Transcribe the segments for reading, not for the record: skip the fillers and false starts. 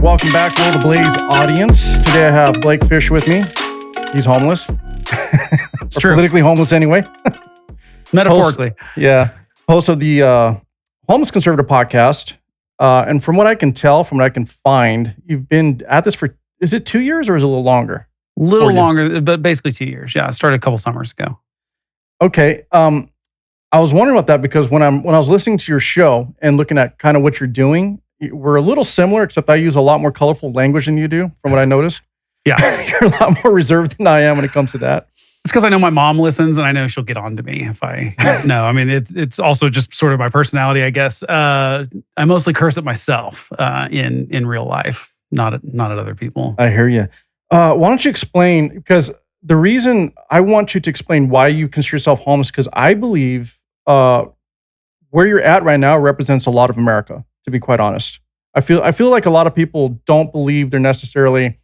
welcome back, Will the Blaze audience. Today I have Blake Fischer with me. He's homeless. It's true. Politically homeless anyway. Metaphorically. Host of the Homeless Conservative podcast. And from what I can tell, from what I can find, you've been at this for, is it 2 years or is it a little longer? A little longer, but basically 2 years. Yeah, I started a couple summers ago. Okay. I was wondering about that because when I was listening to your show and looking at kind of what you're doing, we're a little similar, except I use a lot more colorful language than you do, from what I noticed. Yeah. You're a lot more reserved than I am when it comes to that. It's because I know my mom listens and I know she'll get on to me if I no. I mean, it's also just sort of my personality, I guess. I mostly curse at myself in real life, not at other people. I hear you. Why don't you explain, because the reason I want you to explain why you consider yourself homeless, because I believe where you're at right now represents a lot of America, to be quite honest. I feel like a lot of people don't believe they're necessarily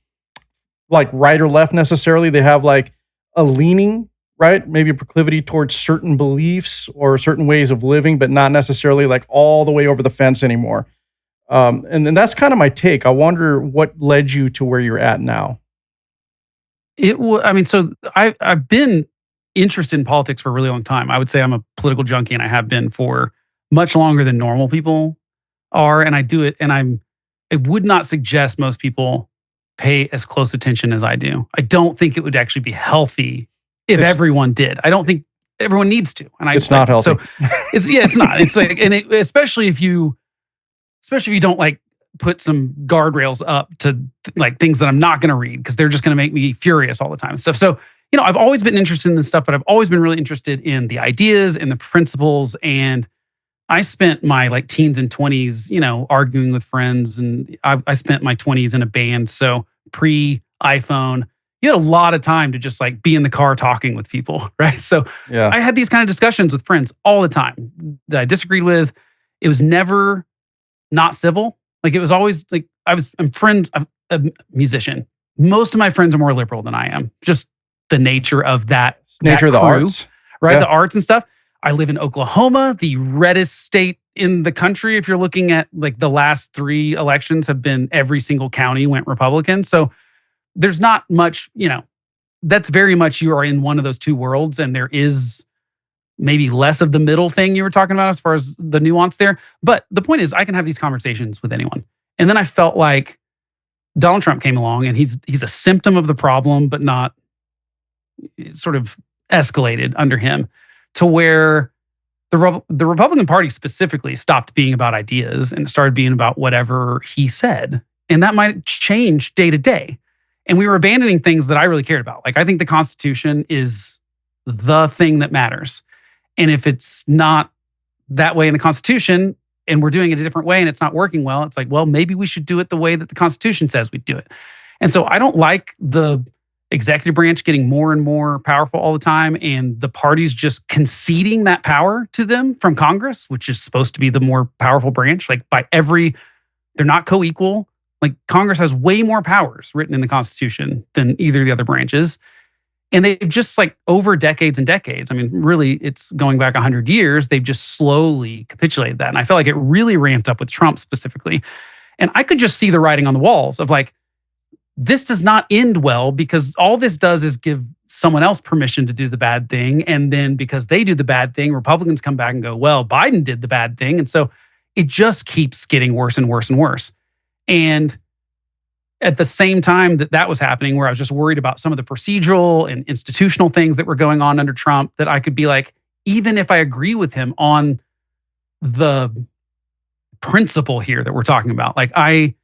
like right or left necessarily. They have like a leaning, right? Maybe a proclivity towards certain beliefs or certain ways of living, but not necessarily like all the way over the fence anymore. And then that's kind of my take. I wonder what led you to where you're at now. So I've been interested in politics for a really long time. I would say I'm a political junkie, and I have been for much longer than normal people are. And I do it, and I would not suggest most people pay as close attention as I do. I don't think it would actually be healthy if everyone did. I don't think everyone needs to. And it's not healthy. So it's not. It's like, and especially if you don't like put some guardrails up to like things that I'm not going to read because they're just going to make me furious all the time and stuff. So, I've always been interested in this stuff, but I've always been really interested in the ideas and the principles. And I spent my like teens and 20s, arguing with friends, and I spent my 20s in a band. So pre-iPhone, you had a lot of time to just like be in the car talking with people, right? So I had these kind of discussions with friends all the time that I disagreed with. It was never not civil. Like it was always like I'm a musician. Most of my friends are more liberal than I am. Just the nature of that nature of the arts, right? Yeah. The arts and stuff. I live in Oklahoma, the reddest state in the country. If you're looking at like the last 3 elections have been every single county went Republican. So there's not much, that's very much you are in one of those two worlds. And there is maybe less of the middle thing you were talking about as far as the nuance there. But the point is I can have these conversations with anyone. And then I felt like Donald Trump came along and he's a symptom of the problem, but not sort of escalated under him to where the Republican Party specifically stopped being about ideas and started being about whatever he said. And that might change day to day. And we were abandoning things that I really cared about. Like I think the Constitution is the thing that matters. And if it's not that way in the Constitution and we're doing it a different way and it's not working well, it's like, well, maybe we should do it the way that the Constitution says we do it. And so I don't like the executive branch getting more and more powerful all the time and the parties just conceding that power to them from Congress, which is supposed to be the more powerful branch. Like they're not co-equal. Like Congress has way more powers written in the Constitution than either of the other branches. And they've just like over decades and decades, I mean, really it's going back 100 years, they've just slowly capitulated that. And I felt like it really ramped up with Trump specifically. And I could just see the writing on the walls of like, this does not end well because all this does is give someone else permission to do the bad thing. And then because they do the bad thing, Republicans come back and go, well, Biden did the bad thing. And so it just keeps getting worse and worse and worse. And at the same time that was happening, where I was just worried about some of the procedural and institutional things that were going on under Trump, that I could be like, even if I agree with him on the principle here that we're talking about, like I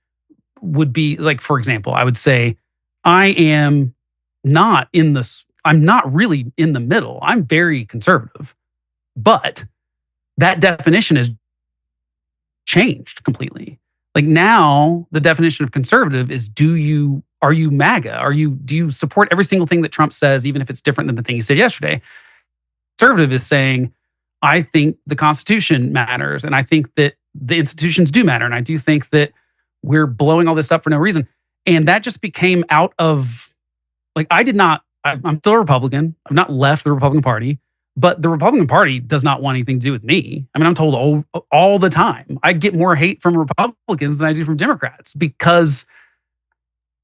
would be like, for example, I would say, I'm not really in the middle. I'm very conservative, but that definition has changed completely. Like now the definition of conservative is, are you MAGA? Do you support every single thing that Trump says, even if it's different than the thing he said yesterday? Conservative is saying, I think the Constitution matters. And I think that the institutions do matter. And I do think that we're blowing all this up for no reason. And that just became out of, like, I'm still a Republican. I've not left the Republican Party, But the Republican Party does not want anything to do with me. I mean, I'm told all the time. I get more hate from Republicans than I do from Democrats because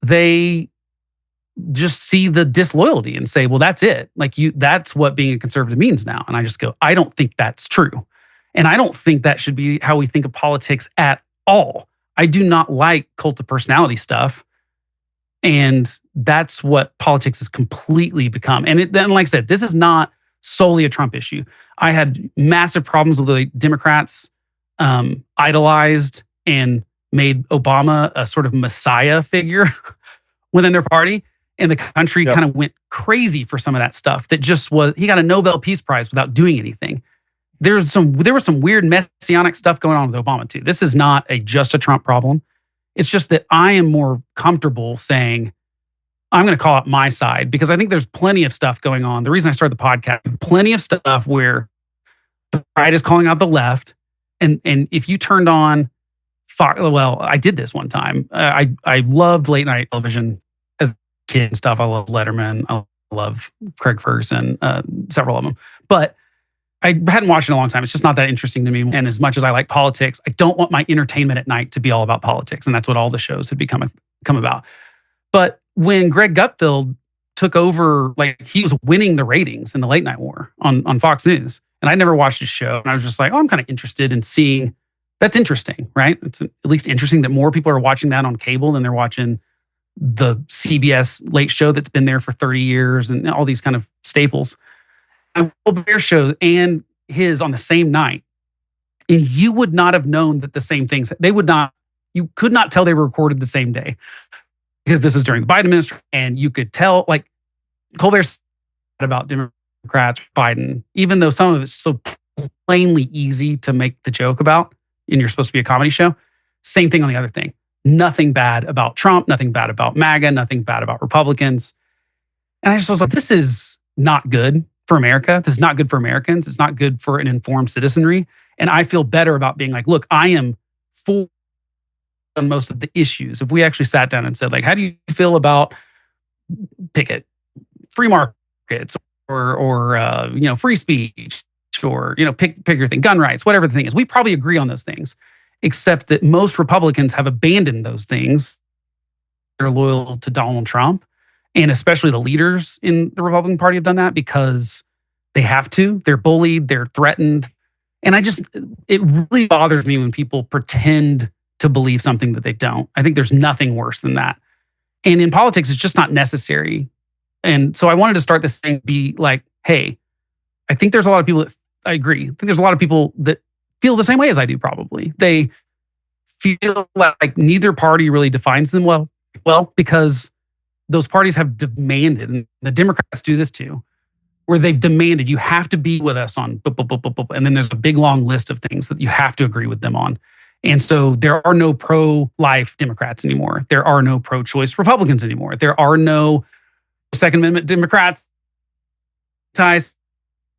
they just see the disloyalty and say, well, that's it. Like that's what being a conservative means now. And I just go, I don't think that's true. And I don't think that should be how we think of politics at all. I do not like cult of personality stuff. And that's what politics has completely become. And then, like I said, this is not solely a Trump issue. I had massive problems with the Democrats idolized and made Obama a sort of messiah figure within their party. And the country kind of went crazy for some of that stuff that just was, he got a Nobel Peace Prize without doing anything. There was some weird messianic stuff going on with Obama too. This is not just a Trump problem. It's just that I am more comfortable saying, I'm going to call out my side because I think there's plenty of stuff going on. The reason I started the podcast, plenty of stuff where the right is calling out the left. And if you turned on Fox, well, I did this one time. I loved late night television as a kid and stuff. I love Letterman. I love Craig Ferguson, several of them. But I hadn't watched in a long time. It's just not that interesting to me. And as much as I like politics, I don't want my entertainment at night to be all about politics. And that's what all the shows had come about. But when Greg Gutfeld took over, like he was winning the ratings in the late night war on Fox News. And I'd never watched his show. And I was just like, oh, I'm kind of interested in seeing, that's interesting, right? It's at least interesting that more people are watching that on cable than they're watching the CBS late show that's been there for 30 years and all these kind of staples. I will Bear show and his on the same night. And you would not have known that the same things, you could not tell they were recorded the same day because this is during the Biden administration. And you could tell, like, Colbert said about Democrats, Biden, even though some of it's so plainly easy to make the joke about, and you're supposed to be a comedy show. Same thing on the other thing. Nothing bad about Trump, nothing bad about MAGA, nothing bad about Republicans. And I just was like, this is not good for America. This is not good for Americans. It's not good for an informed citizenry. And I feel better about being like, look, I am for on most of the issues. If we actually sat down and said, like, how do you feel about pick it, free markets or free speech or, pick your thing, gun rights, whatever the thing is, we probably agree on those things, except that most Republicans have abandoned those things. They're loyal to Donald Trump. And especially the leaders in the Republican Party have done that because they have to. They're bullied, they're threatened. And it really bothers me when people pretend to believe something that they don't. I think there's nothing worse than that. And in politics, it's just not necessary. And so I wanted to start this thing, be like, hey, I think there's a lot of people that, I agree. I think there's a lot of people that feel the same way as I do, probably. They feel like neither party really defines them well, because those parties have demanded, and the Democrats do this too, where they've demanded you have to be with us on, and then there's a big long list of things that you have to agree with them on. And so there are no pro-life Democrats anymore. There are no pro-choice Republicans anymore. There are no Second Amendment Democrats,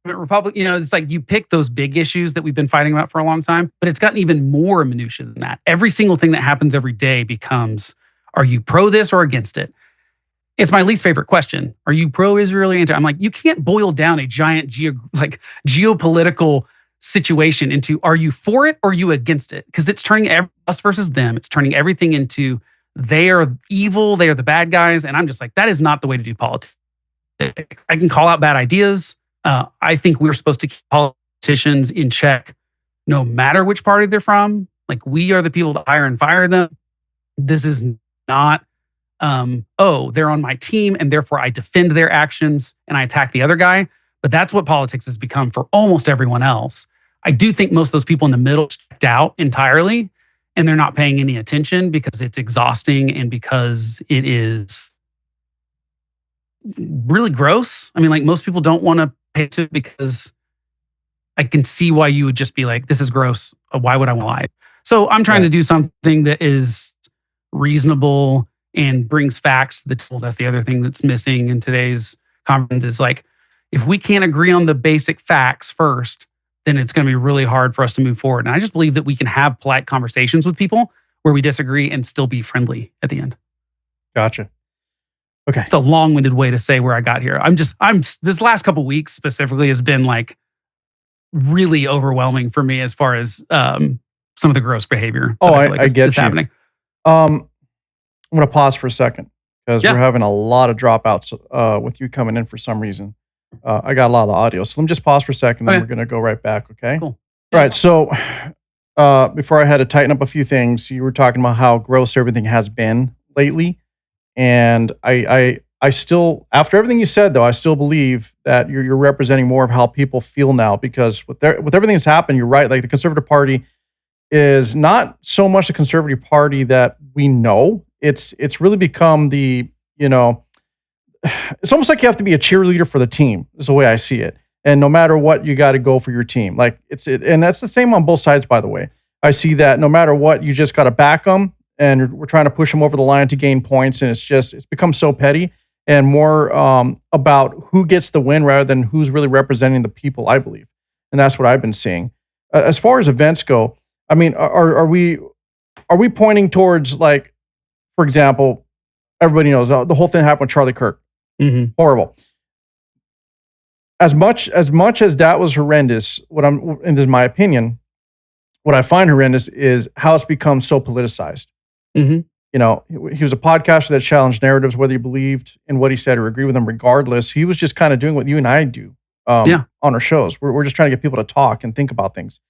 Republican. It's like you pick those big issues that we've been fighting about for a long time, but it's gotten even more minutia than that. Every single thing that happens every day becomes, are you pro this or against it? It's my least favorite question. Are you pro-Israel or anti? I'm like, you can't boil down a giant geopolitical situation into, are you for it or are you against it? Because it's turning us versus them. It's turning everything into, they are evil, they are the bad guys. And I'm just like, that is not the way to do politics. I can call out bad ideas. I think we're supposed to keep politicians in check no matter which party they're from. Like, we are the people that hire and fire them. This is not, they're on my team and therefore I defend their actions and I attack the other guy. But that's what politics has become for almost everyone else. I do think most of those people in the middle checked out entirely and they're not paying any attention because it's exhausting and because it is really gross. I mean, like, most people don't want to pay to it because I can see why you would just be like, this is gross. Why would I lie? So I'm trying to do something that is reasonable and brings facts to the table. That's the other thing that's missing in today's conference is like, if we can't agree on the basic facts first, then it's going to be really hard for us to move forward. And I just believe that we can have polite conversations with people where we disagree and still be friendly at the end. Gotcha. Okay. It's a long-winded way to say where I got here. This last couple weeks specifically has been like really overwhelming for me as far as some of the gross behavior that I feel like I get is you. happening. I'm going to pause for a second because Yeah. we're having a lot of dropouts with you coming in for some reason. I got a lot of the audio. So let me just pause for a second, then Okay. we're going to go right back, okay? Cool. All right, so before I had to tighten up a few things, you were talking about how gross everything has been lately. And I still, after everything you said, though, I still believe that you're representing more of how people feel now, because with everything that's happened, you're right. Like, the Conservative Party is not so much the Conservative Party that we know. It's really become the, it's almost like you have to be a cheerleader for the team, is the way I see it. And no matter what, you got to go for your team. Like, and that's the same on both sides, by the way. I see that no matter what, you just got to back them, and we're trying to push them over the line to gain points. And it's become so petty and more about who gets the win rather than who's really representing the people, I believe. And that's what I've been seeing. As far as events go, I mean, are we pointing towards, like, for example, everybody knows the whole thing happened with Charlie Kirk. Mm-hmm. Horrible. As much as that was horrendous, and this is my opinion, what I find horrendous is how it's become so politicized. Mm-hmm. He was a podcaster that challenged narratives, whether you believed in what he said or agree with him. Regardless, he was just kind of doing what you and I do on our shows. We're just trying to get people to talk and think about things,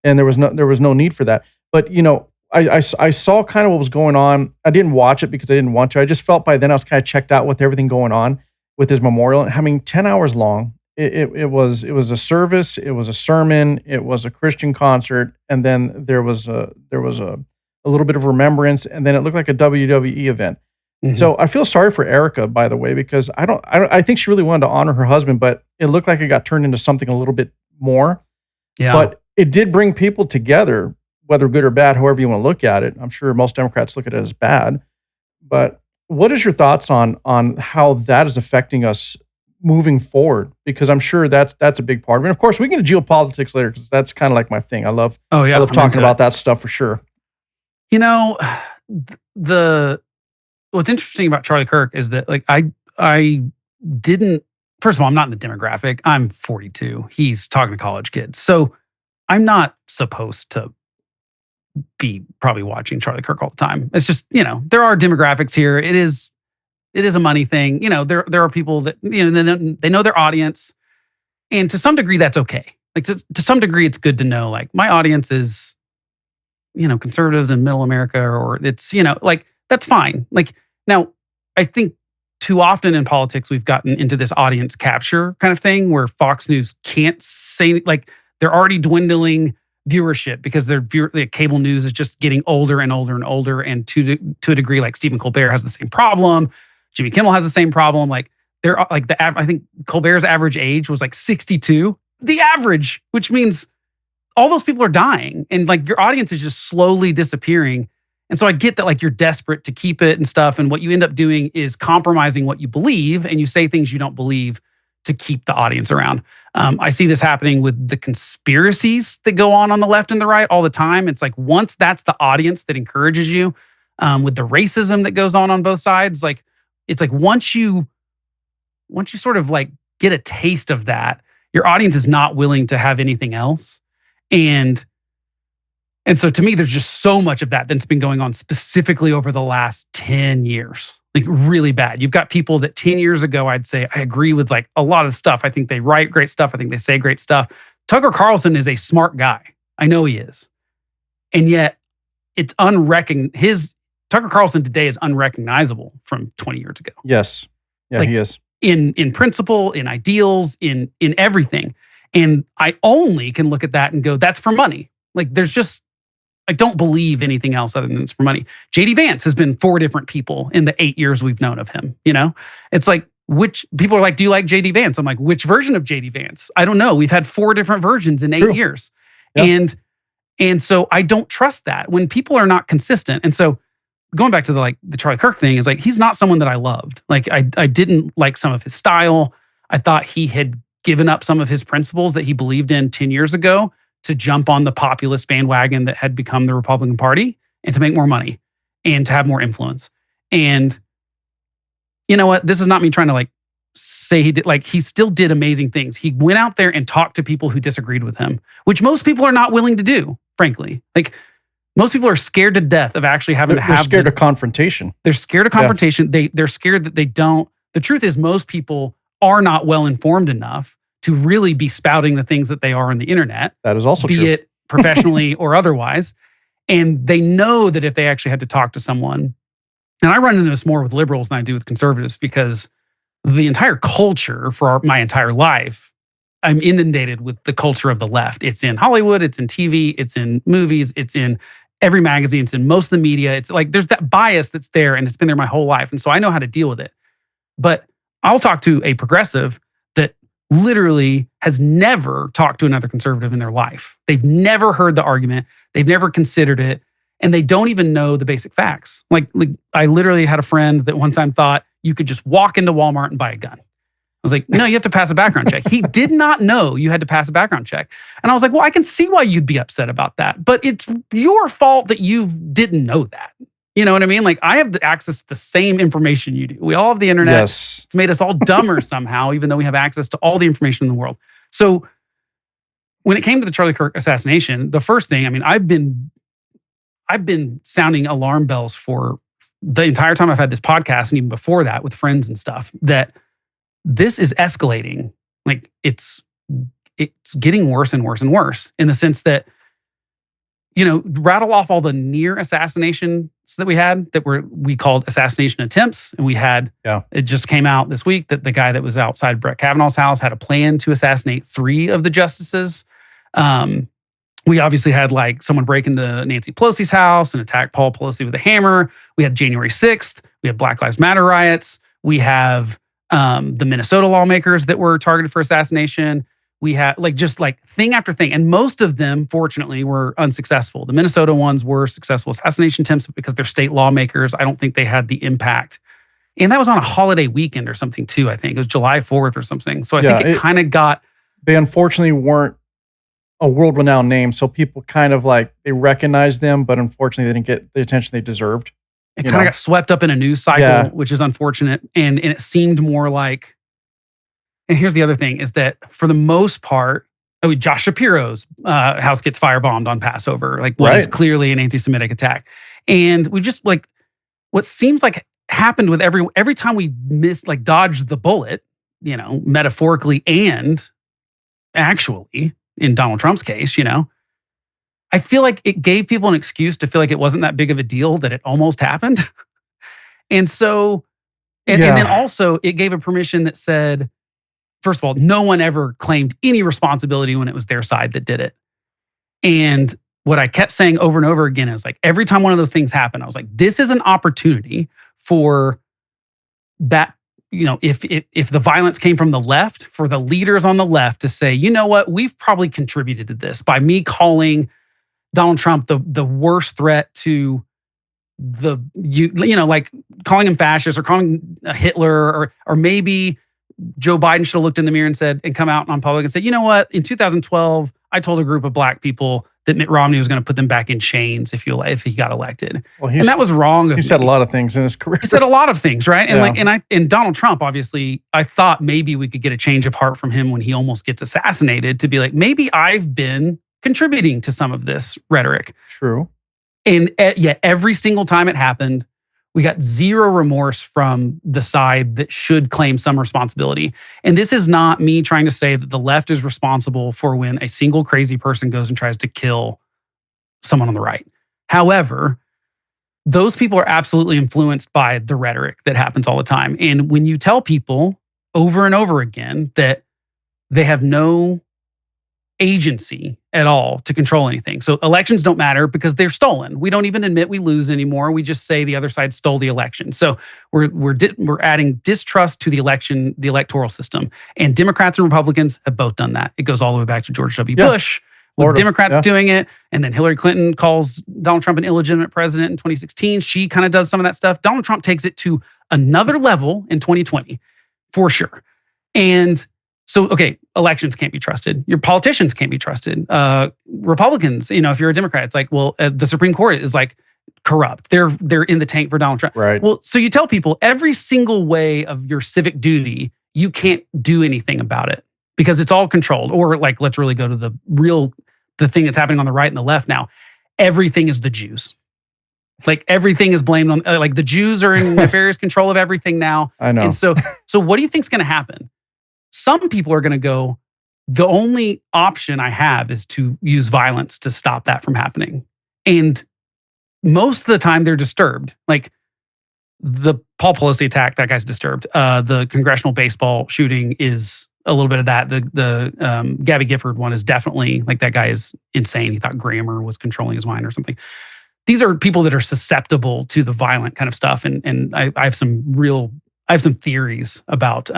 and there was no need for that. But I saw kind of what was going on. I didn't watch it because I didn't want to. I just felt by then I was kind of checked out with everything going on with his memorial. I mean, 10 hours long. It was a service. It was a sermon. It was a Christian concert, and then there was a little bit of remembrance, and then it looked like a WWE event. Mm-hmm. So I feel sorry for Erika, by the way, because I think she really wanted to honor her husband, but it looked like it got turned into something a little bit more. Yeah. But it did bring people together, whether good or bad, however you want to look at it. I'm sure most Democrats look at it as bad. But what is your thoughts on how that is affecting us moving forward? Because I'm sure that's a big part of it. And of course, we can get to geopolitics later, because that's kind of like my thing. I love talking about that stuff for sure. What's interesting about Charlie Kirk is that, like, I didn't, first of all, I'm not in the demographic. I'm 42. He's talking to college kids. So I'm not supposed to be probably watching Charlie Kirk all the time. It's just, there are demographics here. It is a money thing. There are people that, they know their audience. And to some degree, that's okay. Like, to some degree, it's good to know, like, my audience is, conservatives in middle America, or it's, like, that's fine. Like, now, I think too often in politics, we've gotten into this audience capture kind of thing where Fox News can't say, like, they're already dwindling viewership because their cable news is just getting older and older and older. And to a degree, like, Stephen Colbert has the same problem. Jimmy Kimmel has the same problem. Like, they're like I think Colbert's average age was like 62, the average, which means all those people are dying, and, like, your audience is just slowly disappearing. And so I get that, like, you're desperate to keep it and stuff. And what you end up doing is compromising what you believe, and you say things you don't believe to keep the audience around. I see this happening with the conspiracies that go on the left and the right all the time. It's like, once that's the audience that encourages you, with the racism that goes on both sides, like, it's like once you sort of, like, get a taste of that, your audience is not willing to have anything else. And so to me, there's just so much of that that's been going on specifically over the last 10 years, like, really bad. You've got people that 10 years ago, I'd say, I agree with, like, a lot of stuff. I think they write great stuff. I think they say great stuff. Tucker Carlson is a smart guy. I know he is. And yet it's Tucker Carlson today is unrecognizable from 20 years ago. Yes. Yeah, like, he is. In principle, in ideals, in everything. And I only can look at that and go, that's for money. Like, I don't believe anything else other than it's for money. JD Vance has been 4 different people in the 8 years we've known of him. It's like, which people are like, do you like JD Vance? I'm like, which version of JD Vance? I don't know. We've had 4 different versions in 8 years. Yep. And so I don't trust that when people are not consistent. And so going back to the Charlie Kirk thing, is like, he's not someone that I loved. Like, I didn't like some of his style. I thought he had given up some of his principles that he believed in 10 years ago to jump on the populist bandwagon that had become the Republican Party, and to make more money and to have more influence. And, you know what? This is not me trying to like say he did, like he still did amazing things. He went out there and talked to people who disagreed with him, which most people are not willing to do, frankly. Like most people are scared to death of actually having to have. They're scared of confrontation. They're scared of confrontation. They're scared that they don't. The truth is, most people are not well informed enough to really be spouting the things that they are on the internet. That is also true. Be it professionally or otherwise. And they know that if they actually had to talk to someone, and I run into this more with liberals than I do with conservatives, because the entire culture for my entire life, I'm inundated with the culture of the left. It's in Hollywood, it's in TV, it's in movies, it's in every magazine, it's in most of the media. It's like there's that bias that's there, and it's been there my whole life. And so I know how to deal with it. But I'll talk to a progressive that literally has never talked to another conservative in their life. They've never heard the argument. They've never considered it. And they don't even know the basic facts. Like I literally had a friend that one time thought you could just walk into Walmart and buy a gun. I was like, no, you have to pass a background check. He did not know you had to pass a background check. And I was like, well, I can see why you'd be upset about that. But it's your fault that you didn't know that. You know what I mean? Like I have access to the same information you do. We all have the internet. Yes. It's made us all dumber somehow, even though we have access to all the information in the world. So when it came to the Charlie Kirk assassination, the first thing, I mean, I've been sounding alarm bells for the entire time I've had this podcast, and even before that with friends and stuff, that this is escalating. Like it's getting worse and worse and worse, in the sense that, you know, rattle off all the near assassinations that we had that we called assassination attempts. And we had, it just came out this week that the guy that was outside Brett Kavanaugh's house had a plan to assassinate 3 of the justices. We obviously had like someone break into Nancy Pelosi's house and attack Paul Pelosi with a hammer. We had January 6th. We had Black Lives Matter riots. We have the Minnesota lawmakers that were targeted for assassination. We had just thing after thing. And most of them, fortunately, were unsuccessful. The Minnesota ones were successful assassination attempts because they're state lawmakers. I don't think they had the impact. And that was on a holiday weekend or something too, I think. It was July 4th or something. So I think it kind of got... They unfortunately weren't a world-renowned name, so people kind of they recognized them, but unfortunately they didn't get the attention they deserved. It kind of got swept up in a news cycle, which is unfortunate. And it seemed more like... And here's the other thing, is that for the most part, Josh Shapiro's house gets firebombed on Passover, what is clearly an anti-Semitic attack. And we just what seems like happened with every time we dodged the bullet, metaphorically and actually in Donald Trump's case, I feel like it gave people an excuse to feel like it wasn't that big of a deal that it almost happened. And so, and then also it gave a permission that said, first of all, no one ever claimed any responsibility when it was their side that did it. And what I kept saying over and over again is every time one of those things happened, I was like, this is an opportunity for that, if the violence came from the left, for the leaders on the left to say, you know what, we've probably contributed to this by me calling Donald Trump the worst threat to calling him fascist or calling Hitler, or maybe Joe Biden should have looked in the mirror and come out on public and said, you know what, in 2012, I told a group of black people that Mitt Romney was going to put them back in chains if he got elected. Well, and that was wrong. He said a lot of things in his career. He said a lot of things, right? And and Donald Trump, obviously, I thought maybe we could get a change of heart from him when he almost gets assassinated, to be like, maybe I've been contributing to some of this rhetoric. True. And yet every single time it happened, we got zero remorse from the side that should claim some responsibility. And this is not me trying to say that the left is responsible for when a single crazy person goes and tries to kill someone on the right. However, those people are absolutely influenced by the rhetoric that happens all the time. And when you tell people over and over again that they have no agency at all to control anything. So elections don't matter because they're stolen. We don't even admit we lose anymore. We just say the other side stole the election. So we're adding distrust to the electoral system. And Democrats and Republicans have both done that. It goes all the way back to George W. Bush, with Democrats doing it. And then Hillary Clinton calls Donald Trump an illegitimate president in 2016. She kind of does some of that stuff. Donald Trump takes it to another level in 2020, for sure. And so, okay, elections can't be trusted. Your politicians can't be trusted. Republicans, if you're a Democrat, it's the Supreme Court is corrupt. They're in the tank for Donald Trump. Right. Well, so you tell people every single way of your civic duty, you can't do anything about it because it's all controlled. Or like, let's really go to the thing that's happening on the right and the left now. Everything is the Jews. Like everything is blamed on, like the Jews are in nefarious control of everything now. I know. And so what do you think's going to happen? Some people are going to go, the only option I have is to use violence to stop that from happening. And most of the time they're disturbed. Like the Paul Pelosi attack, that guy's disturbed. The congressional baseball shooting is a little bit of that. The Gabby Gifford one is definitely like, that guy is insane. He thought grammar was controlling his mind or something. These are people that are susceptible to the violent kind of stuff. And I have some theories about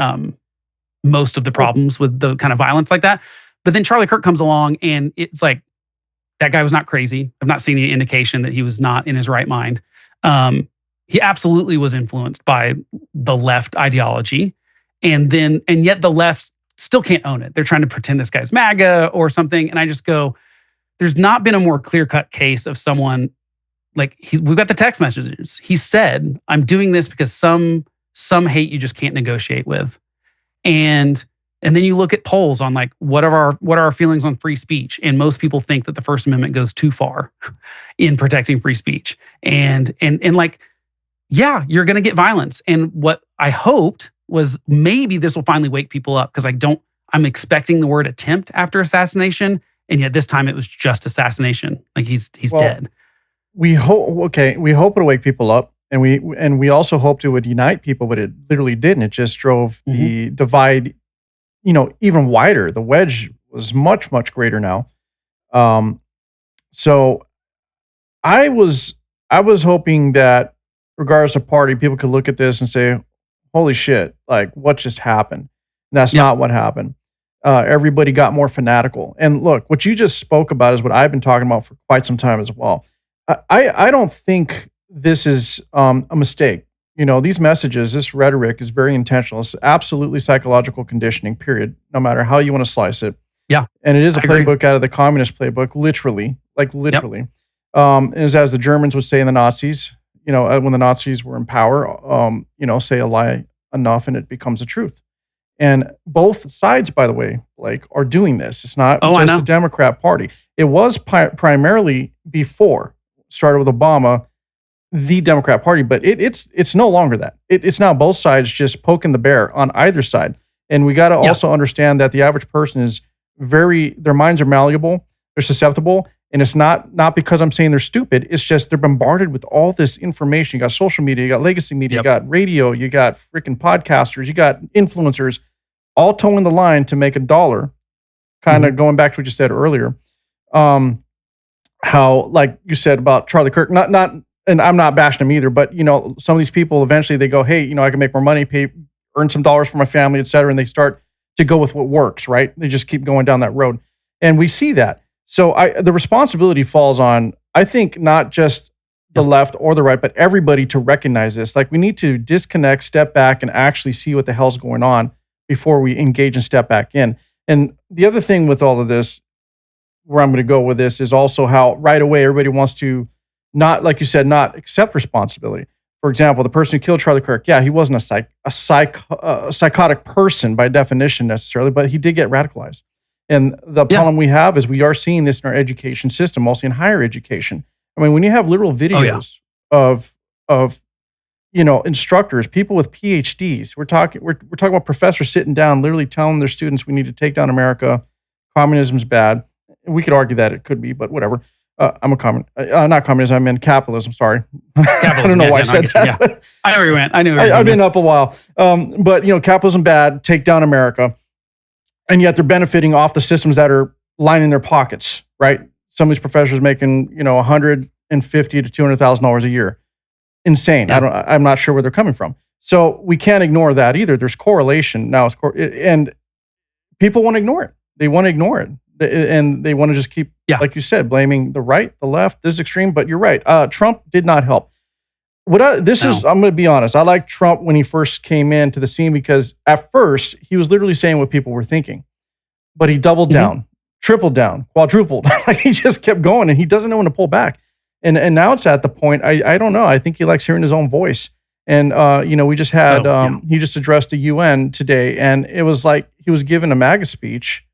most of the problems with the kind of violence like that. But then Charlie Kirk comes along and it's like, that guy was not crazy. I've not seen any indication that he was not in his right mind. He absolutely was influenced by the left ideology. And yet the left still can't own it. They're trying to pretend this guy's MAGA or something. And I just go, there's not been a more clear-cut case of someone like we've got the text messages. He said, I'm doing this because some hate you just can't negotiate with. And then you look at polls on like, what are our feelings on free speech? And most people think that the First Amendment goes too far in protecting free speech. And like, yeah, you're going to get violence. And what I hoped was maybe this will finally wake people up, because I'm expecting the word attempt after assassination. And yet this time it was just assassination. Like he's dead. We hope it'll wake people up. And we also hoped it would unite people, but it literally didn't. It just drove the divide, even wider. The wedge was much, much greater now. So I was hoping that regardless of party, people could look at this and say, holy shit, like what just happened? And that's not what happened. Everybody got more fanatical. And look, what you just spoke about is what I've been talking about for quite some time as well. I don't think this is a mistake. These messages, this rhetoric is very intentional. It's absolutely psychological conditioning, period, no matter how you want to slice it. Yeah. And it is a playbook out of the communist playbook, literally. Yep. As the Germans would say in the Nazis, when the Nazis were in power, say a lie enough and it becomes a truth. And both sides, by the way, are doing this. It's not just the Democrat Party. It was primarily before, started with Obama, the Democrat Party, but it's no longer that. It's now both sides just poking the bear on either side. And we got to also understand that the average person is their minds are malleable, they're susceptible, and it's not because I'm saying they're stupid, it's just they're bombarded with all this information. You got social media, you got legacy media, you got radio, you got freaking podcasters, you got influencers, all towing the line to make $1, kind of going back to what you said earlier. How, like you said about Charlie Kirk, not and I'm not bashing him either, but some of these people eventually they go, hey, I can make more money, earn some dollars for my family, et cetera, and they start to go with what works, right? They just keep going down that road, and we see that. So the responsibility falls on, I think, not just the left or the right, but everybody to recognize this. Like we need to disconnect, step back, and actually see what the hell's going on before we engage and step back in. And the other thing with all of this, where I'm going to go with this, is also how right away everybody wants to not, like you said, not accept responsibility. For example, the person who killed Charlie Kirk, he wasn't a psychotic person by definition necessarily, but he did get radicalized. And the problem we have is we are seeing this in our education system, mostly in higher education. I mean, when you have literal videos of instructors, people with PhDs, we're talking about professors sitting down, literally telling their students, we need to take down America. Communism's bad. We could argue that it could be, but whatever. I'm not communism. I meant capitalism. Sorry. Capitalism, I don't know why I said that. Yeah. I know where you went. I've been up a while. But capitalism bad, take down America. And yet they're benefiting off the systems that are lining their pockets, right? Some of these professors making, $150,000 to $200,000 a year. Insane. Yeah. I'm not sure where they're coming from. So we can't ignore that either. There's correlation now. And people want to ignore it. They want to ignore it. And they want to just keep, like you said, blaming the right, the left. This is extreme, but you're right. Trump did not help. I'm going to be honest. I like Trump when he first came into the scene because at first he was literally saying what people were thinking, but he doubled down, tripled down, quadrupled. He just kept going and he doesn't know when to pull back. And now it's at the point, I don't know. I think he likes hearing his own voice. And we just had he just addressed the UN today, and it was like he was given a MAGA speech,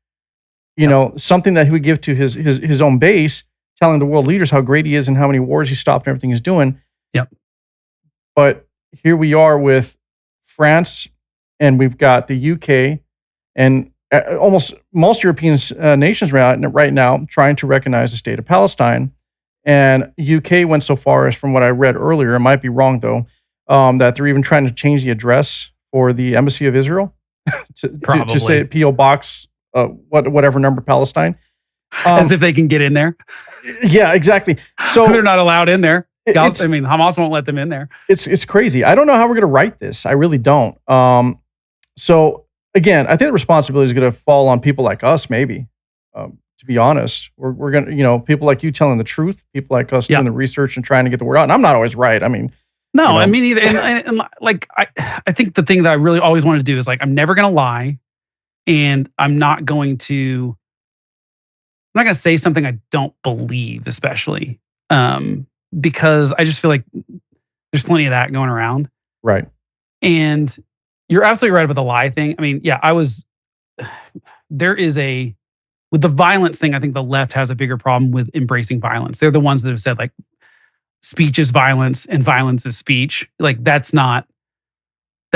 something that he would give to his own base, telling the world leaders how great he is and how many wars he stopped and everything he's doing. Yep. But here we are with France, and we've got the UK, and almost most European nations right now trying to recognize the state of Palestine. And UK went so far as, from what I read earlier, I might be wrong though, that they're even trying to change the address for the Embassy of Israel to say P.O. Box, whatever number, Palestine. As if they can get in there. Yeah, exactly. So they're not allowed in there. Hamas won't let them in there. It's crazy. I don't know how we're going to write this. I really don't. So again, I think the responsibility is going to fall on people like us, maybe. To be honest, we're going to, people like you telling the truth, people like us doing the research and trying to get the word out. And I'm not always right. I mean, no, I mean either. And like, I think the thing that I really always wanted to do is like, I'm never going to lie, and I'm not going to say something I don't believe, especially because I just feel like there's plenty of that going around. Right. And you're absolutely right about the lie thing. I mean, yeah, with the violence thing, I think the left has a bigger problem with embracing violence. They're the ones that have said like speech is violence and violence is speech. Like that's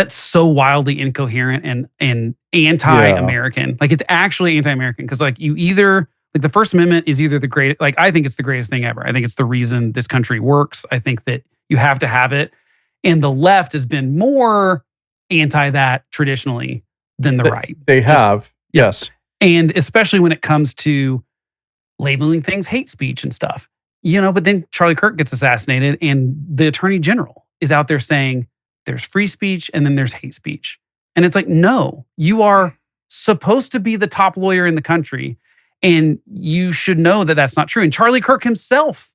so wildly incoherent and anti-American. Yeah. Like it's actually anti-American because like the First Amendment is either the great, like I think it's the greatest thing ever. I think it's the reason this country works. I think that you have to have it. And the left has been more anti that traditionally than the right. They have, yes. And especially when it comes to labeling things hate speech and stuff, but then Charlie Kirk gets assassinated and the attorney general is out there saying there's free speech and then there's hate speech. And it's like, no, you are supposed to be the top lawyer in the country and you should know that that's not true. And Charlie Kirk himself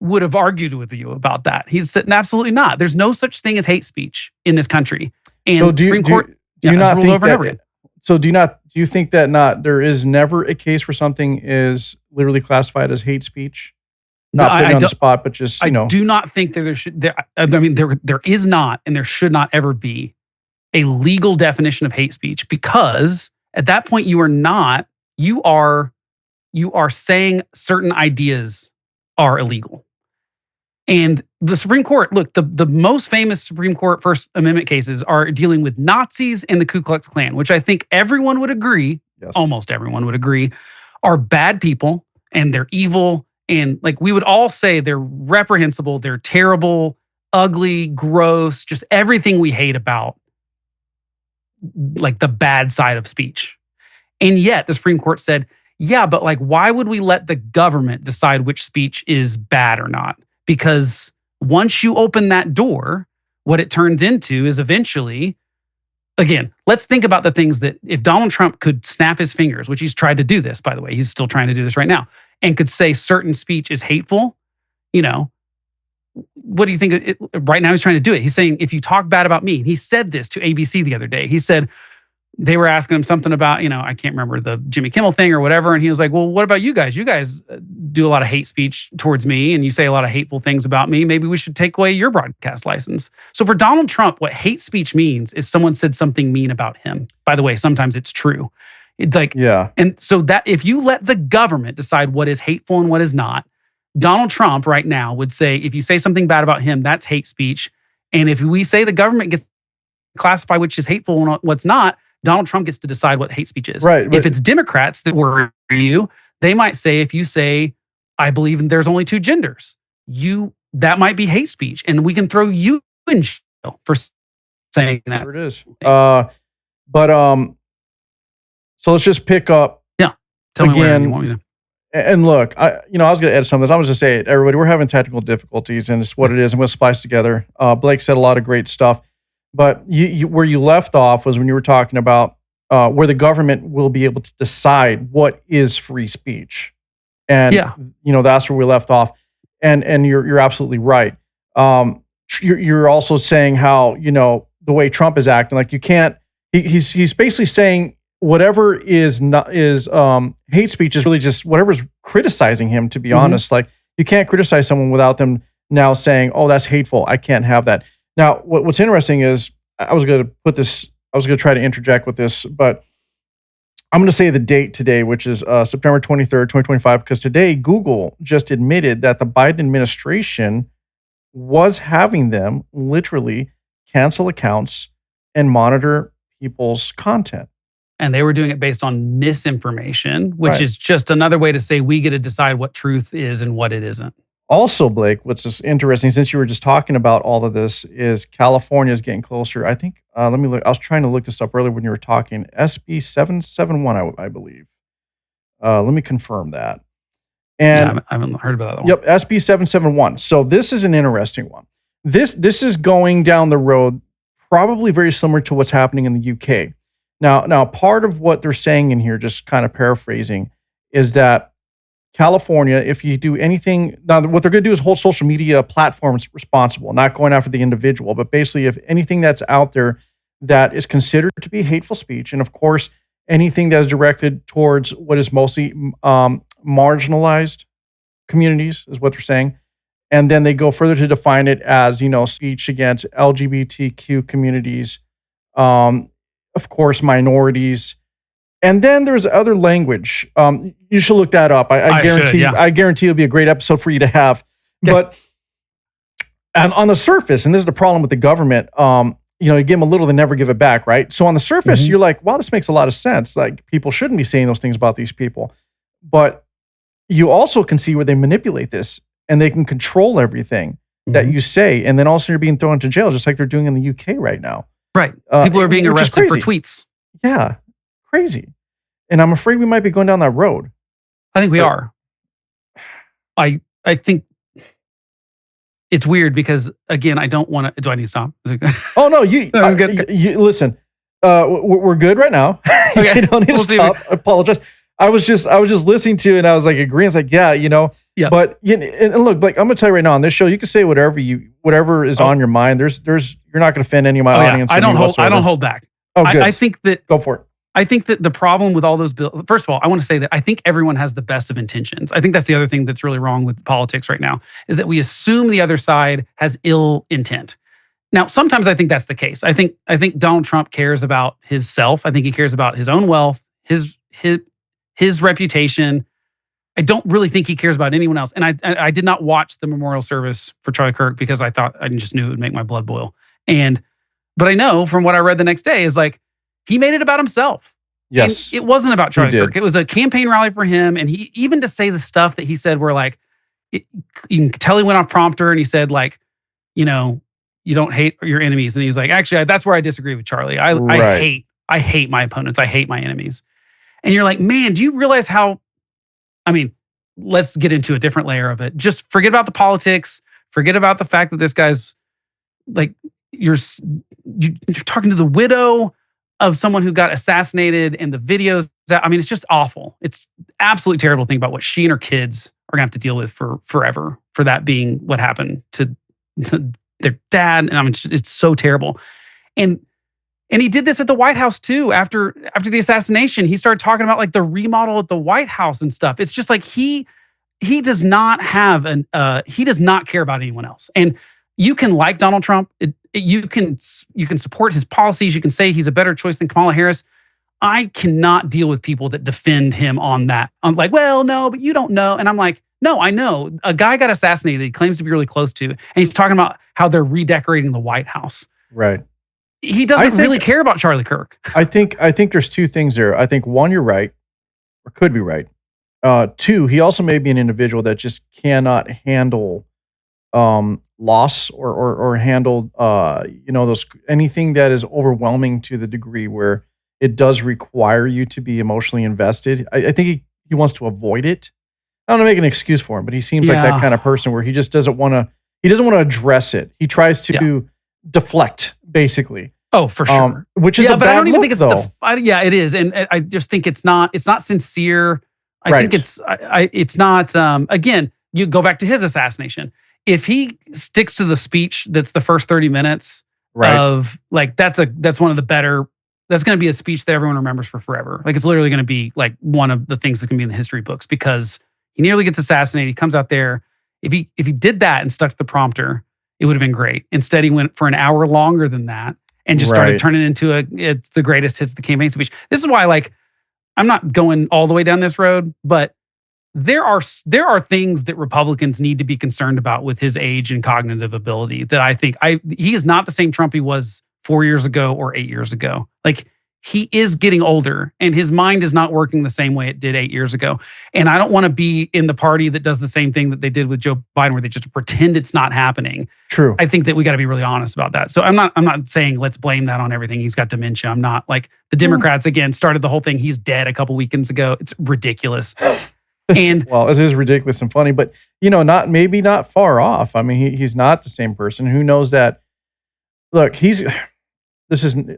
would have argued with you about that. He said, absolutely not. There's no such thing as hate speech in this country. And so the Supreme Court do you not ruled think over and over again. So do you think that there is never a case where something is literally classified as hate speech? Not putting on the spot, but just, I do not think that there is not, and there should not ever be a legal definition of hate speech, because at that point you are saying certain ideas are illegal. And the Supreme Court, look, the most famous Supreme Court First Amendment cases are dealing with Nazis and the Ku Klux Klan, which I think everyone would agree, almost everyone would agree, are bad people and they're evil. And like we would all say they're reprehensible, they're terrible, ugly, gross, just everything we hate about like the bad side of speech. And yet the Supreme Court said, yeah, but like, why would we let the government decide which speech is bad or not? Because once you open that door, what it turns into is eventually, again, let's think about the things that if Donald Trump could snap his fingers, which he's tried to do this, by the way, he's still trying to do this right now, and could say certain speech is hateful, what do you think? Right now he's trying to do it. He's saying, if you talk bad about me, he said this to ABC the other day. He said, they were asking him something about, I can't remember the Jimmy Kimmel thing or whatever. And he was like, well, what about you guys? You guys do a lot of hate speech towards me and you say a lot of hateful things about me. Maybe we should take away your broadcast license. So for Donald Trump, what hate speech means is someone said something mean about him. By the way, sometimes it's true. It's like, yeah. And so that if you let the government decide what is hateful and what is not, Donald Trump right now would say, if you say something bad about him, that's hate speech. And if we say the government gets classify which is hateful and what's not, Donald Trump gets to decide what hate speech is. Right. If it's Democrats that worry you, they might say, if you say, I believe there's only two genders, that might be hate speech. And we can throw you in jail for saying that. There it is. So let's just pick up. Yeah. Tell me where you want me to. And look, I was going to add some of this. I was going to say it, everybody, we're having technical difficulties and it's what it is. I'm going to splice together. Blake said a lot of great stuff. But where you left off was when you were talking about where the government will be able to decide what is free speech, and that's where we left off. And you're absolutely right. You're also saying how the way Trump is acting, like you can't. He's basically saying whatever is hate speech is really just whatever's criticizing him. To be honest, like You can't criticize someone without them now saying, "Oh, that's hateful. I can't have that." Now, what's interesting is I was going to try to interject with this, but I'm going to say the date today, which is September 23rd, 2025, because today Google just admitted that the Biden administration was having them literally cancel accounts and monitor people's content. And they were doing it based on misinformation, which Right. is just another way to say we get to decide what truth is and what it isn't. Also, Blake, what's just interesting, since you were just talking about all of this, is California is getting closer. I think, let me look. I was trying to look this up earlier when you were talking. SB 771, I believe. Let me confirm that. And I haven't heard about that one. Yep, SB 771. So this is an interesting one. This is going down the road, probably very similar to what's happening in the UK. Now, part of what they're saying in here, just kind of paraphrasing, is that California, if you do anything, now what they're going to do is hold social media platforms responsible, not going after the individual, but basically if anything that's out there that is considered to be hateful speech, and of course, anything that is directed towards what is mostly marginalized communities is what they're saying. And then they go further to define it as, speech against LGBTQ communities, of course, minorities. And then there's other language. You should look that up. I guarantee. I guarantee it'll be a great episode for you to have. Okay. But and on the surface, and this is the problem with the government. You give them a little, they never give it back, right? So on the surface, you're like, wow, this makes a lot of sense. Like people shouldn't be saying those things about these people. But you also can see where they manipulate this, and they can control everything that you say, and then also you're being thrown into jail, just like they're doing in the UK right now. Right. People are being arrested for tweets. Yeah. Crazy. And I'm afraid we might be going down that road. I think we are. I think it's weird because, again, I don't want to. Do I need to stop? Oh, no. You listen. We're good right now. Okay. You don't need to stop. I apologize. I was just listening to it and I was like agreeing. It's like, yeah. Yeah. But and look, like I'm gonna tell you right now on this show, you can say whatever is on your mind. You're not gonna offend any of my audience. I don't hold back. Oh, good. I think that go for it. I think that the problem with all those bills, first of all, I want to say that I think everyone has the best of intentions. I think that's the other thing that's really wrong with politics right now, is that we assume the other side has ill intent. Now, sometimes I think that's the case. I think Donald Trump cares about himself. I think he cares about his own wealth, his reputation. I don't really think he cares about anyone else. And I did not watch the memorial service for Charlie Kirk because I just knew it would make my blood boil. But I know from what I read the next day is like, he made it about himself. Yes. And it wasn't about Charlie Kirk. It was a campaign rally for him. And he, even to say the stuff that he said were like, you can tell he went off prompter and he said like, you don't hate your enemies. And he was like, actually, that's where I disagree with Charlie. I hate my opponents. I hate my enemies. And you're like, man, do you realize how, let's get into a different layer of it. Just forget about the politics. Forget about the fact that this guy's like, you're talking to the widow of someone who got assassinated and the videos. It's just awful. It's absolutely terrible to think about what she and her kids are gonna have to deal with for forever, for that being what happened to their dad. And it's so terrible. And he did this at the White House too. After the assassination, he started talking about like the remodel at the White House and stuff. It's just like he does not have he does not care about anyone else. And you can like Donald Trump. You can support his policies. You can say he's a better choice than Kamala Harris. I cannot deal with people that defend him on that. I'm like, well, no, but you don't know. And I'm like, no, I know. A guy got assassinated that he claims to be really close to, and he's talking about how they're redecorating the White House. Right. He doesn't really care about Charlie Kirk. I think there's two things there. I think one, you're right, or could be right. Two, he also may be an individual that just cannot handle loss or handle anything that is overwhelming to the degree where it does require you to be emotionally invested. I think he wants to avoid it. I don't want to make an excuse for him, but he seems like that kind of person where he just doesn't want to address it. He tries to deflect, basically. Oh, for sure. Which is a bad but I don't even look, think it's it is, and I just think it's not sincere. I think it's not. Again, you go back to his assassination. If he sticks to the speech that's the first 30 minutes of like that's one of the better. That's going to be a speech that everyone remembers for forever. Like it's literally going to be like one of the things that's going to be in the history books because he nearly gets assassinated. He comes out there If he did that and stuck to the prompter, it would have been great. Instead, he went for an hour longer than that and just started turning into it's the greatest hits of the campaign speech. This is why, like, I'm not going all the way down this road, but there are things that Republicans need to be concerned about with his age and cognitive ability that I think he is not the same Trump he was 4 years ago or 8 years ago. Like, he is getting older and his mind is not working the same way it did 8 years ago. And I don't want to be in the party that does the same thing that they did with Joe Biden, where they just pretend it's not happening. True. I think that we got to be really honest about that. So I'm not saying let's blame that on everything. He's got dementia. I'm not. Like, the Democrats, again, started the whole thing. He's dead a couple weekends ago. It's ridiculous. And well, it is ridiculous and funny, but not far off. I mean, he's not the same person. Who knows that? Look,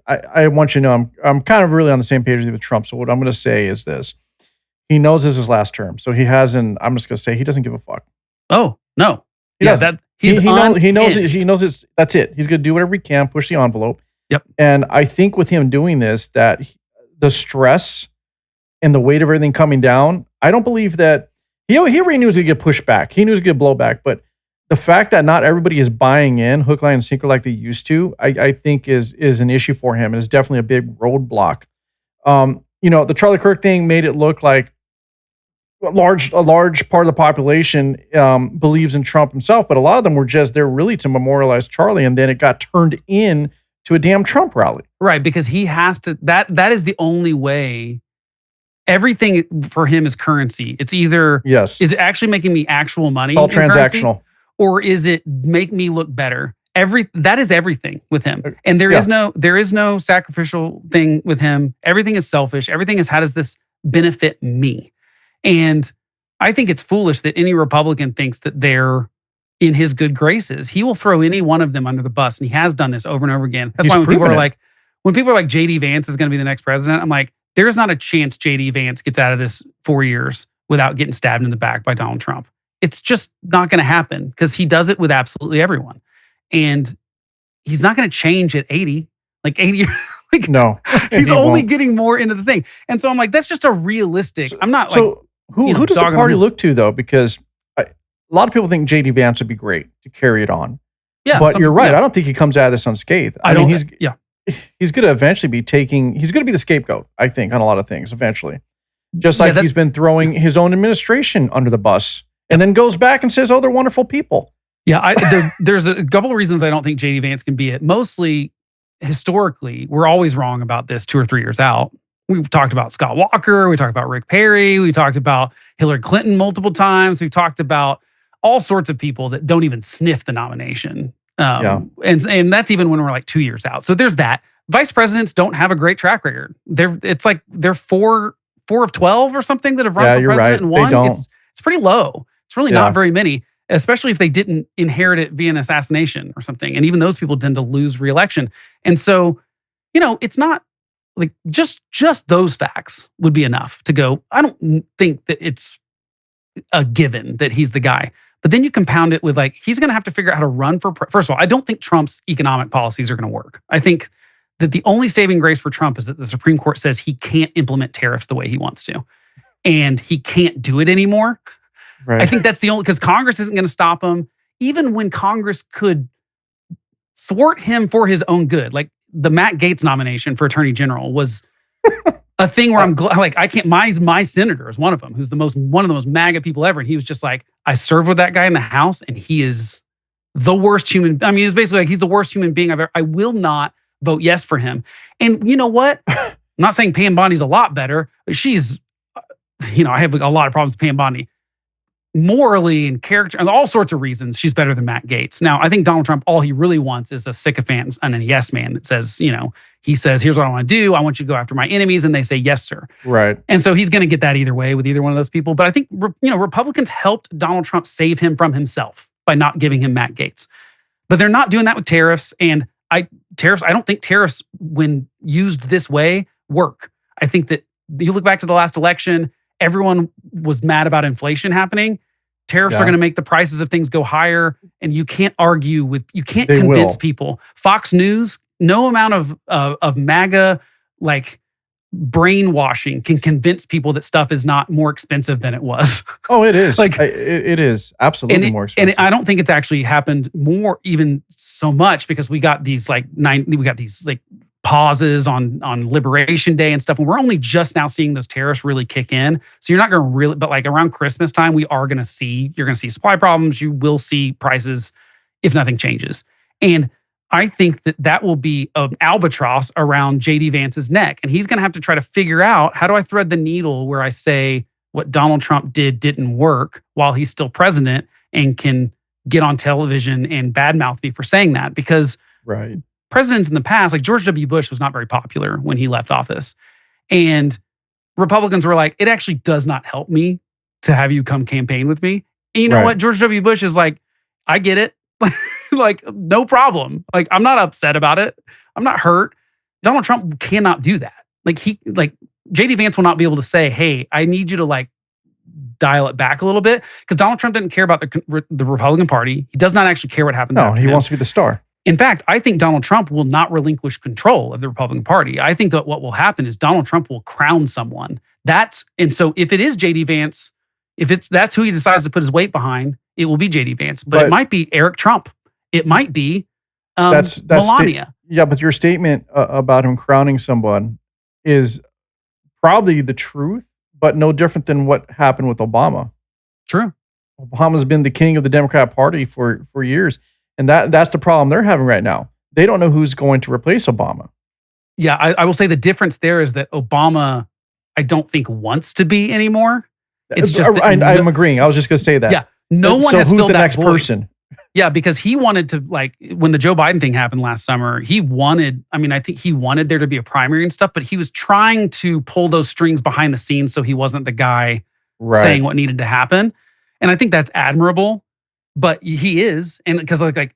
I want you to know I'm kind of really on the same page with Trump. So what I'm going to say is this: he knows this is his last term, so he hasn't. I'm just going to say he doesn't give a fuck. Oh no, he knows it. He knows it's that's it. He's going to do whatever he can, push the envelope. Yep. And I think with him doing this, that the stress and the weight of everything coming down, I don't believe that he already knew he was going to get pushed back. He knew he was going to get blowback, but the fact that not everybody is buying in hook, line, and sinker like they used to, I think is an issue for him, and is definitely a big roadblock. The Charlie Kirk thing made it look like a large part of the population believes in Trump himself, but a lot of them were just there really to memorialize Charlie, and then it got turned in to a damn Trump rally. Right, because he has to. That is the only way. Everything for him is currency. It's either is it actually making me actual money? It's all transactional. Or is it make me look better? That is everything with him. And there is no sacrificial thing with him. Everything is selfish. Everything is, how does this benefit me? And I think it's foolish that any Republican thinks that they're in his good graces. He will throw any one of them under the bus. And he has done this over and over again. That's why when people are like, JD Vance is going to be the next president, I'm like, there's not a chance JD Vance gets out of this 4 years without getting stabbed in the back by Donald Trump. It's just not going to happen because he does it with absolutely everyone. And he's not going to change at 80. Like 80, like no, he's only getting more into the thing. And so I'm like, that's just a realistic. I'm not like. Who does the party look to though? Because a lot of people think JD Vance would be great to carry it on. Yeah, but you're right. Yeah. I don't think he comes out of this unscathed. I mean, he's going to eventually be he's going to be the scapegoat, I think, on a lot of things eventually. Just like he's been throwing his own administration under the bus. And then goes back and says, "Oh, they're wonderful people." Yeah, there's a couple of reasons I don't think JD Vance can be it. Mostly, historically, we're always wrong about this 2 or 3 years out. We've talked about Scott Walker. We talked about Rick Perry. We talked about Hillary Clinton multiple times. We've talked about all sorts of people that don't even sniff the nomination. And that's even when we're like 2 years out. So there's that. Vice presidents don't have a great track record. They're 4 of 12 or something that have run for president and won. It's pretty low. It's really not very many, especially if they didn't inherit it via an assassination or something. And even those people tend to lose re-election. And so, it's not like just those facts would be enough to go, I don't think that it's a given that he's the guy. But then you compound it with like, he's going to have to figure out how to run for, first of all, I don't think Trump's economic policies are going to work. I think that the only saving grace for Trump is that the Supreme Court says he can't implement tariffs the way he wants to. And he can't do it anymore. Right. I think that's the only, because Congress isn't going to stop him. Even when Congress could thwart him for his own good, like the Matt Gaetz nomination for Attorney General was a thing where I'm glad, like I can't, my senator is one of them, who's one of the most MAGA people ever. And he was just like, I served with that guy in the House and he is the worst human. I mean, it's basically like, he's the worst human being I will not vote yes for him. And you know what? I'm not saying Pam Bondi's a lot better, but she's, I have a lot of problems with Pam Bondi. Morally and character and all sorts of reasons, she's better than Matt Gaetz. Now, I think Donald Trump, all he really wants is a sycophant and a yes man that says, he says, here's what I want to do. I want you to go after my enemies. And they say, yes, sir. Right. And so he's going to get that either way with either one of those people. But I think, Republicans helped Donald Trump save him from himself by not giving him Matt Gaetz. But they're not doing that with tariffs. And I don't think tariffs, when used this way, work. I think that you look back to the last election, everyone was mad about inflation happening. Tariffs are going to make the prices of things go higher, and you can't convince people. Fox News, no amount of MAGA, like brainwashing can convince people that stuff is not more expensive than it was. Oh, it is. Like, it is absolutely more expensive. And I don't think it's actually happened more even so much because we got these like pauses on Liberation Day and stuff. And we're only just now seeing those tariffs really kick in. So you're not going to really, but like around Christmas time, you're going to see supply problems. You will see prices if nothing changes. And I think that will be an albatross around J.D. Vance's neck. And he's going to have to try to figure out, how do I thread the needle where I say what Donald Trump didn't work while he's still president and can get on television and badmouth me for saying that? Because presidents in the past, like George W. Bush was not very popular when he left office. And Republicans were like, it actually does not help me to have you come campaign with me. And you know what? George W. Bush is like, I get it. Like, no problem. Like, I'm not upset about it. I'm not hurt. Donald Trump cannot do that. Like, J.D. Vance will not be able to say, hey, I need you to like dial it back a little bit, because Donald Trump didn't care about the Republican Party. He does not actually care what happens. No, he wants to be the star. In fact, I think Donald Trump will not relinquish control of the Republican Party. I think that what will happen is Donald Trump will crown someone. And so if it is J.D. Vance, that's who he decides to put his weight behind, it will be J.D. Vance. But it might be Eric Trump. It might be Melania. But your statement about him crowning someone is probably the truth, but no different than what happened with Obama. True. Obama's been the king of the Democrat Party for years. And that's the problem they're having right now. They don't know who's going to replace Obama. Yeah, I will say the difference there is that Obama, I don't think, wants to be anymore. It's just I'm agreeing. I was just going to say that. Yeah, no one has filled that void. So who's the next person? Yeah, because he wanted to, like, when the Joe Biden thing happened last summer, I think he wanted there to be a primary and stuff, but he was trying to pull those strings behind the scenes so he wasn't the guy saying what needed to happen. And I think that's admirable, but he is. And because the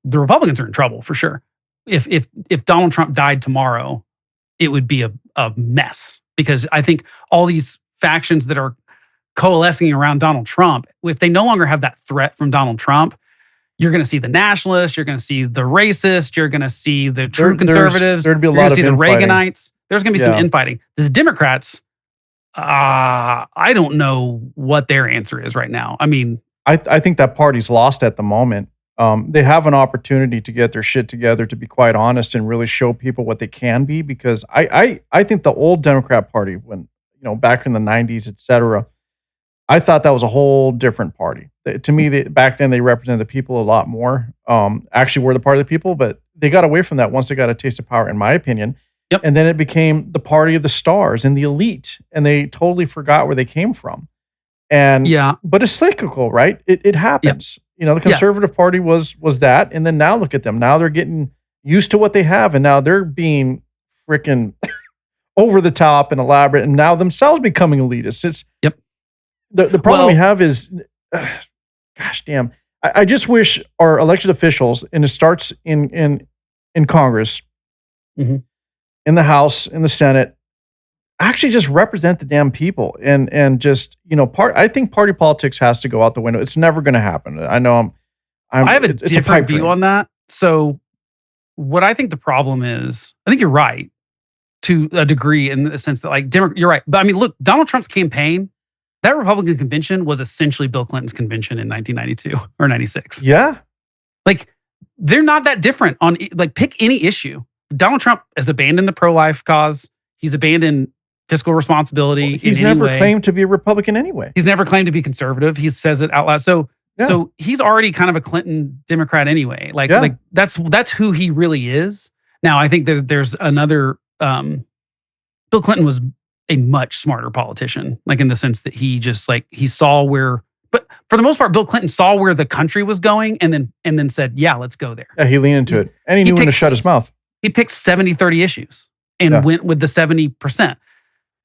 Republicans are in trouble for sure. If Donald Trump died tomorrow, it would be a mess, because I think all these factions that are coalescing around Donald Trump, if they no longer have that threat from Donald Trump, you're going to see the nationalists, you're going to see the racists, you're going to see the true conservatives, there'd be a lot of the Reaganites. There's going to be some infighting. The Democrats, I don't know what their answer is right now. I mean, I think that party's lost at the moment. They have an opportunity to get their shit together, to be quite honest, and really show people what they can be. Because I think the old Democrat Party, when back in the 90s, etc., I thought that was a whole different party. To me, back then they represented the people a lot more. Actually, were the part of the people, but they got away from that once they got a taste of power, in my opinion. Yep. And then it became the party of the stars and the elite, and they totally forgot where they came from. And but it's cyclical, right? It happens. Yep. The Conservative Party was that, and then now look at them. Now they're getting used to what they have, and now they're being freaking over the top and elaborate, and now themselves becoming elitists. It's the problem we have is, gosh damn, I just wish our elected officials, and it starts in Congress, in the House, in the Senate, actually just represent the damn people, and just I think party politics has to go out the window. It's never going to happen. I know I have a different view on that. So what I think the problem is, I think you're right to a degree, in the sense that you're right. But I mean, look, Donald Trump's campaign, that Republican convention was essentially Bill Clinton's convention in 1992 or 96. Yeah. They're not that different on, pick any issue. Donald Trump has abandoned the pro-life cause. He's abandoned fiscal responsibility. Well, he's never claimed to be a Republican anyway. He's never claimed to be conservative. He says it out loud. So he's already kind of a Clinton Democrat anyway. That's who he really is. Now, I think that there's another, Bill Clinton was a much smarter politician, in the sense that he just he saw where, but for the most part, Bill Clinton saw where the country was going and then said, yeah, let's go there. Yeah, he leaned into it. And he knew when to shut his mouth. He picked 70-30 issues and went with the 70%.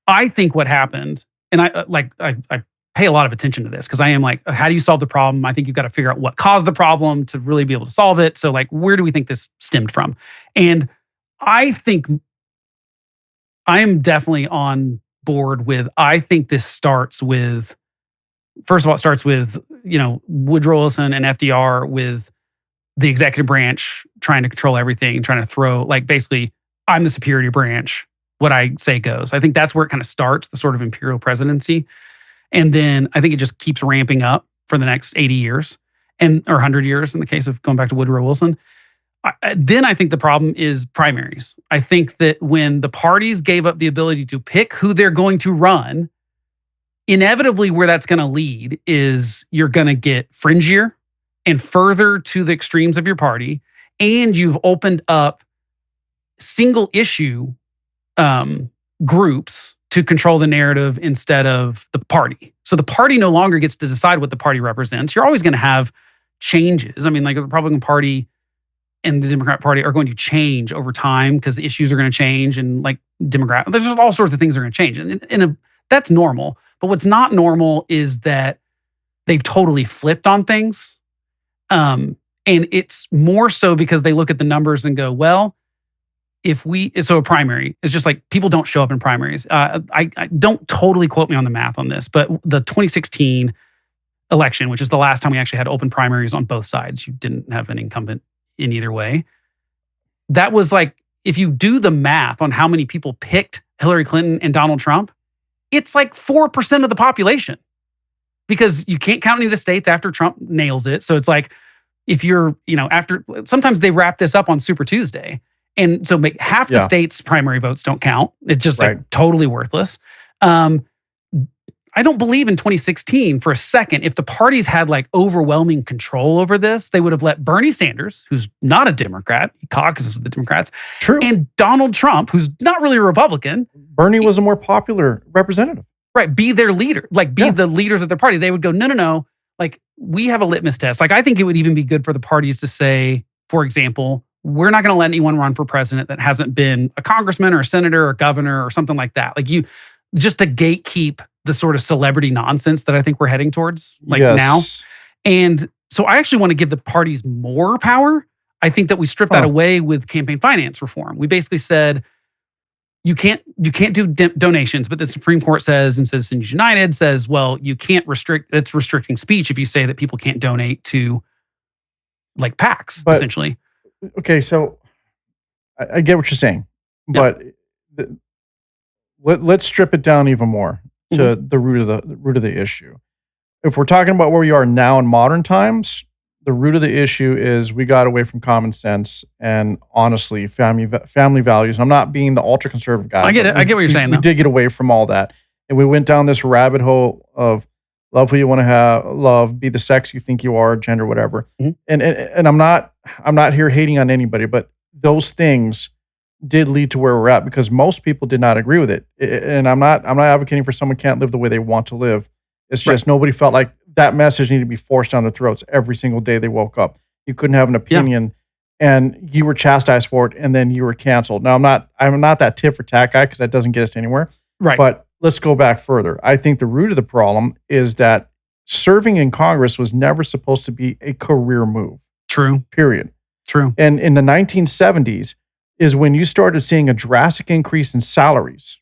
I think what happened, and I pay a lot of attention to this, because I am how do you solve the problem? I think you've got to figure out what caused the problem to really be able to solve it. So where do we think this stemmed from? And I think I am definitely on board with, I think this starts with, first of all, it starts with, Woodrow Wilson and FDR, with the executive branch trying to control everything, trying to throw, basically, I'm the superior branch. what I say goes. I think that's where it kind of starts, the sort of imperial presidency. And then I think it just keeps ramping up for the next 80 years or 100 years in the case of going back to Woodrow Wilson. Then I think the problem is primaries. I think that when the parties gave up the ability to pick who they're going to run, inevitably where that's going to lead is you're going to get fringier and further to the extremes of your party. And you've opened up single issue groups to control the narrative instead of the party. So the party no longer gets to decide what the party represents. You're always going to have changes. I mean, like the Republican Party and the Democrat Party are going to change over time because issues are going to change, and like there's just all sorts of things are going to change. And that's normal. But what's not normal is that they've totally flipped on things. And it's more so because they look at the numbers and go, well, so a primary is just like people don't show up in primaries. I don't totally quote me on the math on this, but the 2016 election, which is the last time we actually had open primaries on both sides, you didn't have an incumbent in either way. That was like, if you do the math on how many people picked Hillary Clinton and Donald Trump, it's like 4% of the population, because you can't count any of the states after Trump nails it. So it's like, if you're, sometimes they wrap this up on Super Tuesday. And so half the states' primary votes don't count. It's just like totally worthless. I don't believe in 2016 for a second, if the parties had like overwhelming control over this, they would have let Bernie Sanders, who's not a Democrat, he caucuses with the Democrats, and Donald Trump, who's not really a Republican. Bernie was a more popular representative. Right, be their leader, like be the leaders of their party. They would go, no, like we have a litmus test. Like I think it would even be good for the parties to say, for example, we're not going to let anyone run for president that hasn't been a congressman or a senator or governor or something like that. Like just to gatekeep the sort of celebrity nonsense that I think we're heading towards now. And so I actually want to give the parties more power. I think that we stripped that away with campaign finance reform. We basically said, you can't do donations, but the Supreme Court says, and Citizens United says, well, you can't it's restricting speech if you say that people can't donate to like PACs, essentially. Okay, so I get what you're saying, but let's strip it down even more to the root of the issue. If we're talking about where we are now in modern times, the root of the issue is we got away from common sense and honestly family values. And I'm not being the ultra conservative guy. I get it. I get what you're saying. We did get away from all that, and we went down this rabbit hole of love who you want to love, be the sex you think you are, gender, whatever. And I'm not here hating on anybody, but those things did lead to where we're at because most people did not agree with it. And I'm not advocating for someone can't live the way they want to live. It's just nobody felt like that message needed to be forced down their throats every single day they woke up. You couldn't have an opinion and you were chastised for it and then you were canceled. Now I'm not that tit for tat guy because that doesn't get us anywhere. Right. But let's go back further. I think the root of the problem is that serving in Congress was never supposed to be a career move. True. Period. True. And in the 1970s is when you started seeing a drastic increase in salaries.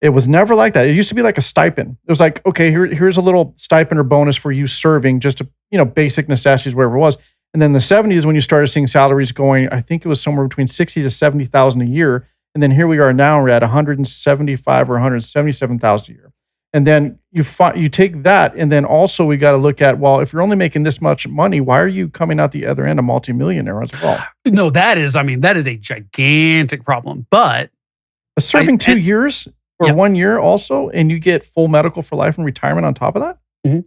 It was never like that. It used to be like a stipend. It was like, okay, here's a little stipend or bonus for you serving, just to, basic necessities, wherever it was. And then the 70s when you started seeing salaries going, I think it was somewhere between 60 to 70,000 a year. And then here we are now, we're at 175 or 177,000 a year. And then you take that, and then also we got to look at, well, if you're only making this much money, why are you coming out the other end a multimillionaire as well? No, that is a gigantic problem. But serving 2 years or 1 year also, and you get full medical for life and retirement on top of that? Mm-hmm.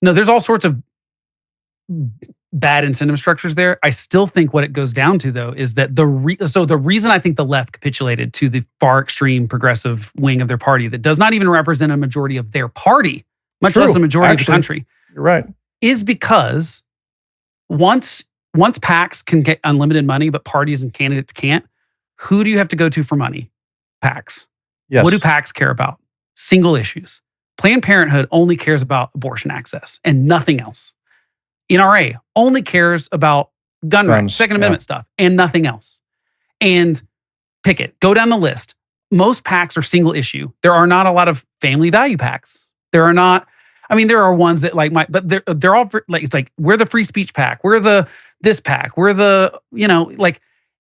No, there's all sorts of bad incentive structures there. I still think what it goes down to, though, is that the reason I think the left capitulated to the far extreme progressive wing of their party that does not even represent a majority of their party, much less a majority of the country. You're right. Is because once PACs can get unlimited money, but parties and candidates can't, who do you have to go to for money? PACs. Yes. What do PACs care about? Single issues. Planned Parenthood only cares about abortion access and nothing else. NRA only cares about gun rights, Second Amendment stuff, and nothing else. And pick it. Go down the list. Most PACs are single issue. There are not a lot of family value PACs. There are not. I mean, there are ones that but they're all like, it's like, we're the free speech PAC. We're the this PAC. We're the,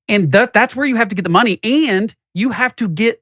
and that's where you have to get the money, and you have to get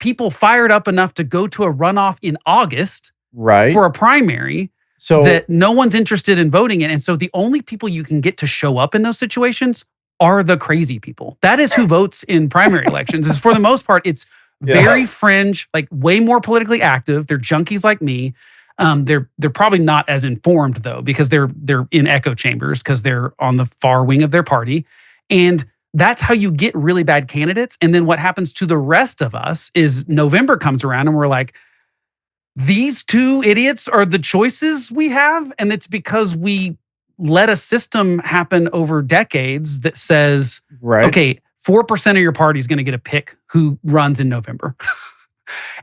people fired up enough to go to a runoff in August Right. for a primary So that no one's interested in voting in. And so the only people you can get to show up in those situations are the crazy people. That is who votes in primary elections. Is for the most part, it's very fringe, like way more politically active. They're junkies like me. They're probably not as informed though, because they're in echo chambers because they're on the far wing of their party. And that's how you get really bad candidates. And then what happens to the rest of us is November comes around and we're like, these two idiots are the choices we have. And it's because we let a system happen over decades that says, okay, 4% of your party is going to get a pick who runs in November.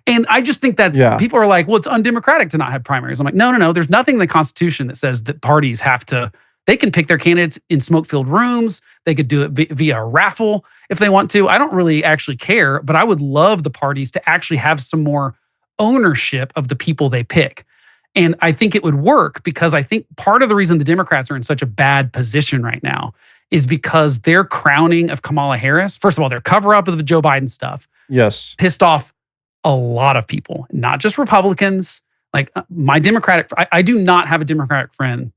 And I just think that's, people are like, well, it's undemocratic to not have primaries. I'm like, no. There's nothing in the Constitution that says that parties have to, they can pick their candidates in smoke-filled rooms. They could do it via a raffle if they want to. I don't really actually care, but I would love the parties to actually have some more ownership of the people they pick. And I think it would work because I think part of the reason the Democrats are in such a bad position right now is because their crowning of Kamala Harris, first of all, their cover-up of the Joe Biden stuff, pissed off a lot of people, not just Republicans. Like my Democratic, I do not have a Democratic friend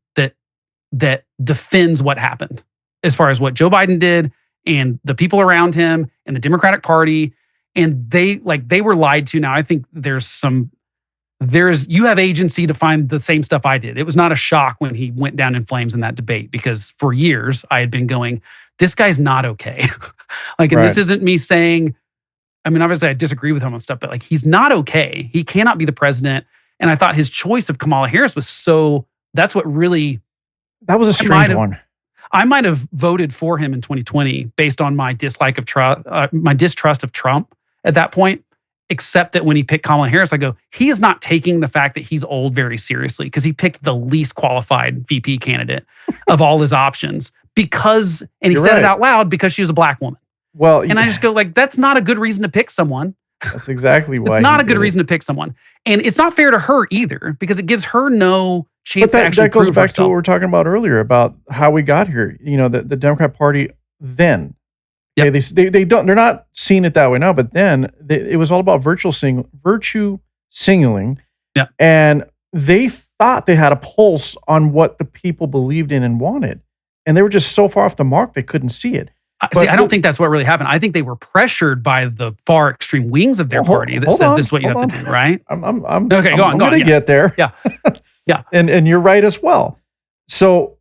that defends what happened as far as what Joe Biden did and the people around him and the Democratic Party. And they were lied to. Now I think you have agency to find the same stuff I did. It was not a shock when he went down in flames in that debate, because for years I had been going, this guy's not okay. And this isn't me saying, I mean, obviously I disagree with him on stuff, but like, he's not okay. He cannot be the president. And I thought his choice of Kamala Harris was that's what really. That was a strange one. I might have voted for him in 2020 based on my dislike of my distrust of Trump at that point. Except that when he picked Kamala Harris, I go, he is not taking the fact that he's old very seriously, because he picked the least qualified VP candidate of all his options and he said it out loud because she was a black woman. Well, and I just go like, that's not a good reason to pick someone. That's exactly why. It's not a good reason to pick someone. And it's not fair to her either, because it gives her no chance to actually prove herself. That goes back to what we were talking about earlier about how we got here. You know, the Democrat Party then. Yep. They're not seeing it that way now, but then it was all about virtue signaling. Yeah. And they thought they had a pulse on what the people believed in and wanted. And they were just so far off the mark, they couldn't see it. I don't think that's what really happened. I think they were pressured by the far extreme wings of their party that says this is what you have to do, right? I'm okay, go on. I'm going to get there. Yeah. Yeah. And you're right as well. So,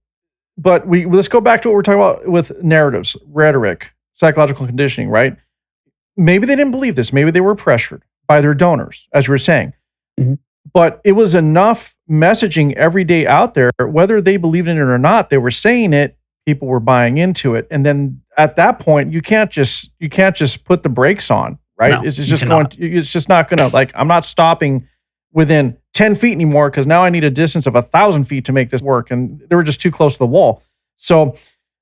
but let's go back to what we're talking about with narratives, rhetoric, psychological conditioning, right? Maybe they didn't believe this. Maybe they were pressured by their donors, as you were saying. Mm-hmm. But it was enough messaging every day out there, whether they believed in it or not, they were saying it, people were buying into it. And then at that point, you can't just put the brakes on, right? No, it's just not going to, like, I'm not stopping within 10 feet anymore because now I need a distance of 1,000 feet to make this work. And they were just too close to the wall. So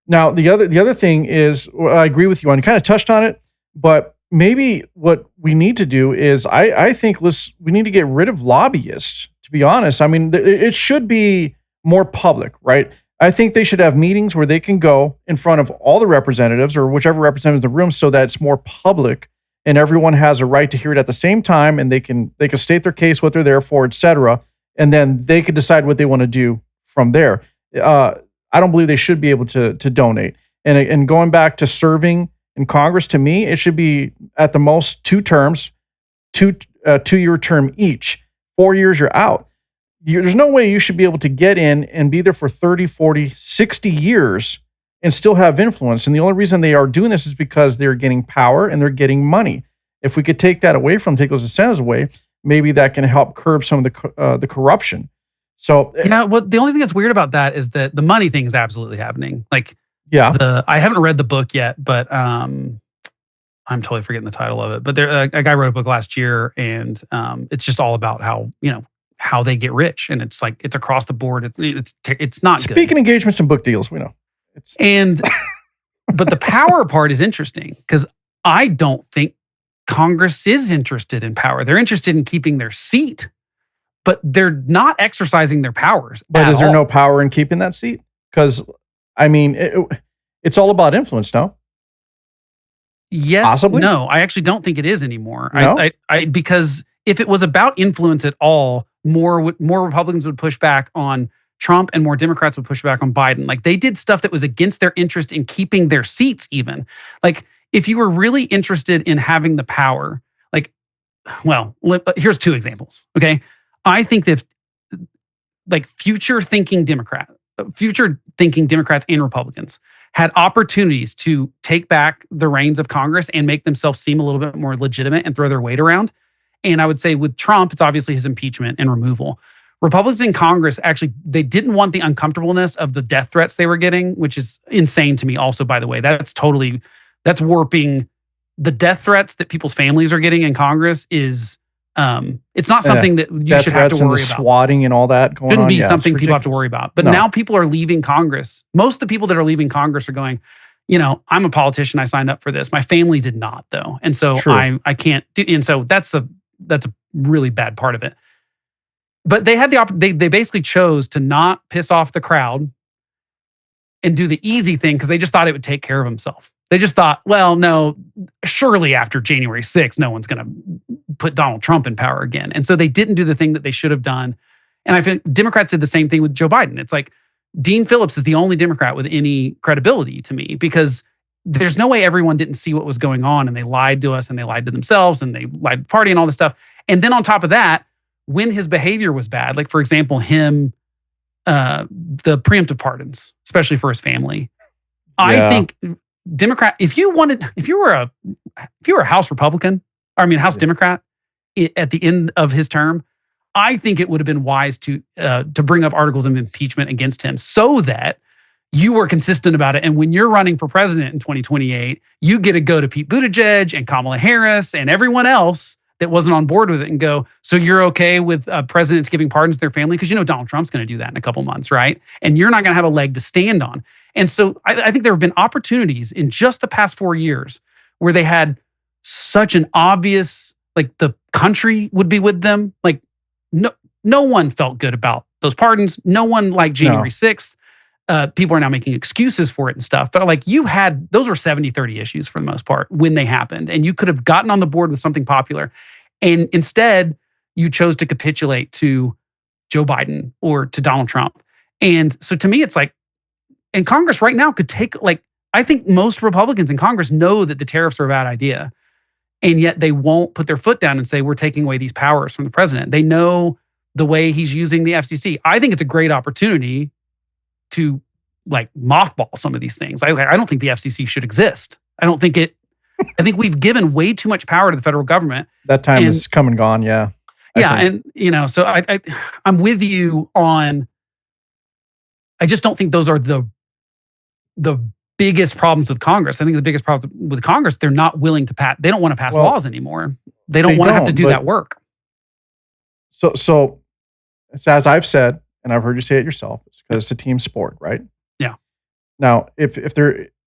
now the other thing is, I agree with you on, you kind of touched on it, but maybe what we need to do is, I think we need to get rid of lobbyists, to be honest. I mean, it should be more public, right? I think they should have meetings where they can go in front of all the representatives or whichever representatives in the room, so that it's more public and everyone has a right to hear it at the same time, and they can state their case, what they're there for, etc. And then they can decide what they want to do from there. I don't believe they should be able to donate. And going back to serving in Congress, to me, it should be at the most 2 terms, 2-year term each. 4 years, you're out. There's no way you should be able to get in and be there for 30, 40, 60 years and still have influence. And the only reason they are doing this is because they're getting power and they're getting money. If we could take that away from, take those incentives away, maybe that can help curb some of the corruption. So yeah, well, the only thing that's weird about that is that the money thing is absolutely happening. Like, yeah, I haven't read the book yet, but I'm totally forgetting the title of it. But a guy wrote a book last year, and it's just all about how they get rich, and it's like it's across the board. It's not speaking good. Engagements and book deals. We know, but the power part is interesting, because I don't think Congress is interested in power. They're interested in keeping their seat, but they're not exercising their powers. But is there no power in keeping that seat? Because I mean, it's all about influence, no? Yes, Possibly? no. I actually don't think it is anymore. No? Because if it was about influence at all, more Republicans would push back on Trump and more Democrats would push back on Biden. Like they did stuff that was against their interest in keeping their seats even. Like if you were really interested in having the power, like, well, here's two examples, okay? I think that like future thinking Democrats and Republicans had opportunities to take back the reins of Congress and make themselves seem a little bit more legitimate and throw their weight around. And I would say with Trump, it's obviously his impeachment and removal. Republicans in Congress, actually, they didn't want the uncomfortableness of the death threats they were getting, which is insane to me also, by the way. That's warping the death threats that people's families are getting in Congress is, it's not something that you should have to worry about. Swatting and all that going on. Shouldn't be something people have to worry about. But now people are leaving Congress. Most of the people that are leaving Congress are going, I'm a politician. I signed up for this. My family did not, though. And so I can't do, and so that's a really bad part of it. But they had they basically chose to not piss off the crowd and do the easy thing because they just thought it would take care of himself. They just thought, well, no, surely after January 6th, no one's going to put Donald Trump in power again. And so they didn't do the thing that they should have done. And I think Democrats did the same thing with Joe Biden. It's like Dean Phillips is the only Democrat with any credibility to me because there's no way everyone didn't see what was going on and they lied to us and they lied to themselves and they lied to the party and all this stuff. And then on top of that, when his behavior was bad, like for example, the preemptive pardons, especially for his family, I think Democrat, if you were a House Republican, House Democrat at the end of his term, I think it would have been wise to bring up articles of impeachment against him so that you were consistent about it. And when you're running for president in 2028, you get to go to Pete Buttigieg and Kamala Harris and everyone else that wasn't on board with it and go, so you're okay with presidents giving pardons to their family? Because Donald Trump's going to do that in a couple months, right? And you're not going to have a leg to stand on. And so I think there have been opportunities in just the past 4 years where they had such an obvious, like the country would be with them. Like no one felt good about those pardons. No one liked January 6th. People are now making excuses for it and stuff. But like those were 70-30 issues for the most part when they happened. And you could have gotten on the board with something popular. And instead, you chose to capitulate to Joe Biden or to Donald Trump. And so to me, it's like, and Congress right now could take, like, I think most Republicans in Congress know that the tariffs are a bad idea. And yet they won't put their foot down and say, we're taking away these powers from the president. They know the way he's using the FCC. I think it's a great opportunity to like mothball some of these things. I don't think the FCC should exist. I think we've given way too much power to the federal government. That time is come and gone, yeah. So I'm with you on, I just don't think those are the biggest problems with Congress. I think the biggest problem with Congress, they're not willing to they don't want to pass laws anymore. They don't want to have to do that work. So it's as I've said, and I've heard you say it yourself, it's because it's a team sport, right? Yeah. Now,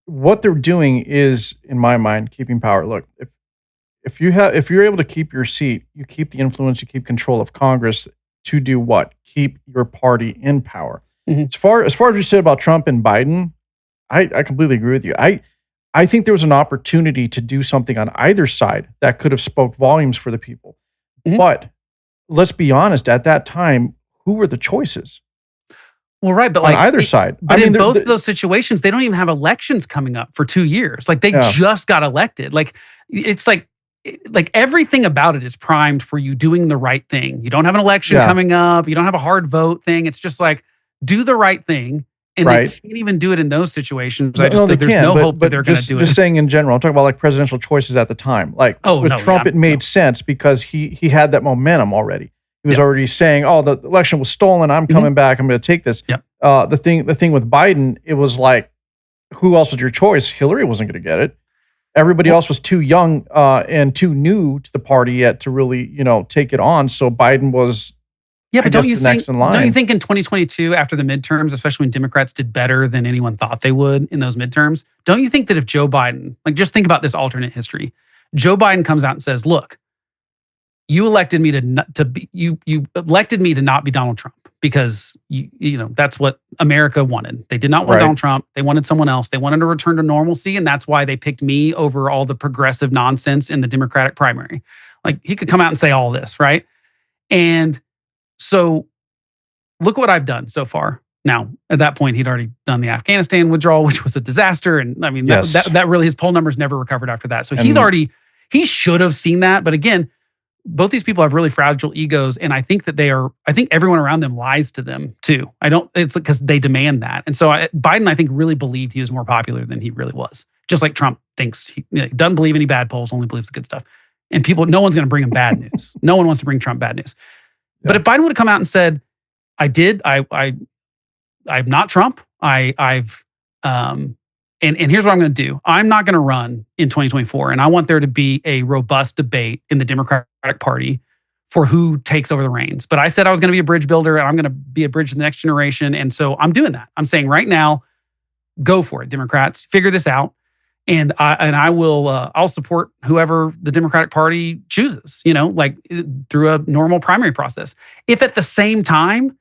what they're doing is, in my mind, keeping power. Look, if you're able to keep your seat, you keep the influence, you keep control of Congress to do what? Keep your party in power. Mm-hmm. As far as you said about Trump and Biden, I completely agree with you. I think there was an opportunity to do something on either side that could have spoke volumes for the people. Mm-hmm. But let's be honest, at that time, who were the choices? Well, right, but on either side. But in both of those situations, they don't even have elections coming up for 2 years. Like they just got elected. Like it's like everything about it is primed for you doing the right thing. You don't have an election coming up. You don't have a hard vote thing. It's just like do the right thing. And they can't even do it in those situations. There's no hope that they're going to do it. Just saying in general, I'm talking about like presidential choices at the time. Like with Trump, it made sense because he had that momentum already. He was already saying, "Oh, the election was stolen. I'm coming back. I'm going to take this." Yep. The thing with Biden, it was like, who else was your choice? Hillary wasn't going to get it. Everybody else was too young and too new to the party yet to really, take it on. So Biden was. Yeah, but don't you think in 2022, after the midterms, especially when Democrats did better than anyone thought they would in those midterms, don't you think that if Joe Biden, like just think about this alternate history, Joe Biden comes out and says, "Look, you elected me you elected me to not be Donald Trump because you know that's what America wanted. They did not want Right. Donald Trump. They wanted someone else. They wanted a return to normalcy, and that's why they picked me over all the progressive nonsense in the Democratic primary. Like he could come out and say all this, right? And so look what I've done so far. Now, at that point, he'd already done the Afghanistan withdrawal, which was a disaster. And I mean, Yes. that really, his poll numbers never recovered after that. So And- he should have seen that. But again, both these people have really fragile egos. And I think that I think everyone around them lies to them too. It's because they demand that. And so Biden, I think, really believed he was more popular than he really was. Just like Trump thinks he doesn't believe any bad polls, only believes the good stuff. And no one's going to bring him bad news. No one wants to bring Trump bad news. But if Biden would have come out and said, I'm not Trump. And here's what I'm going to do. I'm not going to run in 2024. And I want there to be a robust debate in the Democratic Party for who takes over the reins. But I said I was going to be a bridge builder and I'm going to be a bridge to the next generation. And so I'm doing that. I'm saying right now, go for it, Democrats. Figure this out. And I'll support whoever the Democratic Party chooses, through a normal primary process. If at the same time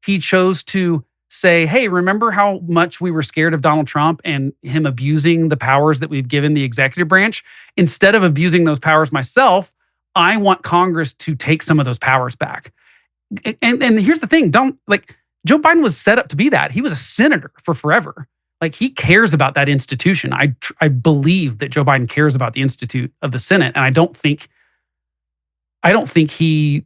he chose to say, hey, remember how much we were scared of Donald Trump and him abusing the powers that we've given the executive branch? Instead of abusing those powers myself, I want Congress to take some of those powers back. And here's the thing, Joe Biden was set up to be that. He was a senator for forever. He cares about that institution. I believe that Joe Biden cares about the institute of the Senate. And I think he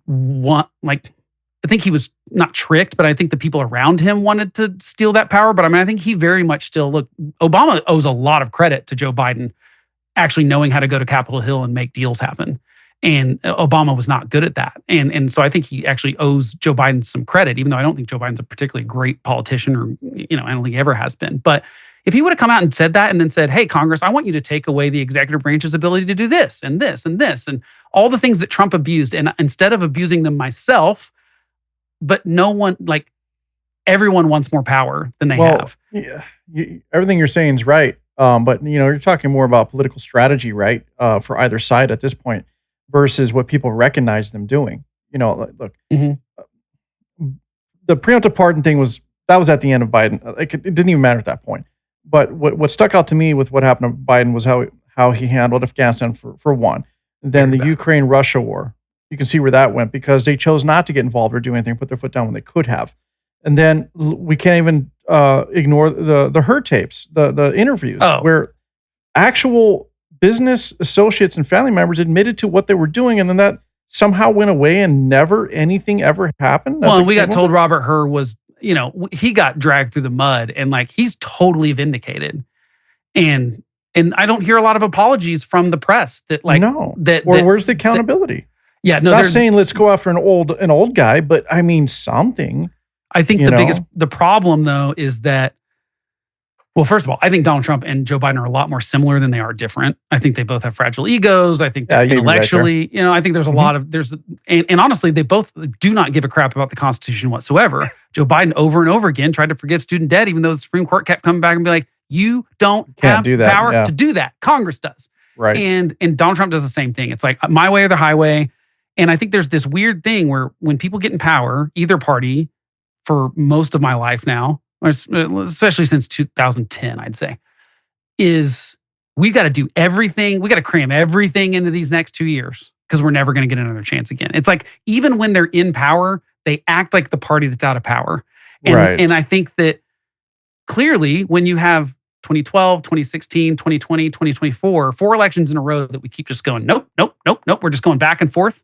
I think he was not tricked, but I think the people around him wanted to steal that power. But I think he very much still, Obama owes a lot of credit to Joe Biden actually knowing how to go to Capitol Hill and make deals happen. And Obama was not good at that. And so I think he actually owes Joe Biden some credit, even though I don't think Joe Biden's a particularly great politician or, I don't think he ever has been. But if he would have come out and said that and then said, hey, Congress, I want you to take away the executive branch's ability to do this and this and this and all the things that Trump abused. And instead of abusing them myself, but everyone wants more power than they have. Yeah, everything you're saying is right. But you're talking more about political strategy, right? For either side at this point versus what people recognize them doing. Look, the preemptive pardon thing was at the end of Biden. It didn't even matter at that point. But what stuck out to me with what happened to Biden was how he handled Afghanistan for one. Then the Ukraine-Russia war. You can see where that went because they chose not to get involved or do anything, put their foot down when they could have. And then we can't even ignore the her tapes, the interviews where actual business associates and family members admitted to what they were doing, and then that somehow went away and never anything ever happened. Well, and we got told Robert Hur was, he got dragged through the mud and he's totally vindicated. And I don't hear a lot of apologies from the press where's the accountability? Not saying let's go after an old guy, but I mean something. I think the problem though is that, well, first of all, I think Donald Trump and Joe Biden are a lot more similar than they are different. I think they both have fragile egos. I think that intellectually, I think there's a lot of, and honestly, they both do not give a crap about the Constitution whatsoever. Joe Biden over and over again tried to forgive student debt, even though the Supreme Court kept coming back and be like, you don't have power to do that. Congress does. Right. And Donald Trump does the same thing. It's my way or the highway. And I think there's this weird thing where when people get in power, either party, for most of my life now, especially since 2010, I'd say, is we've got to do everything. We got to cram everything into these next 2 years because we're never going to get another chance again. It's even when they're in power, they act like the party that's out of power. And I think that clearly when you have 2012, 2016, 2020, 2024, 4 elections in a row that we keep just going, nope. We're just going back and forth.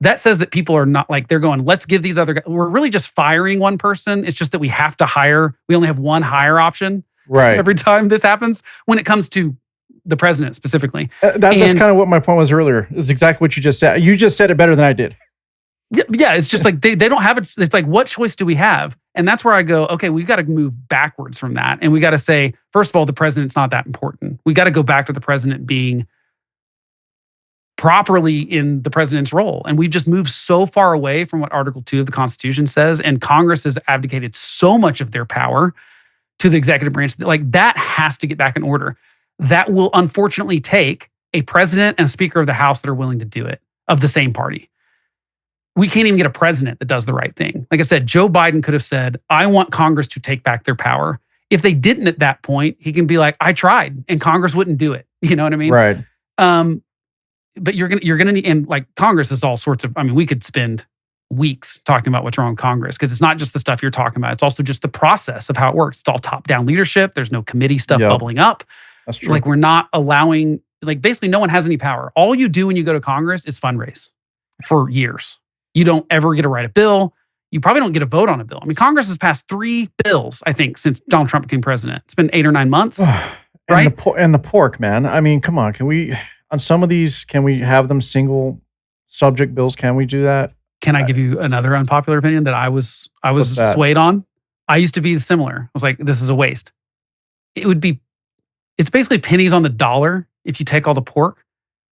That says that people are not they're going, let's give these other guys, we're really just firing one person. It's just that we have to hire, we only have one hire option every time this happens when it comes to the president specifically. That's kind of what my point was earlier, is exactly what you just said. You just said it better than I did. Yeah, it's just they don't have it. It's what choice do we have? And that's where I go, okay, we've got to move backwards from that. And we got to say, first of all, the president's not that important. We got to go back to the president being properly in the president's role. And we've just moved so far away from what Article 2 of the Constitution says. And Congress has abdicated so much of their power to the executive branch. That has to get back in order. That will unfortunately take a president and speaker of the House that are willing to do it, of the same party. we can't even get a president that does the right thing. Like I said, Joe Biden could have said, I want Congress to take back their power. If they didn't at that point, he can be like, I tried, and Congress wouldn't do it. You know what I mean? Right. But you're gonna need, and like Congress is all sorts of, I mean, we could spend weeks talking about what's wrong with Congress, because it's not just the stuff you're talking about. It's also just the process of how it works. It's all top-down leadership. There's no committee stuff bubbling up. That's true. Like, we're not allowing, like, basically no one has any power. All you do when you go to Congress is fundraise for years. You don't ever get to write a bill. You probably don't get a vote on a bill. I mean, Congress has passed 3 bills, I think, since Donald Trump became president. It's been 8 or 9 months, right? And the pork, man. I mean, come on. Can we, on some of these, can we have them single subject bills? Can we do that? Can I give you another unpopular opinion that I was swayed on? I used to be similar. I was like, this is a waste. It's basically pennies on the dollar if you take all the pork.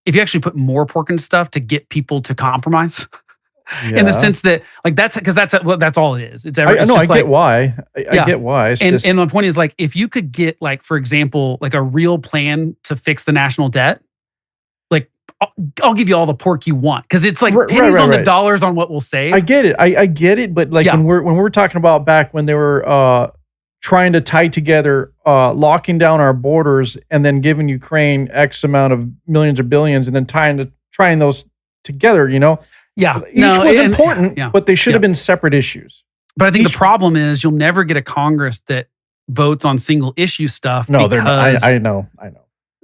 If you actually put more pork into stuff to get people to compromise. In the sense that, like, that's all it is. I get why. I get why. And the point is, like, if you could get, like, for example, like a real plan to fix the national debt, like, I'll give you all the pork you want, because it's like pennies on the dollars on what we'll save. I get it. I get it. But like when we're talking about back when they were trying to tie together, locking down our borders, and then giving Ukraine X amount of millions or billions, and then trying those together, you know. Yeah, each was important, but they should have been separate issues. But I think the problem is you'll never get a Congress that votes on single issue stuff. No, they're not. I know.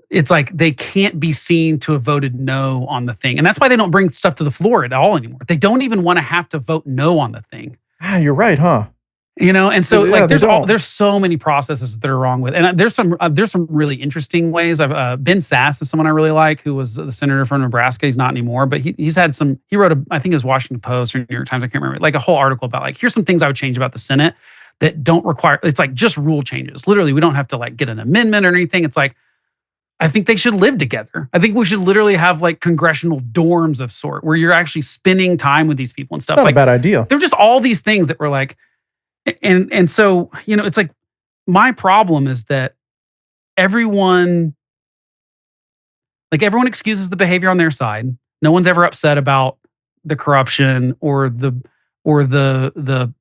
It's like they can't be seen to have voted no on the thing. And that's why they don't bring stuff to the floor at all anymore. They don't even want to have to vote no on the thing. You're right, huh? You know, and so there's so many processes that are wrong with, and there's some really interesting ways. Ben Sass is someone I really like, who was the senator from Nebraska. He's not anymore, but he wrote I think it was Washington Post or New York Times, I can't remember, like a whole article about, like, here's some things I would change about the Senate that don't require, it's like just rule changes. Literally, we don't have to, like, get an amendment or anything. It's like, I think they should live together. I think we should literally have, like, congressional dorms of sort where you're actually spending time with these people and stuff. Not a bad idea. They're just all these things that were like, and so, you know, it's like, my problem is that everyone excuses the behavior on their side. No one's ever upset about the corruption or the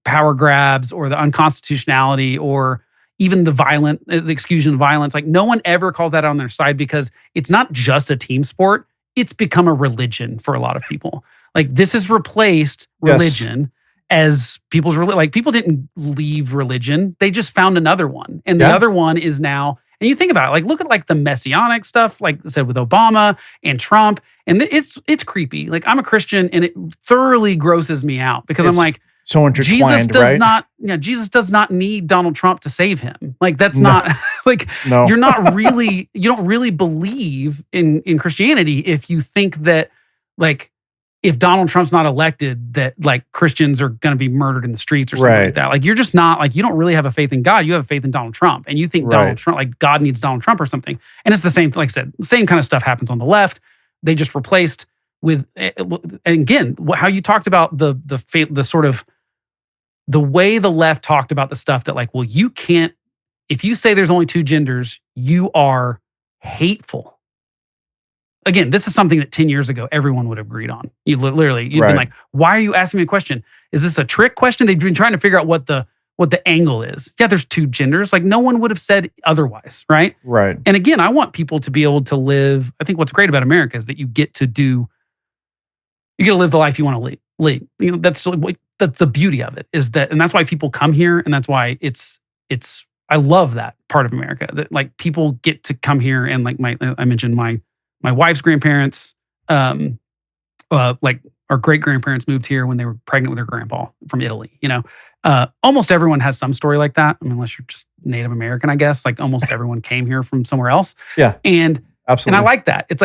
power grabs or the unconstitutionality or even the exclusion of violence. Like, no one ever calls that on their side, because it's not just a team sport. It's become a religion for a lot of people. Like, this has replaced religion as people's religion. Like, people didn't leave religion. They just found another one. And the other one is now, and you think about it, like, look at, like, the messianic stuff, like I said, with Obama and Trump. And it's creepy. Like, I'm a Christian, and it thoroughly grosses me out, because I'm like, so intertwined, Jesus does not need Donald Trump to save him. Like, that's not like, you don't really believe in Christianity if you think that, like, if Donald Trump's not elected, that, like, Christians are going to be murdered in the streets or something like that. Like, you're just not, like, you don't really have a faith in God. You have a faith in Donald Trump, and you think Donald Trump, like, God needs Donald Trump or something. And it's the same, like I said, the same kind of stuff happens on the left. They just replaced with, and again, how you talked about the sort of the way the left talked about the stuff that, like, well, you can't, if you say there's only 2 genders, you are hateful. Again, this is something that 10 years ago, everyone would have agreed on. You'd been like, why are you asking me a question? Is this a trick question? They've been trying to figure out what the angle is. Yeah, there's 2 genders. Like, no one would have said otherwise, right? Right. And again, I want people to be able to live. I think what's great about America is that you get to live the life you want to lead. You know, that's the beauty of it, is that, and that's why people come here, and that's why it's. I love that part of America, that, like, people get to come here, and, like, I mentioned my wife's grandparents, like, our great grandparents moved here when they were pregnant with their grandpa from Italy. You know, almost everyone has some story like that. I mean, unless you're just Native American, I guess. Like, almost everyone came here from somewhere else. Yeah, and absolutely. And I like that. It's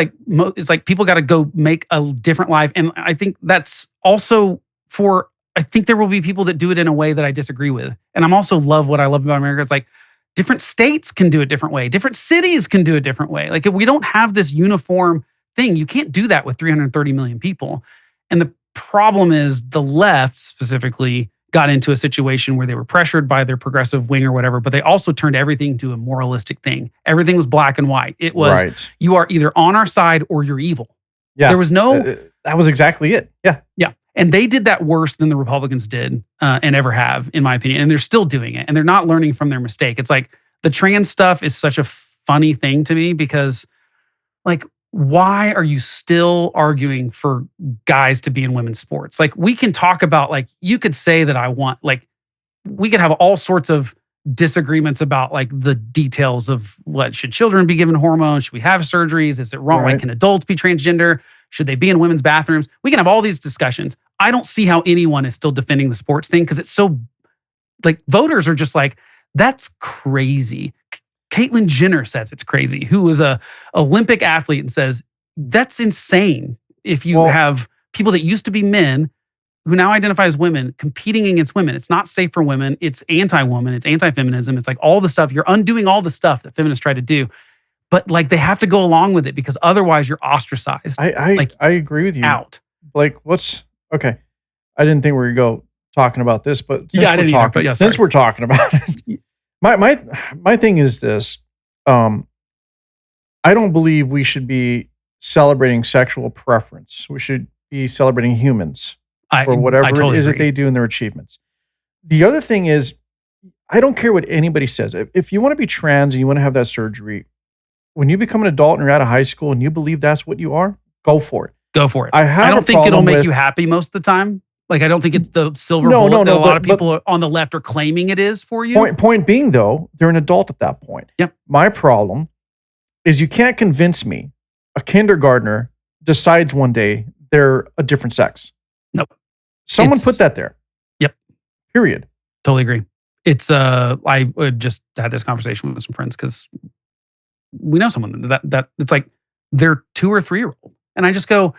like people got to go make a different life, and I think that's also for. I think there will be people that do it in a way that I disagree with, and I'm also what I love about America. It's like, different states can do it a different way. Different cities can do it a different way. Like, if we don't have this uniform thing, you can't do that with 330 million people. And the problem is the left specifically got into a situation where they were pressured by their progressive wing or whatever, but they also turned everything into a moralistic thing. Everything was black and white. It was, you are either on our side or you're evil. Yeah. There was no... that was exactly it. Yeah. Yeah. And they did that worse than the Republicans did and ever have, in my opinion. And they're still doing it. And they're not learning from their mistake. It's like the trans stuff is such a funny thing to me because, like, why are you still arguing for guys to be in women's sports? Like, we can talk about, like, you could say that I want, like, we could have all sorts of disagreements about, like, the details of what should children be given hormones? Should we have surgeries? Is it wrong? Right. Like, can adults be transgender? Should they be in women's bathrooms? We can have all these discussions. I don't see how anyone is still defending the sports thing because it's so, like, voters are just like, that's crazy. Caitlyn Jenner says it's crazy, who is a Olympic athlete, and says that's insane. If you have people that used to be men who now identify as women competing against women, it's not safe for women. It's anti-woman. It's anti-feminism. It's like all the stuff. You're undoing all the stuff that feminists try to do. But, like, they have to go along with it because otherwise you're ostracized. I agree with you. Out. Like, okay. I didn't think we were going to go talking about this, but since we're talking about it, my thing is this. I don't believe we should be celebrating sexual preference. We should be celebrating humans or whatever it is that they do in their achievements. The other thing is, I don't care what anybody says. If you want to be trans and you want to have that surgery, when you become an adult and you're out of high school and you believe that's what you are, go for it. Go for it. I don't think it'll make you happy most of the time. Like, I don't think it's the silver bullet that a lot of people on the left are claiming it is for you. Point being, though, they're an adult at that point. Yep. My problem is you can't convince me a kindergartner decides one day they're a different sex. Nope. Someone put that there. Yep. Period. Totally agree. It's I just had this conversation with some friends because we know someone that it's like they're 2 or 3 year old, and I just go,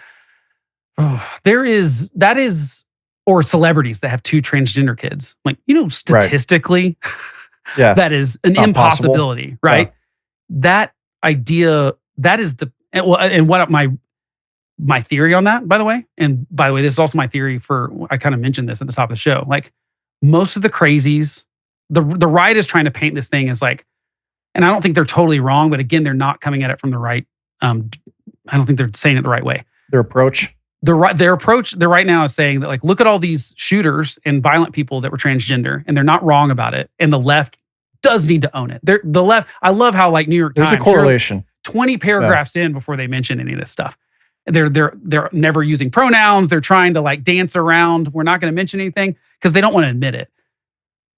oh, that is, or celebrities that have 2 transgender kids. Like, statistically, right. That is an impossibility, possible. Right? Yeah. That idea, that is and what my theory on that, by the way, and by the way, this is also my theory I kind of mentioned this at the top of the show. Like, most of the crazies, the right is trying to paint this thing as like, and I don't think they're totally wrong, but again, they're not coming at it from the right. I don't think they're saying it the right way. Their approach right now is saying that, like, look at all these shooters and violent people that were transgender, and they're not wrong about it. And the left does need to own it. The left, I love how, like, New York Times, there's a correlation. 20 paragraphs in before they mention any of this stuff. They're never using pronouns. They're trying to, like, dance around. We're not going to mention anything because they don't want to admit it.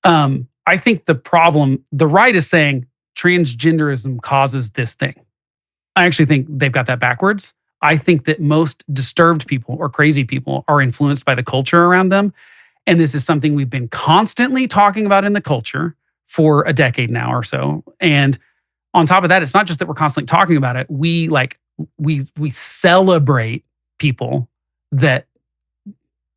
I think the problem, the right is saying transgenderism causes this thing. I actually think they've got that backwards. I think that most disturbed people or crazy people are influenced by the culture around them. And this is something we've been constantly talking about in the culture for a decade now or so. And on top of that, it's not just that we're constantly talking about it. We celebrate people that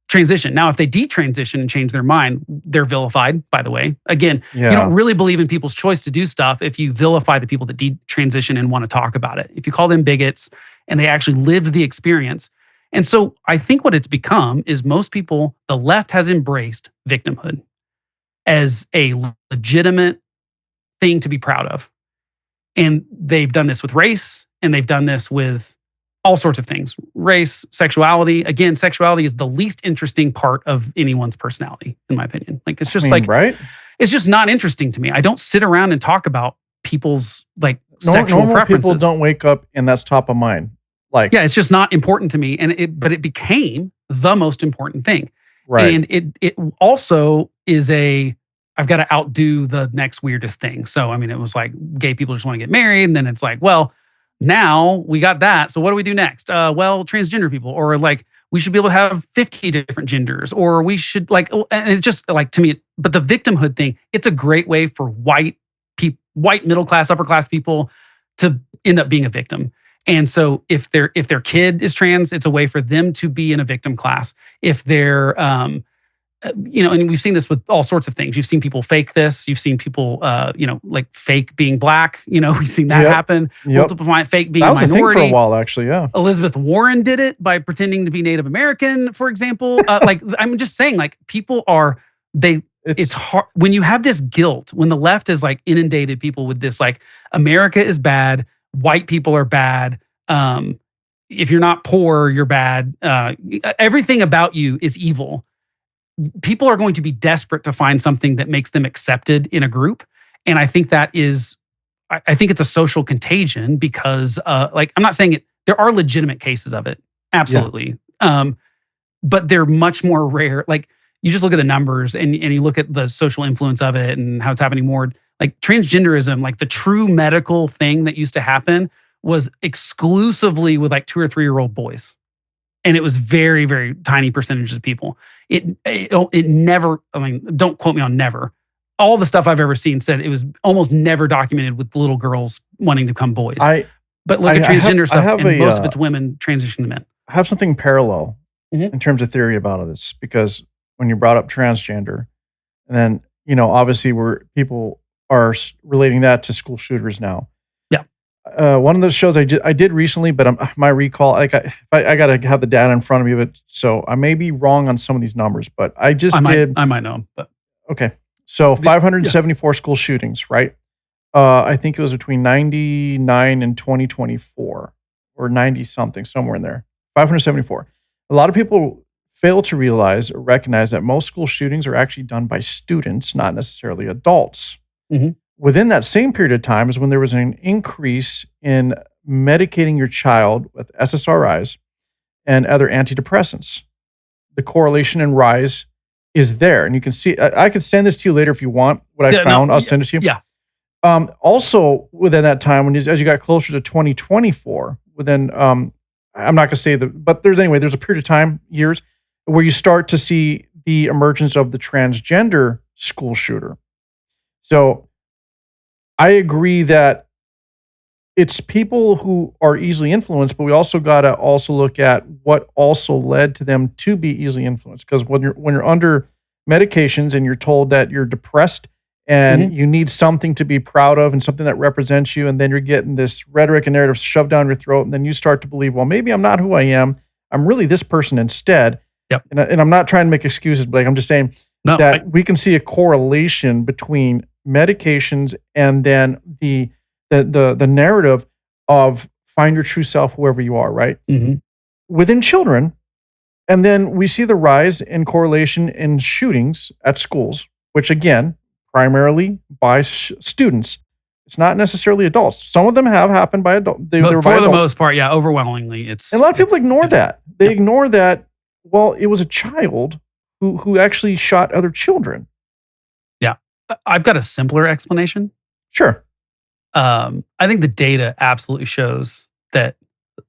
transition. Now, if they detransition and change their mind, they're vilified, by the way. Again, you don't really believe in people's choice to do stuff if you vilify the people that detransition and want to talk about it. If you call them bigots and they actually lived the experience. And so I think what it's become is most people, the left has embraced victimhood as a legitimate thing to be proud of. And they've done this with race, and they've done this with all sorts of things. Race, sexuality. Again, sexuality is the least interesting part of anyone's personality, in my opinion. Like, it's just right? It's just not interesting to me. I don't sit around and talk about people's, like, sexual preferences. People don't wake up and that's top of mind. Like, yeah, it's just not important to me. But it became the most important thing. Right. And it also is I've got to outdo the next weirdest thing. So, I mean, it was like gay people just want to get married. And then it's like, well, now we got that. So what do we do next? Well, transgender people, or like, we should be able to have 50 different genders, or we should, like, and it's just like, to me, but the victimhood thing, it's a great way for white middle class, upper class people to end up being a victim. And so if their kid is trans, it's a way for them to be in a victim class. If they're, and we've seen this with all sorts of things. You've seen people fake this. You've seen people, like, fake being black. We've seen that happen. Multiple fake being a minority. That was a thing for a while, actually, yeah. Elizabeth Warren did it by pretending to be Native American, for example. Like, I'm just saying, like, people are, it's hard when you have this guilt, when the left is, like, inundated people with this, like, America is bad, white people are bad, if you're not poor, you're bad. Everything about you is evil. People are going to be desperate to find something that makes them accepted in a group. And I think that is, I think it's a social contagion because, like, I'm not saying it, there are legitimate cases of it. Absolutely. But they're much more rare. Like, you just look at the numbers and you look at the social influence of it and how it's happening more. Like transgenderism, like the true medical thing that used to happen was exclusively with like 2 or 3-year-old boys. And it was very, very tiny percentages of people. It never, I mean, don't quote me on never. All the stuff I've ever seen said it was almost never documented with little girls wanting to become boys. But look at transgender stuff, and most of it's women transitioning to men. I have something parallel in terms of theory about this, because when you brought up transgender, and then, you know, obviously people are relating that to school shooters now. Yeah. One of those shows I did recently, but my recall, like I got to have the data in front of me, but so I may be wrong on some of these numbers, but I might know, but okay. So 574 school shootings, right? I think it was between 99 and 2024 or 90 something, somewhere in there. 574. A lot of people fail to realize or recognize that most school shootings are actually done by students, not necessarily adults. Mm-hmm. Within that same period of time is when there was an increase in medicating your child with SSRIs and other antidepressants. The correlation and rise is there. And you can see, I could send this to you later if you want. What I found, I'll send it to you. Yeah. Also, within that time, as you got closer to 2024, within, I'm not going to say but there's a period of time, years, where you start to see the emergence of the transgender school shooter. So I agree that it's people who are easily influenced, but we also got to look at what also led to them to be easily influenced. Because when you're under medications and you're told that you're depressed and you need something to be proud of and something that represents you, and then you're getting this rhetoric and narrative shoved down your throat, and then you start to believe, well, maybe I'm not who I am. I'm really this person instead. Yep. And I'm not trying to make excuses, but I'm just saying we can see a correlation between medications and then the narrative of find your true self whoever you are, right? Mm-hmm. Within children. And then we see the rise in correlation in shootings at schools, which again, primarily by students. It's not necessarily adults. Some of them have happened by adults. But for the most part, yeah, overwhelmingly, it's... And a lot of people ignore that. They ignore that, well, it was a child who actually shot other children. Yeah. I've got a simpler explanation. Sure. I think the data absolutely shows that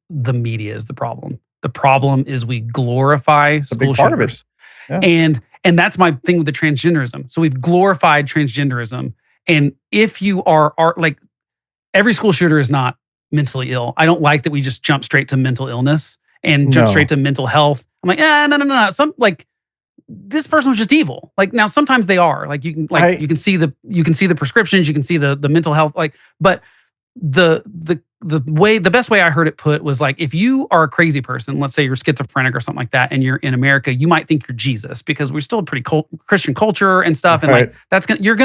the media is the problem. The problem is we glorify school shooters. Yeah. And that's my thing with the transgenderism. So we've glorified transgenderism. And if you are like, every school shooter is not mentally ill. I don't like that we just jump straight to mental illness and jump straight to mental health. I'm like, no. Some, like, this person was just evil. Like, now sometimes they are. Like, you can see the prescriptions, you can see the mental health. Like, but the best way I heard it put was like, if you are a crazy person, let's say you're schizophrenic or something like that, and you're in America, you might think you're Jesus because we're still a pretty Christian culture and stuff. And like, you're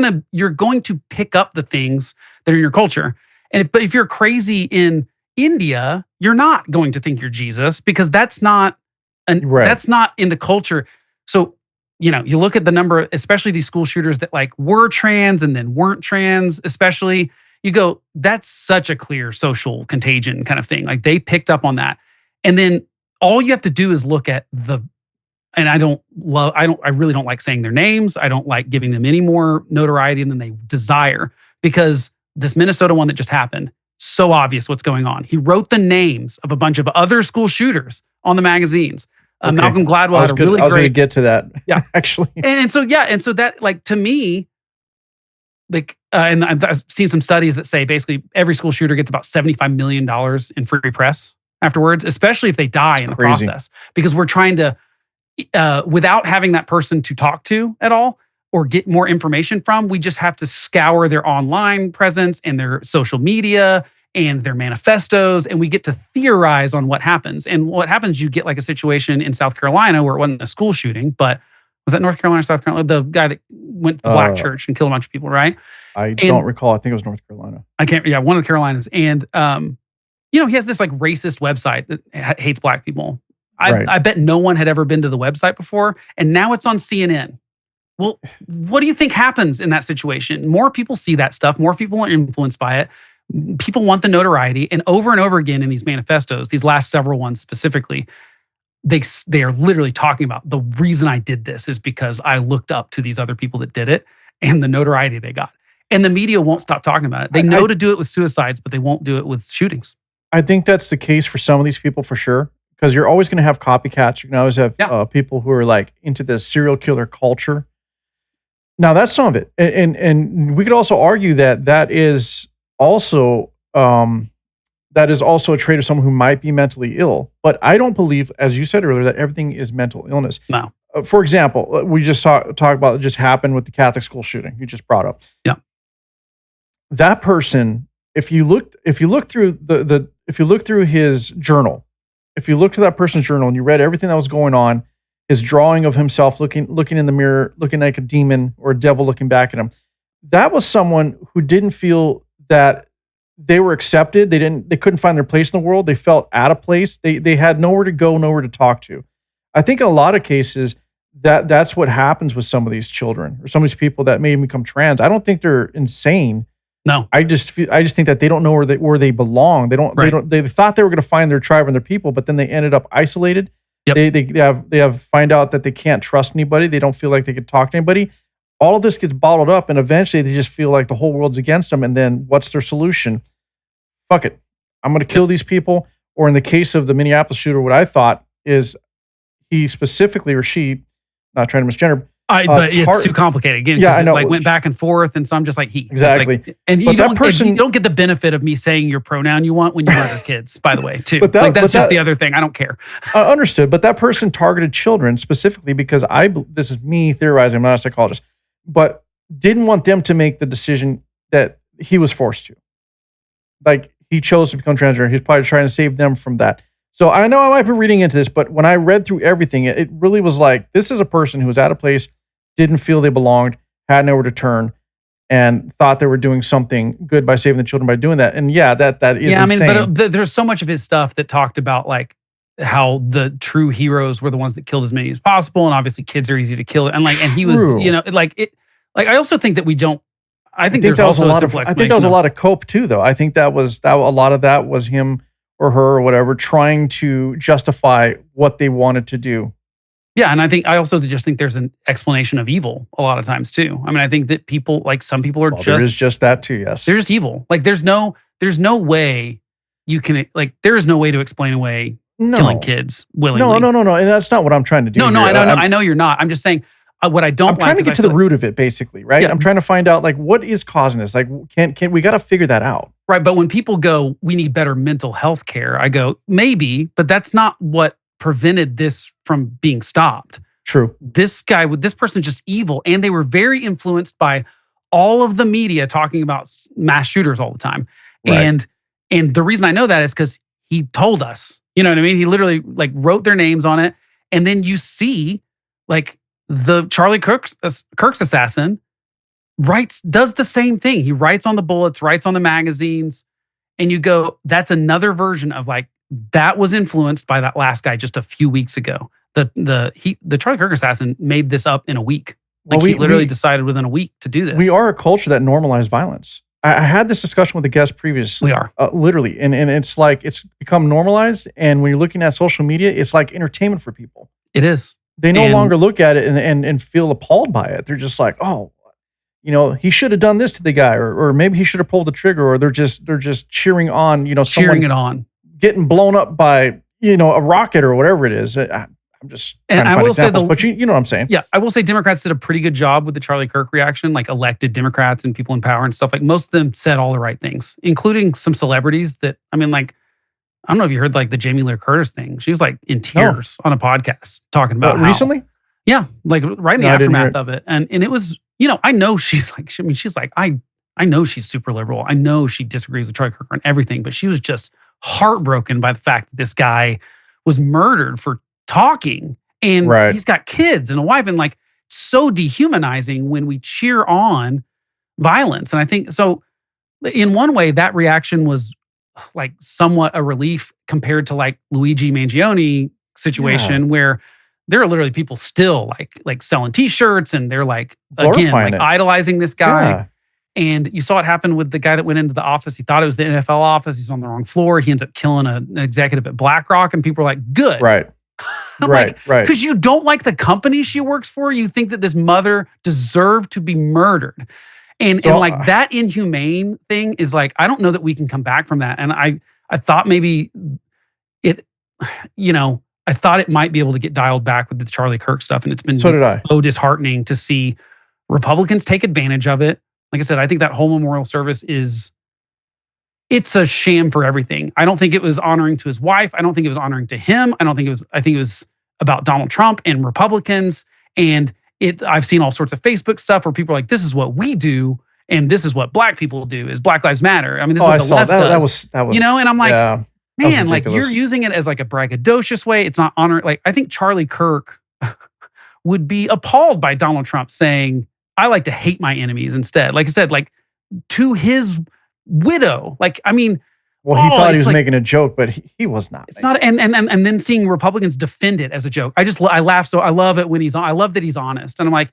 going to pick up the things that are in your culture. But if you're crazy in India, you're not going to think you're Jesus because that's not in the culture. So, you know, you look at the number, especially these school shooters that like were trans and then weren't trans, especially. You go, that's such a clear social contagion kind of thing. Like, they picked up on that. And then all you have to do is look at and I really don't like saying their names. I don't like giving them any more notoriety than they desire, because this Minnesota one that just happened, so obvious what's going on. He wrote the names of a bunch of other school shooters on the magazines. Okay. Malcolm Gladwell had a really great... I was going to get to that. Yeah, actually. And so that, like, to me, like, and I've seen some studies that say basically every school shooter gets about $75 million in free press afterwards, especially if they die in the process, because we're trying to, without having that person to talk to at all or get more information from, we just have to scour their online presence and their social media and their manifestos, and we get to theorize on what happens. And what happens, you get like a situation in South Carolina where it wasn't a school shooting, but was that North Carolina or South Carolina? The guy that went to the black church and killed a bunch of people, right? Don't recall. I think it was North Carolina. One of the Carolinas. And, he has this like racist website that hates black people. Right. I bet no one had ever been to the website before, and now it's on CNN. Well, what do you think happens in that situation? More people see that stuff. More people are influenced by it. People want the notoriety. And over again in these manifestos, these last several ones specifically, they are literally talking about the reason I did this is because I looked up to these other people that did it and the notoriety they got. And the media won't stop talking about it. They know to do it with suicides, but they won't do it with shootings. I think that's the case for some of these people for sure. Because you're always going to have copycats. You can always have people who are like into this serial killer culture. Now that's some of it, and we could also argue that is also a trait of someone who might be mentally ill. But I don't believe, as you said earlier, that everything is mental illness. No. For example, we just talk about what just happened with the Catholic school shooting you just brought up. Yeah. That person, if you look through his journal, if you look to that person's journal and you read everything that was going on, his drawing of himself looking in the mirror, looking like a demon or a devil looking back at him, that was someone who didn't feel that they were accepted. They couldn't find their place in the world. They felt out of place. They had nowhere to go, nowhere to talk to. I think in a lot of cases that's what happens with some of these children or some of these people that may become trans. I don't think they're insane. No, I just think that they don't know where they belong. They thought they were going to find their tribe and their people, but then they ended up isolated. Yep. They have find out that they can't trust anybody. They don't feel like they could talk to anybody. All of this gets bottled up, and eventually they just feel like the whole world's against them. And then what's their solution? Fuck it, I'm going to kill these people. Or in the case of the Minneapolis shooter, what I thought is he specifically, or she, not trying to misgender. But it's too complicated again. Yeah, I know. It went back and forth, and so I'm just like he. Exactly. Like, and you don't get the benefit of me saying your pronoun you want when you murder kids. By the way, too. That's just the other thing. I don't care. Understood. But that person targeted children specifically because this is me theorizing. I'm not a psychologist, but didn't want them to make the decision that he was forced to. Like he chose to become transgender. He's probably trying to save them from that. So I know I might be reading into this, but when I read through everything, it really was like, this is a person who was out of place, didn't feel they belonged, had nowhere to turn, and thought they were doing something good by saving the children by doing that. And that is insane. I mean, but there's so much of his stuff that talked about like how the true heroes were the ones that killed as many as possible, and obviously kids are easy to kill. And he was, I also think that we don't. I think there's also a simple explanation. I think that was a lot of cope too, though. I think that a lot of that was him or her or whatever trying to justify what they wanted to do. Yeah, and I also just think there's an explanation of evil a lot of times too. I mean, I think that some people are there is just that too. Yes, they're just evil. Like there's no way you can there is no way to explain away killing kids willingly. No, and that's not what I'm trying to do. No, I know you're not. I'm just saying what I don't. I'm trying to get to the root of it, basically, right? Yeah. I'm trying to find out like what is causing this. Like, can we got to figure that out? Right, but when people go, we need better mental health care, I go, maybe, but that's not what prevented this from being stopped. True. This person's just evil, and they were very influenced by all of the media talking about mass shooters all the time. Right. And the reason I know that is because he told us. You know what I mean? He literally wrote their names on it, and then you see the Charlie Kirk's assassin does the same thing. He writes on the bullets, writes on the magazines, and you go, that's another version of that was influenced by that last guy just a few weeks ago. The Charlie Kirk assassin made this up in a week. He literally decided within a week to do this. We are a culture that normalized violence. I had this discussion with a guest previously. We are. Literally. And it's it's become normalized. And when you're looking at social media, it's like entertainment for people. It is. They no longer look at it and feel appalled by it. They're just like, oh, he should have done this to the guy, or maybe he should have pulled the trigger, or they're just cheering on, cheering it on, getting blown up by, a rocket or whatever it is. I'm just and I will examples, say but you know what I'm saying. Yeah, I will say Democrats did a pretty good job with the Charlie Kirk reaction, elected Democrats and people in power and stuff. Most of them said all the right things, including some celebrities that, I don't know if you heard the Jamie Lee Curtis thing. She was in tears on a podcast talking about how, recently. Yeah, right in the aftermath of it, and it was, I know she's I know she's super liberal. I know she disagrees with Charlie Kirk on everything, but she was just heartbroken by the fact that this guy was murdered for talking, and he's got kids and a wife, and so dehumanizing when we cheer on violence. And I think so. In one way, that reaction was like somewhat a relief compared to like Luigi Mangione situation where there are literally people still like selling t-shirts and they're like, again, Glorifying like it. idolizing this guy. Yeah. And you saw it happen with the guy that went into the office. He thought it was the NFL office. He's on the wrong floor. He ends up killing an executive at BlackRock. And people are like, good. Right. I'm right. Because you don't like the company she works for. You think that this mother deserved to be murdered. And like that inhumane thing is like, I don't know that we can come back from that. And I thought maybe it, I thought it might be able to get dialed back with the Charlie Kirk stuff. And it's been so disheartening to see Republicans take advantage of it. Like I said, I think that whole memorial service it's a sham for everything. I don't think it was honoring to his wife. I don't think it was honoring to him. I think it was about Donald Trump and Republicans. And I've seen all sorts of Facebook stuff where people are like, this is what we do. And this is what Black people do is Black Lives Matter. I mean, this is what the left does. That was, and I'm like, man, like you're using it as like a braggadocious way. It's not honor. Like I think Charlie Kirk would be appalled by Donald Trump saying, I like to hate my enemies instead. Like I said, like to his widow. Like, I mean, well, he thought he was making a joke, but he was not. It's not. And then seeing Republicans defend it as a joke. I laugh. So I love it when he's on. I love that he's honest. And I'm like,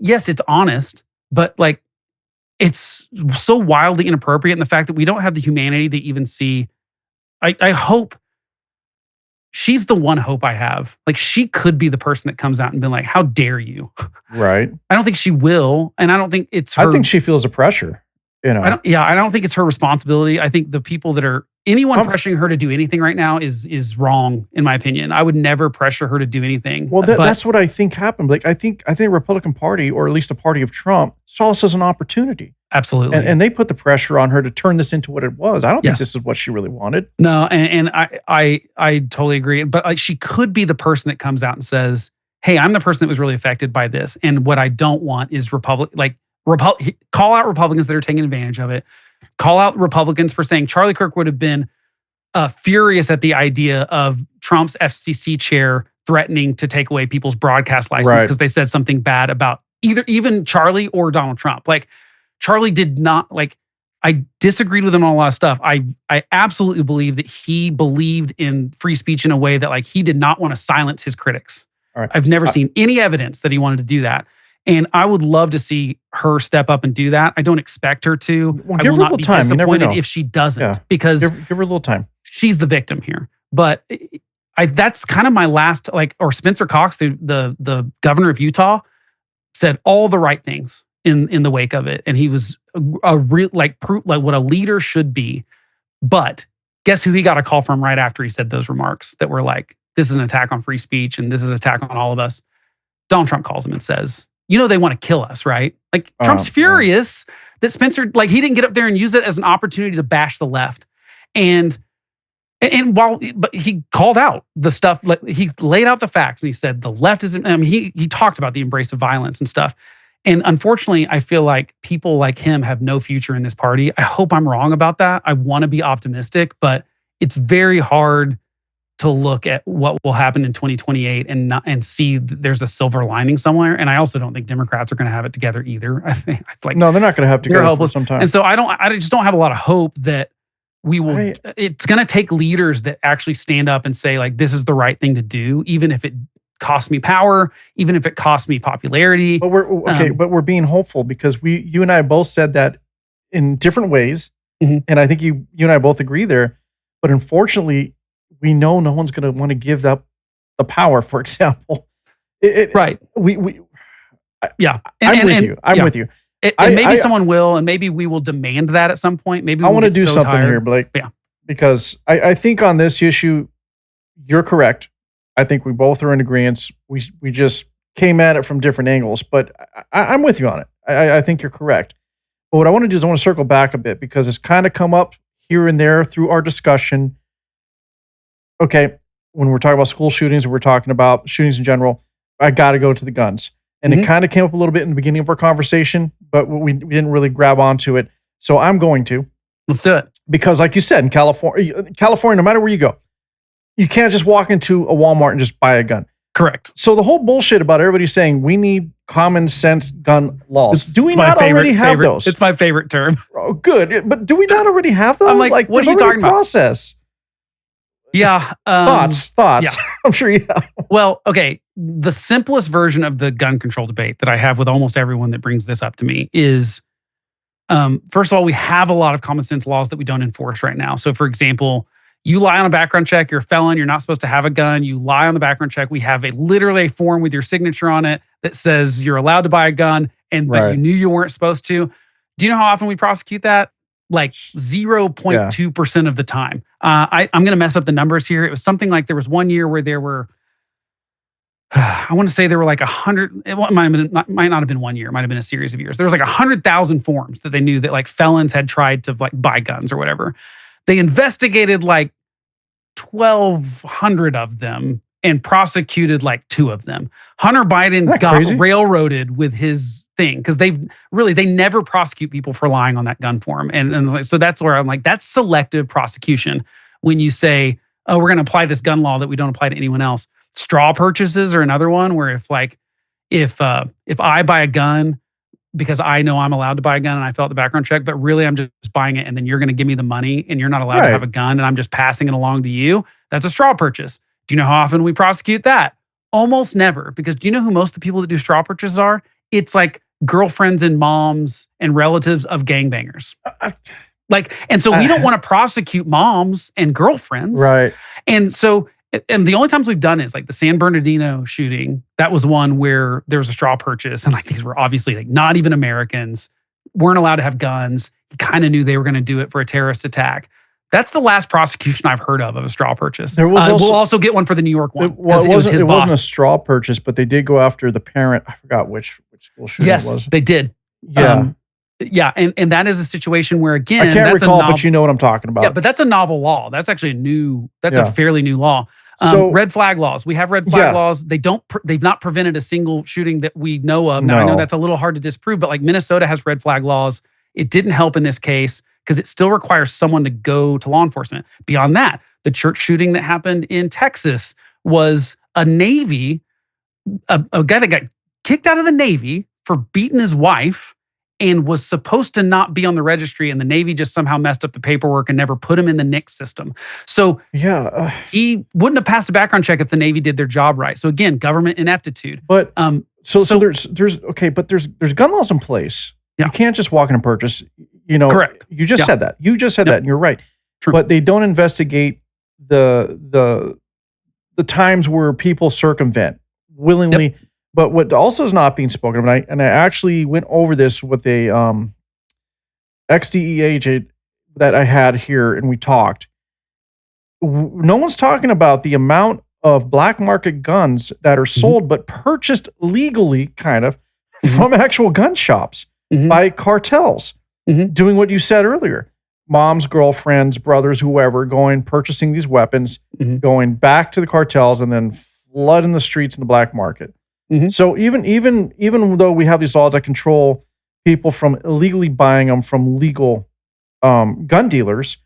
yes, it's honest, but like, it's so wildly inappropriate. And the fact that we don't have the humanity to even see, I hope she's the one hope I have. Like she could be the person that comes out and been like, how dare you? Right. I don't think she will. And I don't think it's her. I think she feels the pressure. I don't think it's her responsibility. I think the people that are anyone pressuring her to do anything right now is wrong, in my opinion. I would never pressure her to do anything. Well, that's what I think happened. Like I think the Republican Party, or at least the party of Trump, saw this as an opportunity. Absolutely. And they put the pressure on her to turn this into what it was. I don't think this is what she really wanted. No, and I totally agree. But like she could be the person that comes out and says, hey, I'm the person that was really affected by this. And what I don't want is call out Republicans that are taking advantage of it. Call out Republicans for saying Charlie Kirk would have been furious at the idea of Trump's FCC chair threatening to take away people's broadcast license because they said something bad about even Charlie or Donald Trump. Like Charlie did not I disagreed with him on a lot of stuff. I absolutely believe that he believed in free speech in a way that like he did not want to silence his critics. All right. I've never seen any evidence that he wanted to do that. And I would love to see her step up and do that. I don't expect her to. Well, I will not be disappointed if she doesn't because give her a little time. She's the victim here. But that's kind of my last, or Spencer Cox, the governor of Utah, said all the right things in the wake of it. And he was a real, what a leader should be. But guess who he got a call from right after he said those remarks that were like, this is an attack on free speech and this is an attack on all of us. Donald Trump calls him and says, they want to kill us, right? Like Trump's furious that Spencer, he didn't get up there and use it as an opportunity to bash the left. But he called out the stuff, he laid out the facts and he said the left isn't, he talked about the embrace of violence and stuff. And unfortunately, I feel like people like him have no future in this party. I hope I'm wrong about that. I want to be optimistic, but it's very hard to look at what will happen in 2028 and see there's a silver lining somewhere. And I also don't think Democrats are going to have it together either. I think no, they're not going to have it together for some time. And so I just don't have a lot of hope that we will. It's going to take leaders that actually stand up and say like, this is the right thing to do, even if it costs me power, even if it costs me popularity. But but we're being hopeful because you and I both said that in different ways. Mm-hmm. And I think you and I both agree there. But unfortunately, we know no one's going to want to give up the power, for example. Right. I'm with you. And maybe someone will, and maybe we will demand that at some point. Maybe I want to do something here, Blake. Yeah. Because I think on this issue, you're correct. I think we both are in agreement. We just came at it from different angles, but I'm with you on it. I think you're correct. But what I want to do is I want to circle back a bit because it's kind of come up here and there through our discussion. Okay, when we're talking about school shootings, or we're talking about shootings in general, I got to go to the guns. And it kind of came up a little bit in the beginning of our conversation, but we didn't really grab onto it. So I'm going to. Let's do it. Because like you said, in California, no matter where you go, you can't just walk into a Walmart and just buy a gun. Correct. So the whole bullshit about everybody saying we need common sense gun laws. Do we not already have those? It's my favorite term. Oh, good. But do we not already have those? I'm like, what are you talking about? Process. Yeah. Thoughts. Yeah. I'm sure you have. Well, okay. The simplest version of the gun control debate that I have with almost everyone that brings this up to me is, first of all, we have a lot of common sense laws that we don't enforce right now. So, for example, you lie on a background check, you're a felon, you're not supposed to have a gun, you lie on the background check, we have literally a form with your signature on it that says you're allowed to buy a gun, but you knew you weren't supposed to. Do you know how often we prosecute that? Like 0.2% of the time. I'm going to mess up the numbers here. It was something like there was one year where there were, I want to say there were like 100, it might not have been 1 year, it might have been a series of years. There was like 100,000 forms that they knew that like felons had tried to like buy guns or whatever. They investigated like 1,200 of them and prosecuted like 2 of them. Hunter Biden got railroaded with his thing because they never prosecute people for lying on that gun form. And so that's where I'm like, that's selective prosecution. When you say, oh, we're going to apply this gun law that we don't apply to anyone else. Straw purchases are another one where if I buy a gun because I know I'm allowed to buy a gun and I fill out the background check, but really I'm just buying it and then you're going to give me the money and you're not allowed to have a gun and I'm just passing it along to you. That's a straw purchase. Do you know how often we prosecute that? Almost never. Because do you know who most of the people that do straw purchases are? It's like girlfriends and moms and relatives of gangbangers. And so we don't want to prosecute moms and girlfriends. Right. And so, and the only times we've done is like the San Bernardino shooting. That was one where there was a straw purchase and like these were obviously like not even Americans, weren't allowed to have guns. He kind of knew they were going to do it for a terrorist attack. That's the last prosecution I've heard of a straw purchase. We'll also get one for the New York one because it was his boss. It wasn't a straw purchase, but they did go after the parent. I forgot which school shooting it was. Yes, they did. Yeah. And that is a situation where, again, I can't recall, but you know what I'm talking about. Yeah, but that's a novel law. That's actually a fairly new law. So, red flag laws. We have red flag laws. They've not prevented a single shooting that we know of. Now, I know that's a little hard to disprove, but like Minnesota has red flag laws. It didn't help in this case because it still requires someone to go to law enforcement. Beyond that, the church shooting that happened in Texas was a Navy, a guy that got kicked out of the Navy for beating his wife and was supposed to not be on the registry, and the Navy just somehow messed up the paperwork and never put him in the NICS system. So he wouldn't have passed a background check if the Navy did their job right. So again, government ineptitude. But so there's gun laws in place. Yeah. You can't just walk in and purchase. Correct. You just said that. You just said that, and you're right. True. But they don't investigate the times where people circumvent willingly. Yep. But what also is not being spoken of, and I actually went over this with a ex-DEA agent that I had here, and we talked. No one's talking about the amount of black market guns that are sold but purchased legally, kind of, from actual gun shops by cartels. Doing what you said earlier. Moms, girlfriends, brothers, whoever, purchasing these weapons, going back to the cartels, and then flooding the streets in the black market. So even though we have these laws that control people from illegally buying them from legal gun dealers,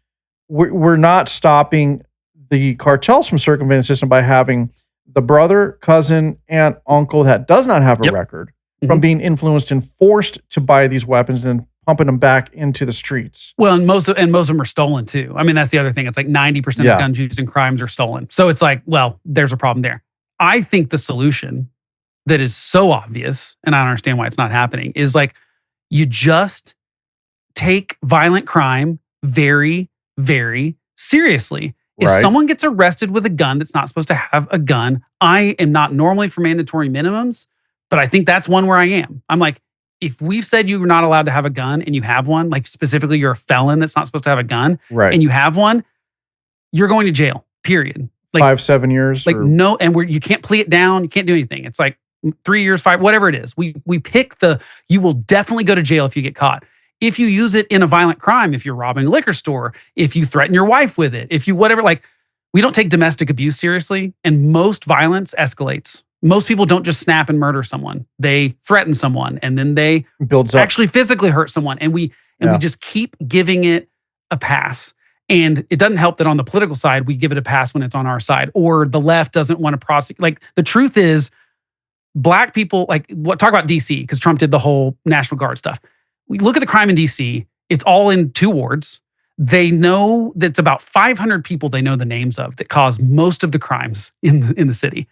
we're not stopping the cartels from circumventing the system by having the brother, cousin, aunt, uncle that does not have a record from being influenced and forced to buy these weapons and pumping them back into the streets. Well, and most of them are stolen too. I mean, that's the other thing. It's like 90% of gun use and crimes are stolen. So it's like, well, there's a problem there. I think the solution that is so obvious, and I don't understand why it's not happening, is like you just take violent crime very, very seriously. If someone gets arrested with a gun that's not supposed to have a gun, I am not normally for mandatory minimums, but I think that's one where I am. I'm like, if we've said you're not allowed to have a gun and you have one, like specifically you're a felon that's not supposed to have a gun, and you have one, you're going to jail, period. Like 5-7 years. Like no, and you can't plea it down, you can't do anything. It's like 3 years, 5, whatever it is. We pick you will definitely go to jail if you get caught. If you use it in a violent crime, if you're robbing a liquor store, if you threaten your wife with it, if you whatever, like we don't take domestic abuse seriously, and most violence escalates. Most people don't just snap and murder someone. They threaten someone and then they builds up. Actually physically hurt someone. And we just keep giving it a pass. And it doesn't help that on the political side, we give it a pass when it's on our side, or the left doesn't want to prosecute. Like, the truth is, Black people, like, talk about DC, because Trump did the whole National Guard stuff. We look at the crime in DC, it's all in 2 wards. They know that it's about 500 people they know the names of that cause most of the crimes in the city.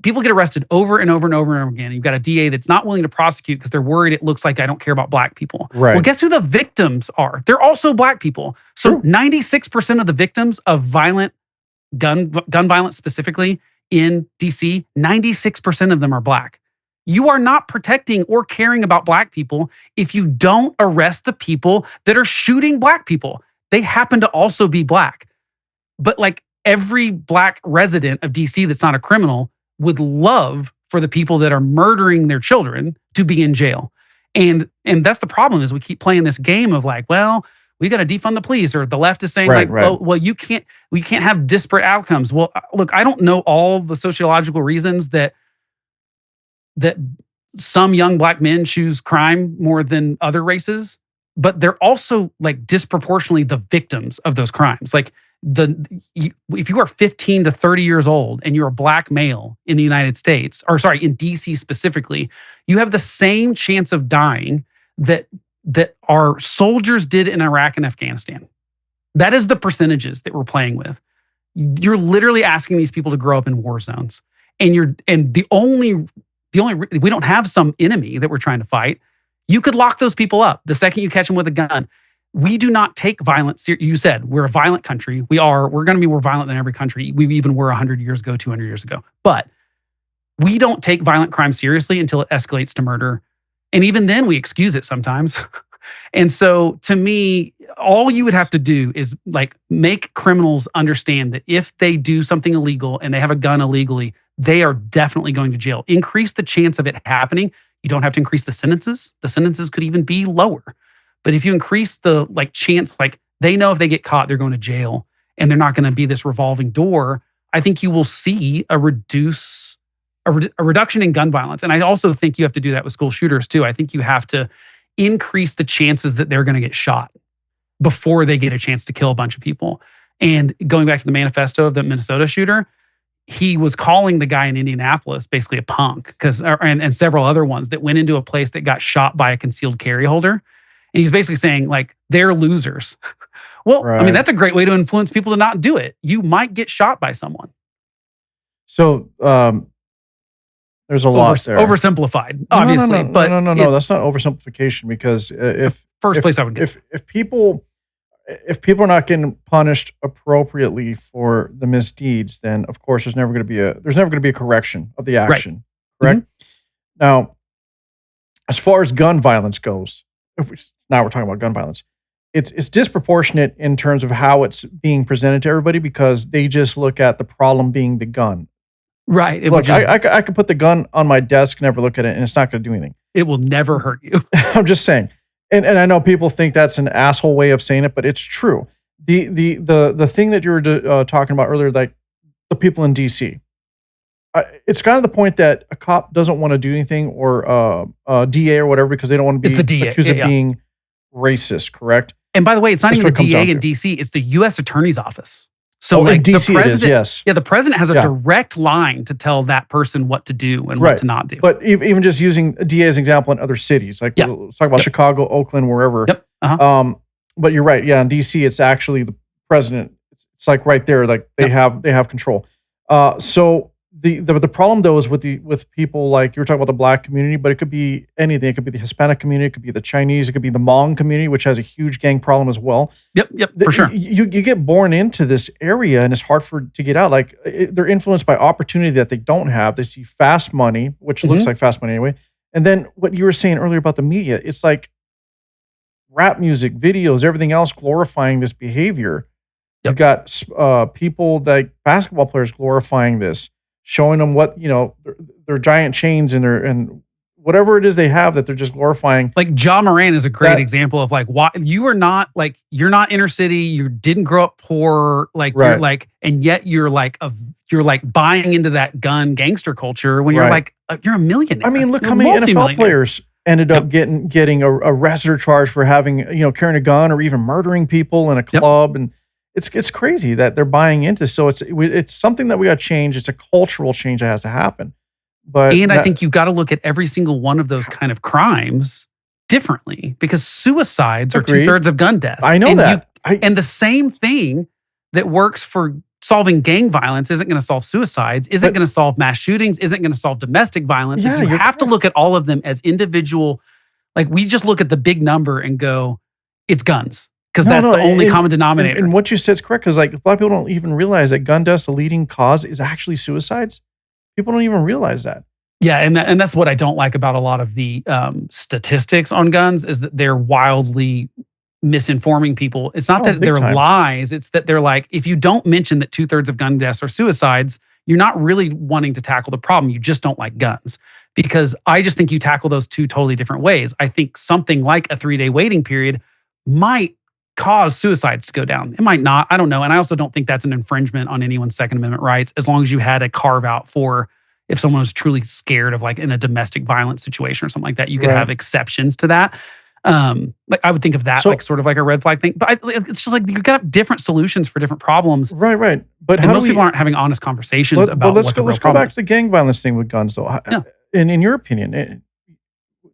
People get arrested over and over and over and over again. You've got a DA that's not willing to prosecute because they're worried it looks like I don't care about Black people. Right. Well, guess who the victims are? They're also Black people. So 96% of the victims of violent gun violence specifically in DC, 96% of them are Black. You are not protecting or caring about Black people if you don't arrest the people that are shooting Black people. They happen to also be Black. But like, every Black resident of DC that's not a criminal would love for the people that are murdering their children to be in jail. And that's the problem, is we keep playing this game of like, well, we got to defund the police, or the left is saying well, we can't have disparate outcomes. Well, look, I don't know all the sociological reasons that some young Black men choose crime more than other races, but they're also like disproportionately the victims of those crimes. Like, if you are 15 to 30 years old and you're a Black male in the United States, or sorry, in DC specifically, you have the same chance of dying that our soldiers did in Iraq and Afghanistan. That is the percentages that we're playing with. You're literally asking these people to grow up in war zones, and the only we don't have some enemy that we're trying to fight. You could lock those people up the second you catch them with a gun. We do not take violence. You said we're a violent country. We're going to be more violent than every country we even were 100 years ago, 200 years ago. But we don't take violent crime seriously until it escalates to murder. And even then we excuse it sometimes. And so to me, all you would have to do is like make criminals understand that if they do something illegal and they have a gun illegally, they are definitely going to jail. Increase the chance of it happening. You don't have to increase the sentences. The sentences could even be lower. But if you increase the chance, like, they know if they get caught, they're going to jail and they're not going to be this revolving door, I think you will see a reduction in gun violence. And I also think you have to do that with school shooters too. I think you have to increase the chances that they're going to get shot before they get a chance to kill a bunch of people. And going back to the manifesto of the Minnesota shooter, he was calling the guy in Indianapolis basically a punk, and several other ones that went into a place that got shot by a concealed carry holder. And he's basically saying, like, they're losers. Well, right. I mean, that's a great way to influence people to not do it. You might get shot by someone. So there's a lot there. Oversimplified, obviously. No, that's not oversimplification, because if people are not getting punished appropriately for the misdeeds, then of course there's never going to be a correction of the action. Right. Correct? Mm-hmm. Now, as far as gun violence goes, now we're talking about gun violence, it's disproportionate in terms of how it's being presented to everybody, because they just look at the problem being the gun. Right. Look, I could put the gun on my desk, never look at it, and it's not going to do anything. It will never hurt you. I'm just saying. And I know people think that's an asshole way of saying it, but it's true. The thing that you were talking about earlier, like the people in DC, it's kind of the point that a cop doesn't want to do anything, or a DA or whatever, because they don't want to be accused of being racist, correct? And by the way, it's not even the DA in DC, it's the U.S. Attorney's Office. So like DC the president, yes. Yeah, the president has a direct line to tell that person what to do and what to not do. But even just using a DA as an example in other cities, like let's talk about Chicago, Oakland, wherever. Yep. Uh-huh. But you're right. Yeah, in DC, it's actually the president. It's like right there, like they have control. So the problem though is with people, like you were talking about the Black community, but it could be anything. It could be the Hispanic community, it could be the Chinese, it could be the Hmong community, which has a huge gang problem as well. Yep, for sure. You get born into this area, and it's hard to get out. Like they're influenced by opportunity that they don't have. They see fast money, which looks like fast money anyway. And then what you were saying earlier about the media, it's like rap music, videos, everything else glorifying this behavior. You've got people like basketball players glorifying this, showing them what, their giant chains and whatever it is they have that they're just glorifying. Like Ja Morant is a great example of like, why you're not inner city, you didn't grow up poor, you're like, and yet you're like buying into that gun gangster culture when you're like, you're a millionaire. I mean, look how many NFL players ended up getting arrested or charged for having, carrying a gun or even murdering people in a club. And it's crazy that they're buying into. So it's something that we got to change. It's a cultural change that has to happen. But I think you got to look at every single one of those kind of crimes differently, because suicides are 2/3 of gun deaths. I know that. And the same thing that works for solving gang violence isn't going to solve suicides, isn't going to solve mass shootings, isn't going to solve domestic violence. Yeah, you have to look at all of them as individual. Like, we just look at the big number and go, it's guns. Because that's the only common denominator. And what you said is correct, because like a lot of people don't even realize that gun deaths, the leading cause is actually suicides. People don't even realize that. Yeah, and that's what I don't like about a lot of the statistics on guns, is that they're wildly misinforming people. It's not that they're lies, it's that they're like, if you don't mention that 2/3 of gun deaths are suicides, you're not really wanting to tackle the problem. You just don't like guns. Because I just think you tackle those two totally different ways. I think something like a 3-day waiting period might cause suicides to go down. It might not. I don't know. And I also don't think that's an infringement on anyone's Second Amendment rights, as long as you had a carve out for if someone was truly scared of, like, in a domestic violence situation or something like that, you could have exceptions to that. Like, I would think of that like sort of like a red flag thing. But it's just like you got to have different solutions for different problems. Right. But most people aren't having honest conversations about what the real problem is. Let's go back to the gang violence thing with guns, though. Yeah. In your opinion,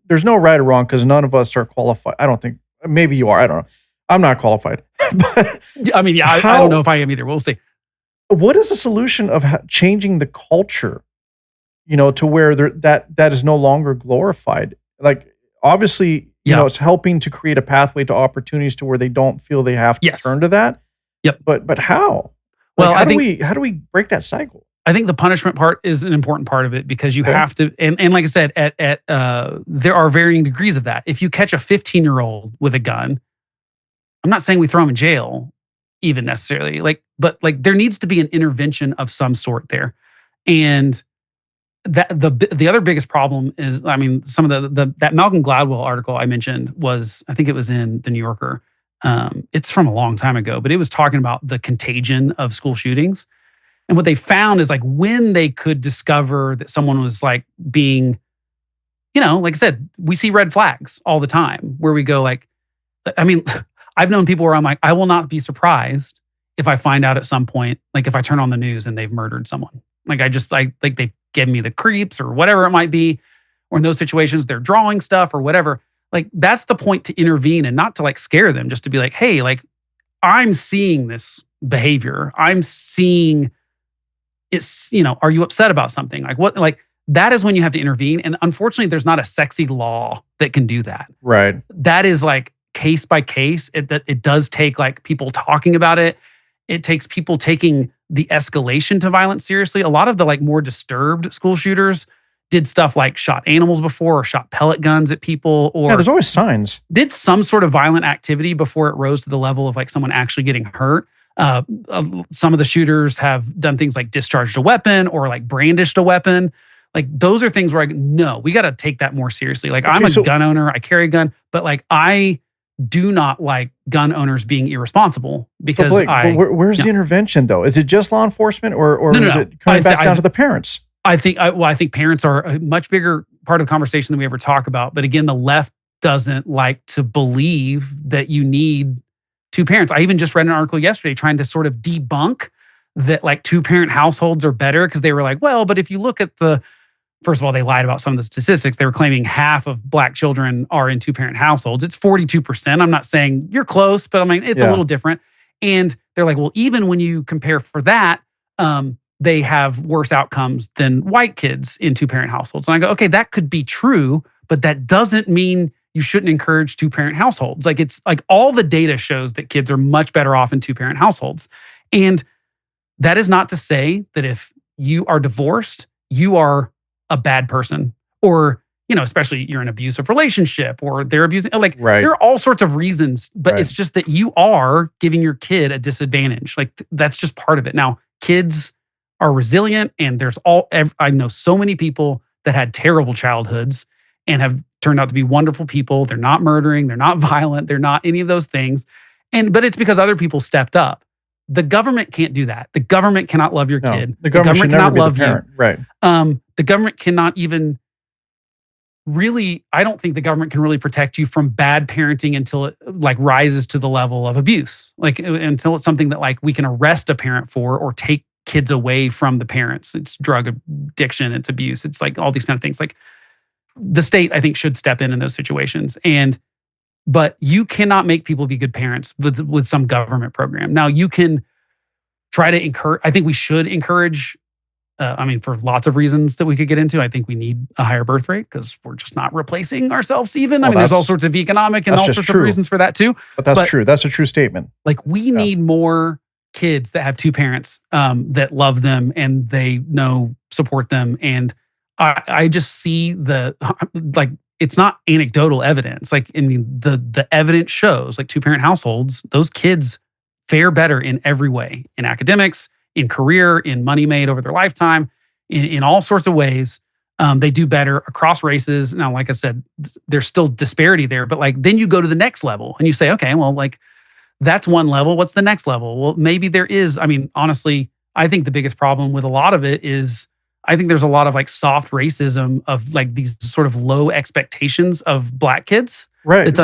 there's no right or wrong, because none of us are qualified. I don't think. Maybe you are. I don't know. I'm not qualified. But I mean, yeah, I don't know if I am either. We'll see. What is the solution of changing the culture, to where that is no longer glorified? Like, obviously, it's helping to create a pathway to opportunities to where they don't feel they have to turn to that. Yep. But how? Well, how do we break that cycle? I think the punishment part is an important part of it, because you have to, and like I said, there are varying degrees of that. If you catch a 15-year-old with a gun, I'm not saying we throw him in jail, even necessarily. But there needs to be an intervention of some sort there, and that the other biggest problem is, I mean, some of that Malcolm Gladwell article I mentioned was, I think it was in the New Yorker. It's from a long time ago, but it was talking about the contagion of school shootings. And what they found is, like, when they could discover that someone was like being, like I said, we see red flags all the time where we go like, I mean, I've known people where I'm like, I will not be surprised if I find out at some point, like if I turn on the news and they've murdered someone. Like, like they give me the creeps or whatever it might be. Or in those situations, they're drawing stuff or whatever. Like, that's the point, to intervene, and not to like scare them, just to be like, hey, like, I'm seeing this behavior. I'm seeing it's, are you upset about something? Like, what, like, that is when you have to intervene. And unfortunately, there's not a sexy law that can do that. Right. That is like case by case. It does take like people talking about it. It takes people taking the escalation to violence seriously. A lot of the like more disturbed school shooters did stuff like shot animals before, or shot pellet guns at people, or there's always signs. Did some sort of violent activity before it rose to the level of like someone actually getting hurt. Some of the shooters have done things like discharged a weapon or like brandished a weapon. Like, those are things where no, we got to take that more seriously. Like, I'm a gun owner, I carry a gun, but like, I do not like gun owners being irresponsible, because so Blake, where's the intervention though? Is it just law enforcement, or is it coming back down to the parents? I think parents are a much bigger part of the conversation than we ever talk about. But again, the left doesn't like to believe that you need two parents. I even just read an article yesterday trying to sort of debunk that like 2-parent households are better, because they were like, well, but if you look at first of all, they lied about some of the statistics. They were claiming half of Black children are in 2-parent households. It's 42%. I'm not saying you're close, but I mean, it's a little different. And they're like, well, even when you compare for that, they have worse outcomes than white kids in 2-parent households. And I go, okay, that could be true, but that doesn't mean you shouldn't encourage 2-parent households. Like, it's like all the data shows that kids are much better off in 2-parent households. And that is not to say that if you are divorced, you are a bad person, or, especially you're in an abusive relationship, or they're abusing, like, there are all sorts of reasons, but it's just that you are giving your kid a disadvantage. Like, that's just part of it. Now, kids are resilient, and I know so many people that had terrible childhoods and have turned out to be wonderful people. They're not murdering, they're not violent, they're not any of those things. But it's because other people stepped up. The government can't do that. The government cannot love your kid. The government cannot love you. Right. The government cannot even really, I don't think the government can really protect you from bad parenting until it like rises to the level of abuse. Like until it's something that like we can arrest a parent for or take kids away from the parents. It's drug addiction, it's abuse, it's like all these kind of things. Like the state, I think, should step in those situations. But you cannot make people be good parents with some government program. Now you can try to encourage. I think we should encourage. For lots of reasons that we could get into, I think we need a higher birth rate because we're just not replacing ourselves even. Well, there's all sorts of economic and all sorts of reasons for that too. But that's true. That's a true statement. Like we need more kids that have two parents that love them and they support them. And I just see it's not anecdotal evidence. Like the evidence shows like two-parent households, those kids fare better in every way, in academics, in career, in money made over their lifetime, in all sorts of ways. They do better across races. Now, like I said, there's still disparity there, but like then you go to the next level and you say, okay, well, like that's one level. What's the next level? Well, maybe there is. Honestly, I think the biggest problem with a lot of it is I think there's a lot of like soft racism of like these sort of low expectations of Black kids. Right. It's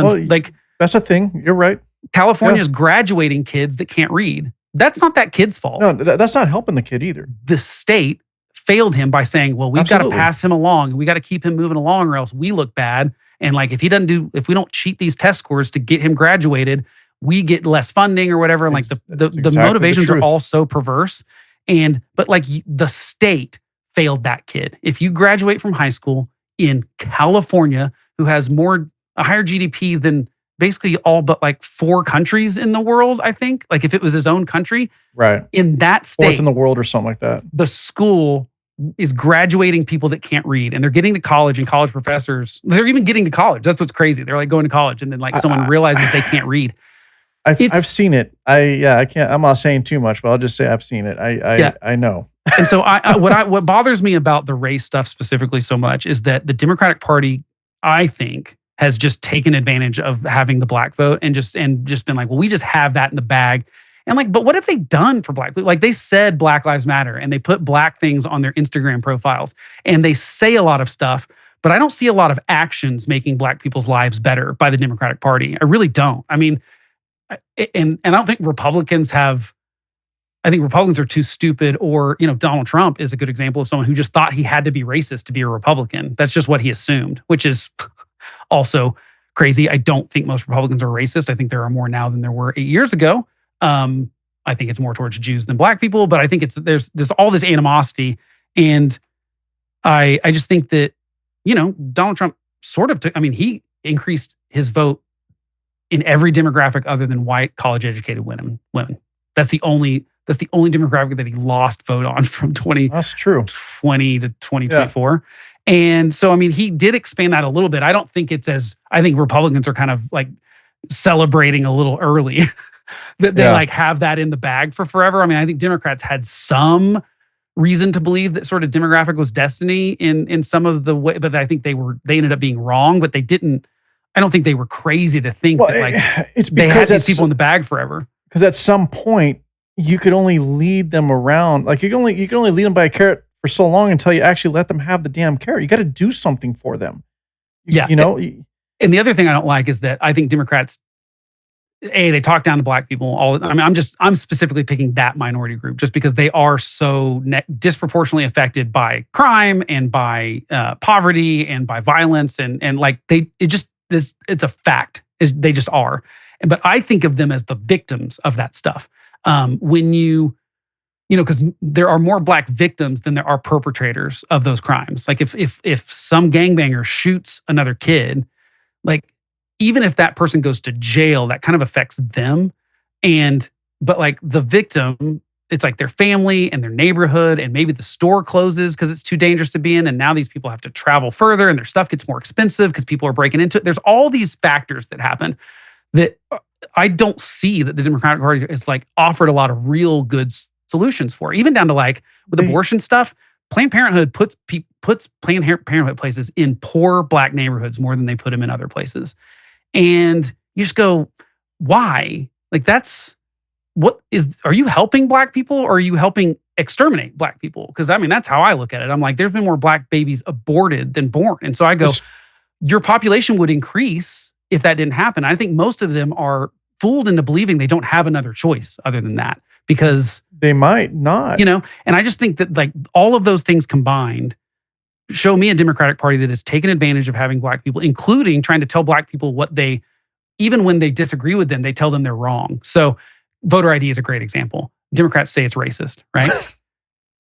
that's a thing. You're right. California's graduating kids that can't read. That's not that kid's fault. No, that's not helping the kid either. The state failed him by saying, well, we've got to pass him along. We got to keep him moving along or else we look bad. And like, if we don't cheat these test scores to get him graduated, we get less funding or whatever. And like the motivations are all so perverse. But like the state failed that kid. If you graduate from high school in California, who has a higher GDP than basically all but like 4 countries in the world, I think. Like if it was his own country. Right. In that state. 4th in the world or something like that. The school is graduating people that can't read. And they're getting to college and college professors. They're even getting to college. That's what's crazy. They're like going to college and then like someone realizes they can't read. I've seen it. I'm not saying too much, but I'll just say I've seen it. I know. And so what bothers me about the race stuff specifically so much is that the Democratic Party, I think, has just taken advantage of having the Black vote and just been like, well, we just have that in the bag. And like, but what have they done for Black people? Like they said Black Lives Matter and they put Black things on their Instagram profiles and they say a lot of stuff, but I don't see a lot of actions making Black people's lives better by the Democratic Party. I really don't. And I don't think I think Republicans are too stupid, or, Donald Trump is a good example of someone who just thought he had to be racist to be a Republican. That's just what he assumed, which is also crazy. I don't think most Republicans are racist. I think there are more now than there were 8 years ago. I think it's more towards Jews than Black people, but I think there's all this animosity. And I just think that, Donald Trump sort of he increased his vote in every demographic other than white college-educated women. That's the only demographic that he lost vote on from 2020 to 2024. Yeah. And so, he did expand that a little bit. I think Republicans are kind of like celebrating a little early that they like have that in the bag for forever. I think Democrats had some reason to believe that sort of demographic was destiny in some of the way, but I think they ended up being wrong, but they didn't. I don't think they were crazy to think that like they had these people in the bag forever. Because at some point you could only lead them around. Like you can only lead them by a carrot for so long until you actually let them have the damn carrot. You got to do something for them. And the other thing I don't like is that I think Democrats, they talk down to Black people all. I'm specifically picking that minority group just because they are so disproportionately affected by crime and by poverty and by violence and like it's a fact. They just are. But I think of them as the victims of that stuff. Because there are more Black victims than there are perpetrators of those crimes. Like if some gangbanger shoots another kid, like even if that person goes to jail, that kind of affects them. But like the victim, it's like their family and their neighborhood, and maybe the store closes because it's too dangerous to be in. And now these people have to travel further and their stuff gets more expensive because people are breaking into it. There's all these factors that happen that I don't see that the Democratic Party is like offered a lot of real good solutions for. Even down to like with abortion stuff, Planned Parenthood puts Planned Parenthood places in poor Black neighborhoods more than they put them in other places. And you just go, why? Like are you helping Black people or are you helping exterminate Black people? Because that's how I look at it. I'm like, there's been more Black babies aborted than born. And so I go, your population would increase if that didn't happen. I think most of them are fooled into believing they don't have another choice other than that, because they might not. And I just think that like all of those things combined show me a Democratic Party that has taken advantage of having Black people, including trying to tell Black people what they, even when they disagree with them, they tell them they're wrong. So voter ID is a great example. Democrats say it's racist, right?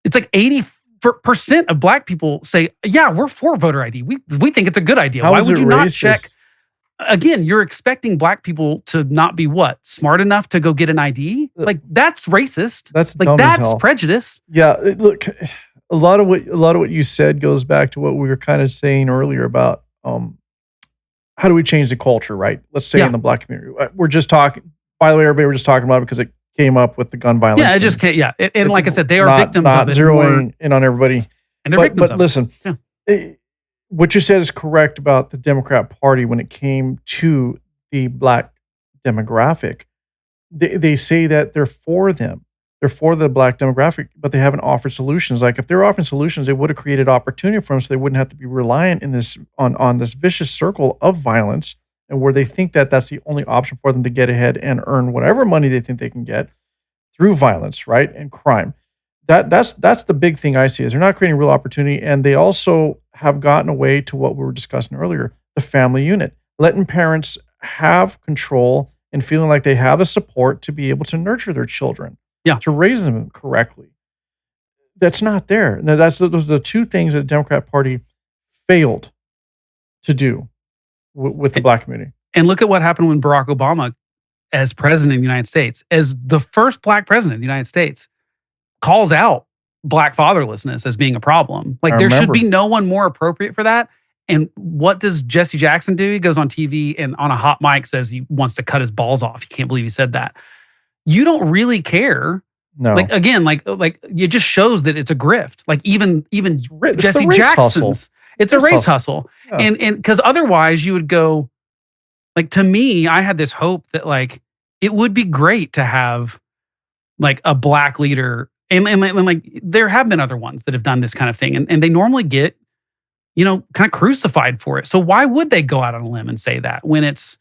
It's like 80% of Black people say, yeah, we're for voter ID. We think it's a good idea. Why would you not check? Again, you're expecting Black people to not be what? Smart enough to go get an ID? Like that's racist. That's like dumb as that's hell. prejudice. Yeah, look, a lot of what you said goes back to what we were kind of saying earlier about how do we change the culture, right? Let's say in the Black community. We're just talking, by the way, everybody, we're just talking about it because it came up with the gun violence. Yeah, it just can't, and like I said, they are victims not of it. Zeroing in on everybody. And they're victims but of listen, it. what you said is correct about the Democrat Party when it came to the Black demographic. They say that they're for them. They're for the Black demographic, but they haven't offered solutions. Like if they were offering solutions, they would have created opportunity for them so they wouldn't have to be reliant in this on this vicious circle of violence, and where they think that that's the only option for them to get ahead and earn whatever money they think they can get through violence, right? And crime. That's the big thing I see is they're not creating real opportunity, and they also have gotten away to what we were discussing earlier, the family unit, letting parents have control and feeling like they have the support to be able to nurture their children, to raise them correctly. That's not there. Now, those are the two things that the Democrat Party failed to do with the Black community. And look at what happened when Barack Obama, as president of the United States, as the first Black president of the United States, calls out Black fatherlessness as being a problem. Like there should be no one more appropriate for that. And what does Jesse Jackson do? He goes on TV and on a hot mic says he wants to cut his balls off. He can't believe he said that. You don't really care. No. Like again, like it just shows that it's a grift. Like even Jesse Jackson's, it's a race hustle. Yeah. And because otherwise you would go, like to me, I had this hope that like it would be great to have like a Black leader. And like there have been other ones that have done this kind of thing, and they normally get, kind of crucified for it. So why would they go out on a limb and say that when it's,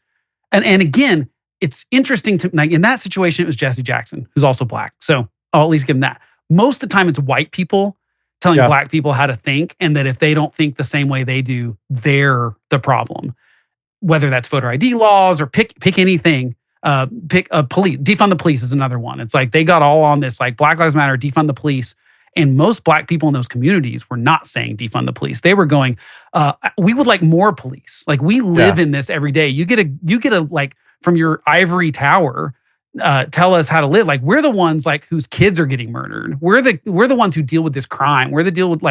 and again, it's interesting to, like in that situation, it was Jesse Jackson, who's also Black. So I'll at least give him that. Most of the time it's white people telling Black people how to think, and that if they don't think the same way they do, they're the problem. Whether that's voter ID laws or pick anything. Pick a police, defund the police is another one. It's like they got all on this, like Black Lives Matter, defund the police. And most Black people in those communities were not saying defund the police. They were going, we would like more police. Like we live in this every day. You get a like from your ivory tower, tell us how to live. Like we're the ones like whose kids are getting murdered. We're the ones who deal with this crime. We're the deal with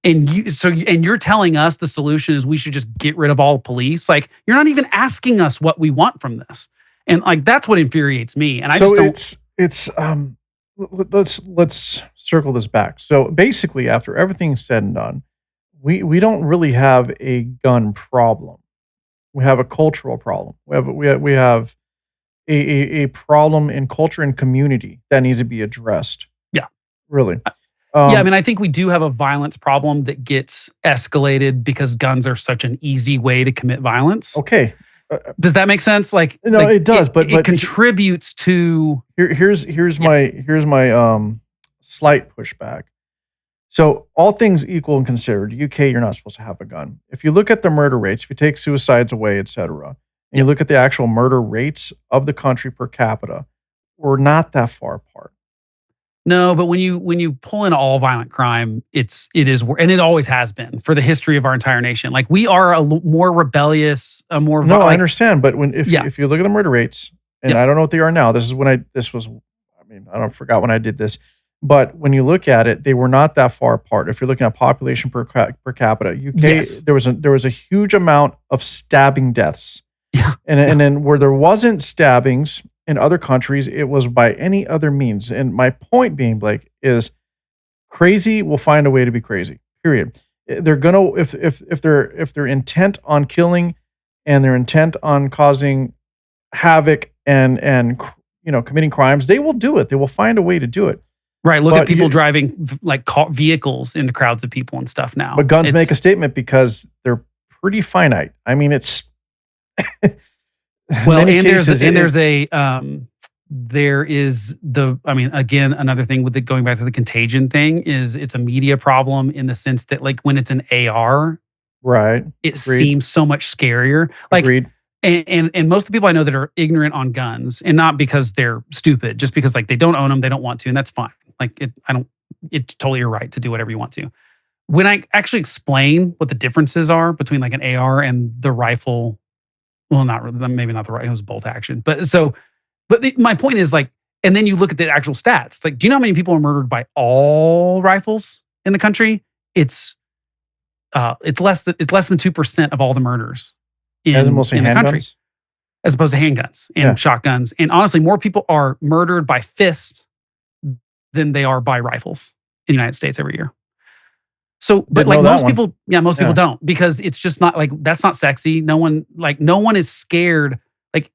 and you're telling us the solution is we should just get rid of all police. Like you're not even asking us what we want from this. And like that's what infuriates me. And I just don't. It's let's circle this back. So basically, after everything's said and done, we don't really have a gun problem. We have a cultural problem. We have a problem in culture and community that needs to be addressed. Yeah, really. I mean, I think we do have a violence problem that gets escalated because guns are such an easy way to commit violence. Okay. Does that make sense? Like, no, it does, but it contributes to. Here's my slight pushback. So all things equal and considered, UK, you're not supposed to have a gun. If you look at the murder rates, if you take suicides away, et cetera, and you look at the actual murder rates of the country per capita, we're not that far apart. No, but when you pull in all violent crime, it is, and it always has been for the history of our entire nation. Like we are a more rebellious, a more. No, I understand, but if you look at the murder rates, and I don't know what they are now. I forgot when I did this, but when you look at it, they were not that far apart. If you're looking at population per capita, UK, there was a huge amount of stabbing deaths, and then where there wasn't stabbings. In other countries, it was by any other means. And my point being, Blake, is crazy will find a way to be crazy. Period. They're gonna if they're intent on killing and they're intent on causing havoc and committing crimes, they will do it. They will find a way to do it. Right. Look at people driving like vehicles into crowds of people and stuff now. But guns make a statement because they're pretty finite. I mean, it's Well, many and cases, there is the, I mean, again, another thing with going back to the contagion thing is it's a media problem in the sense that like when it's an AR, right. it Agreed. seems so much scarier. Like, Agreed. and most of the people I know that are ignorant on guns, and not because they're stupid, just because like they don't own them, they don't want to, and that's fine. Like it's totally your right to do whatever you want to. When I actually explain what the differences are between like an AR and the rifle, well, not really, maybe not the rifle, it was bolt action, my point is like, and then you look at the actual stats. It's like, do you know how many people are murdered by all rifles in the country? It's less than 2% of all the murders in the country, as opposed to handguns and shotguns. And honestly, more people are murdered by fists than they are by rifles in the United States every year. So, but like most people, people don't, because it's just not like, that's not sexy. No one is scared. Like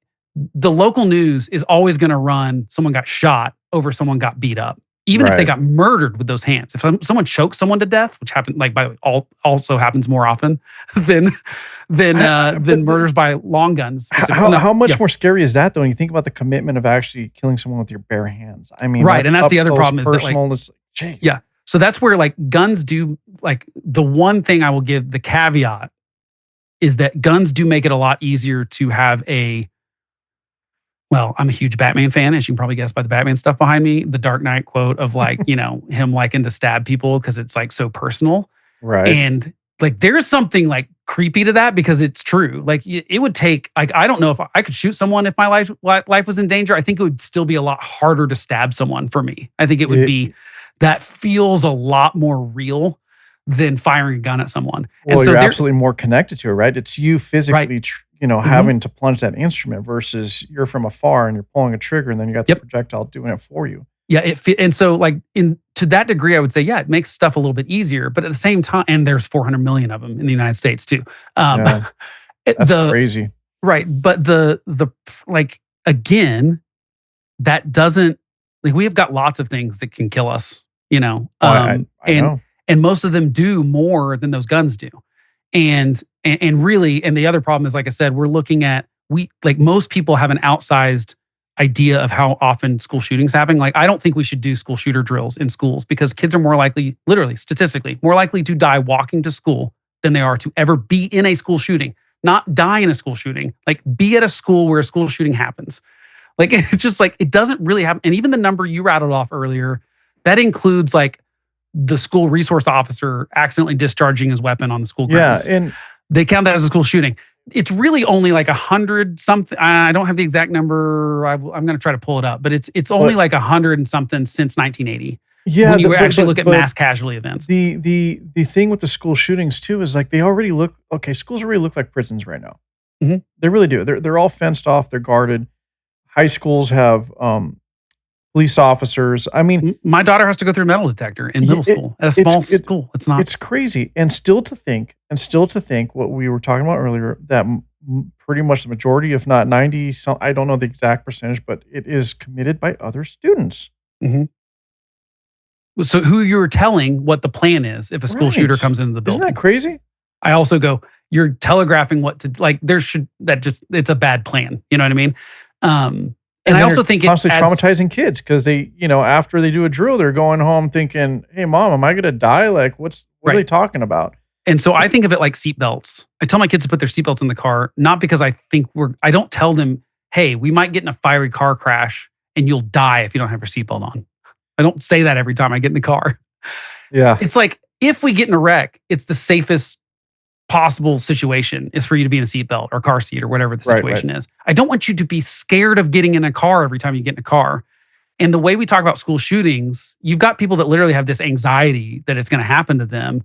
the local news is always going to run someone got shot over someone got beat up. Even if they got murdered with those hands. If someone chokes someone to death, which happened, like by the way, also happens more often than murders by long guns. How much more scary is that though? When you think about the commitment of actually killing someone with your bare hands. I mean, right, and that's the other problem is that like, so that's where like guns do, like the one thing I will give the caveat is that guns do make it a lot easier to have well, I'm a huge Batman fan, as you can probably guess by the Batman stuff behind me. The Dark Knight quote of like, him liking to stab people because it's like so personal. Right. And like there's something like creepy to that because it's true. Like it would take, like, I don't know if I could shoot someone if my life was in danger. I think it would still be a lot harder to stab someone for me. I think it would be, that feels a lot more real than firing a gun at someone. Well, and so you're absolutely more connected to it, right? It's you physically, having to plunge that instrument versus you're from afar and you're pulling a trigger and then you got the projectile doing it for you. Yeah, and so like to that degree, I would say, it makes stuff a little bit easier. But at the same time, and there's 400 million of them in the United States too. That's crazy, right? But the like again, that doesn't, like, we have got lots of things that can kill us, I know. And most of them do more than those guns do. And really, and the other problem is, like I said, we're looking at, most people have an outsized idea of how often school shootings happen. Like, I don't think we should do school shooter drills in schools because kids are more likely, literally, statistically, more likely to die walking to school than they are to ever be in a school shooting. Not die in a school shooting, like be at a school where a school shooting happens. Like, it's just like, it doesn't really happen. And even the number you rattled off earlier, that includes like the school resource officer accidentally discharging his weapon on the school grounds. Yeah, and they count that as a school shooting. It's really only like 100 something. I don't have the exact number. I'm going to try to pull it up, but it's only like 100 and something since 1980. Yeah, when you actually look at mass casualty events. The thing with the school shootings too is like they already look schools already look like prisons right now. Mm-hmm. They really do. They're all fenced off. They're guarded. High schools have police officers. I mean, my daughter has to go through a metal detector in middle school at a small school. It's crazy. And still to think what we were talking about earlier, that pretty much the majority, if not 90, I don't know the exact percentage, but it is committed by other students. Mm-hmm. So who you're telling what the plan is if a school shooter comes into the building. Isn't that crazy? I also go, you're telegraphing what to, like, it's a bad plan. You know what I mean? And I also think constantly traumatizing kids because they, after they do a drill, they're going home thinking, "Hey, mom, am I going to die? Like, what are they talking about?" And so I think of it like seatbelts. I tell my kids to put their seatbelts in the car, not because I don't tell them, "Hey, we might get in a fiery car crash and you'll die if you don't have your seatbelt on." I don't say that every time I get in the car. Yeah. It's like, if we get in a wreck, it's the safest possible situation is for you to be in a seatbelt or car seat or whatever the situation is. I don't want you to be scared of getting in a car every time you get in a car. And the way we talk about school shootings, you've got people that literally have this anxiety that it's going to happen to them.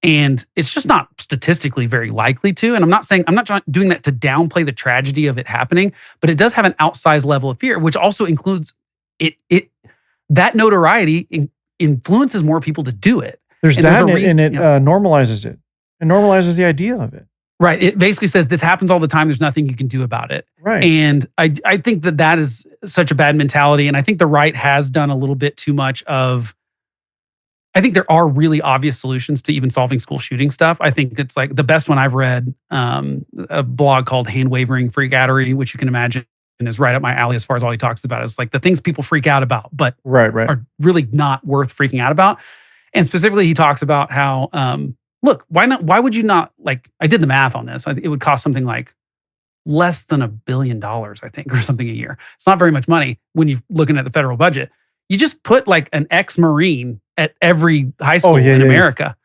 And it's just not statistically very likely to. And I'm not doing that to downplay the tragedy of it happening, but it does have an outsized level of fear, which also includes that notoriety influences more people to do it. There's that, and it normalizes it. It normalizes the idea of it. Right. It basically says this happens all the time. There's nothing you can do about it. Right. And I think that is such a bad mentality. And I think the right has done a little bit too much of I think there are really obvious solutions to even solving school shooting stuff. I think it's like the best one I've read, a blog called Hand Wavering Freakoutery, which you can imagine is right up my alley as far as all he talks about is like the things people freak out about, but Right. are really not worth freaking out about. And specifically, he talks about how, look, why not? Why would you not like? I did the math on this. It would cost something like less than $1 billion, I think, or something a year. It's not very much money when you're looking at the federal budget. You just put like an ex-Marine at every high school in America,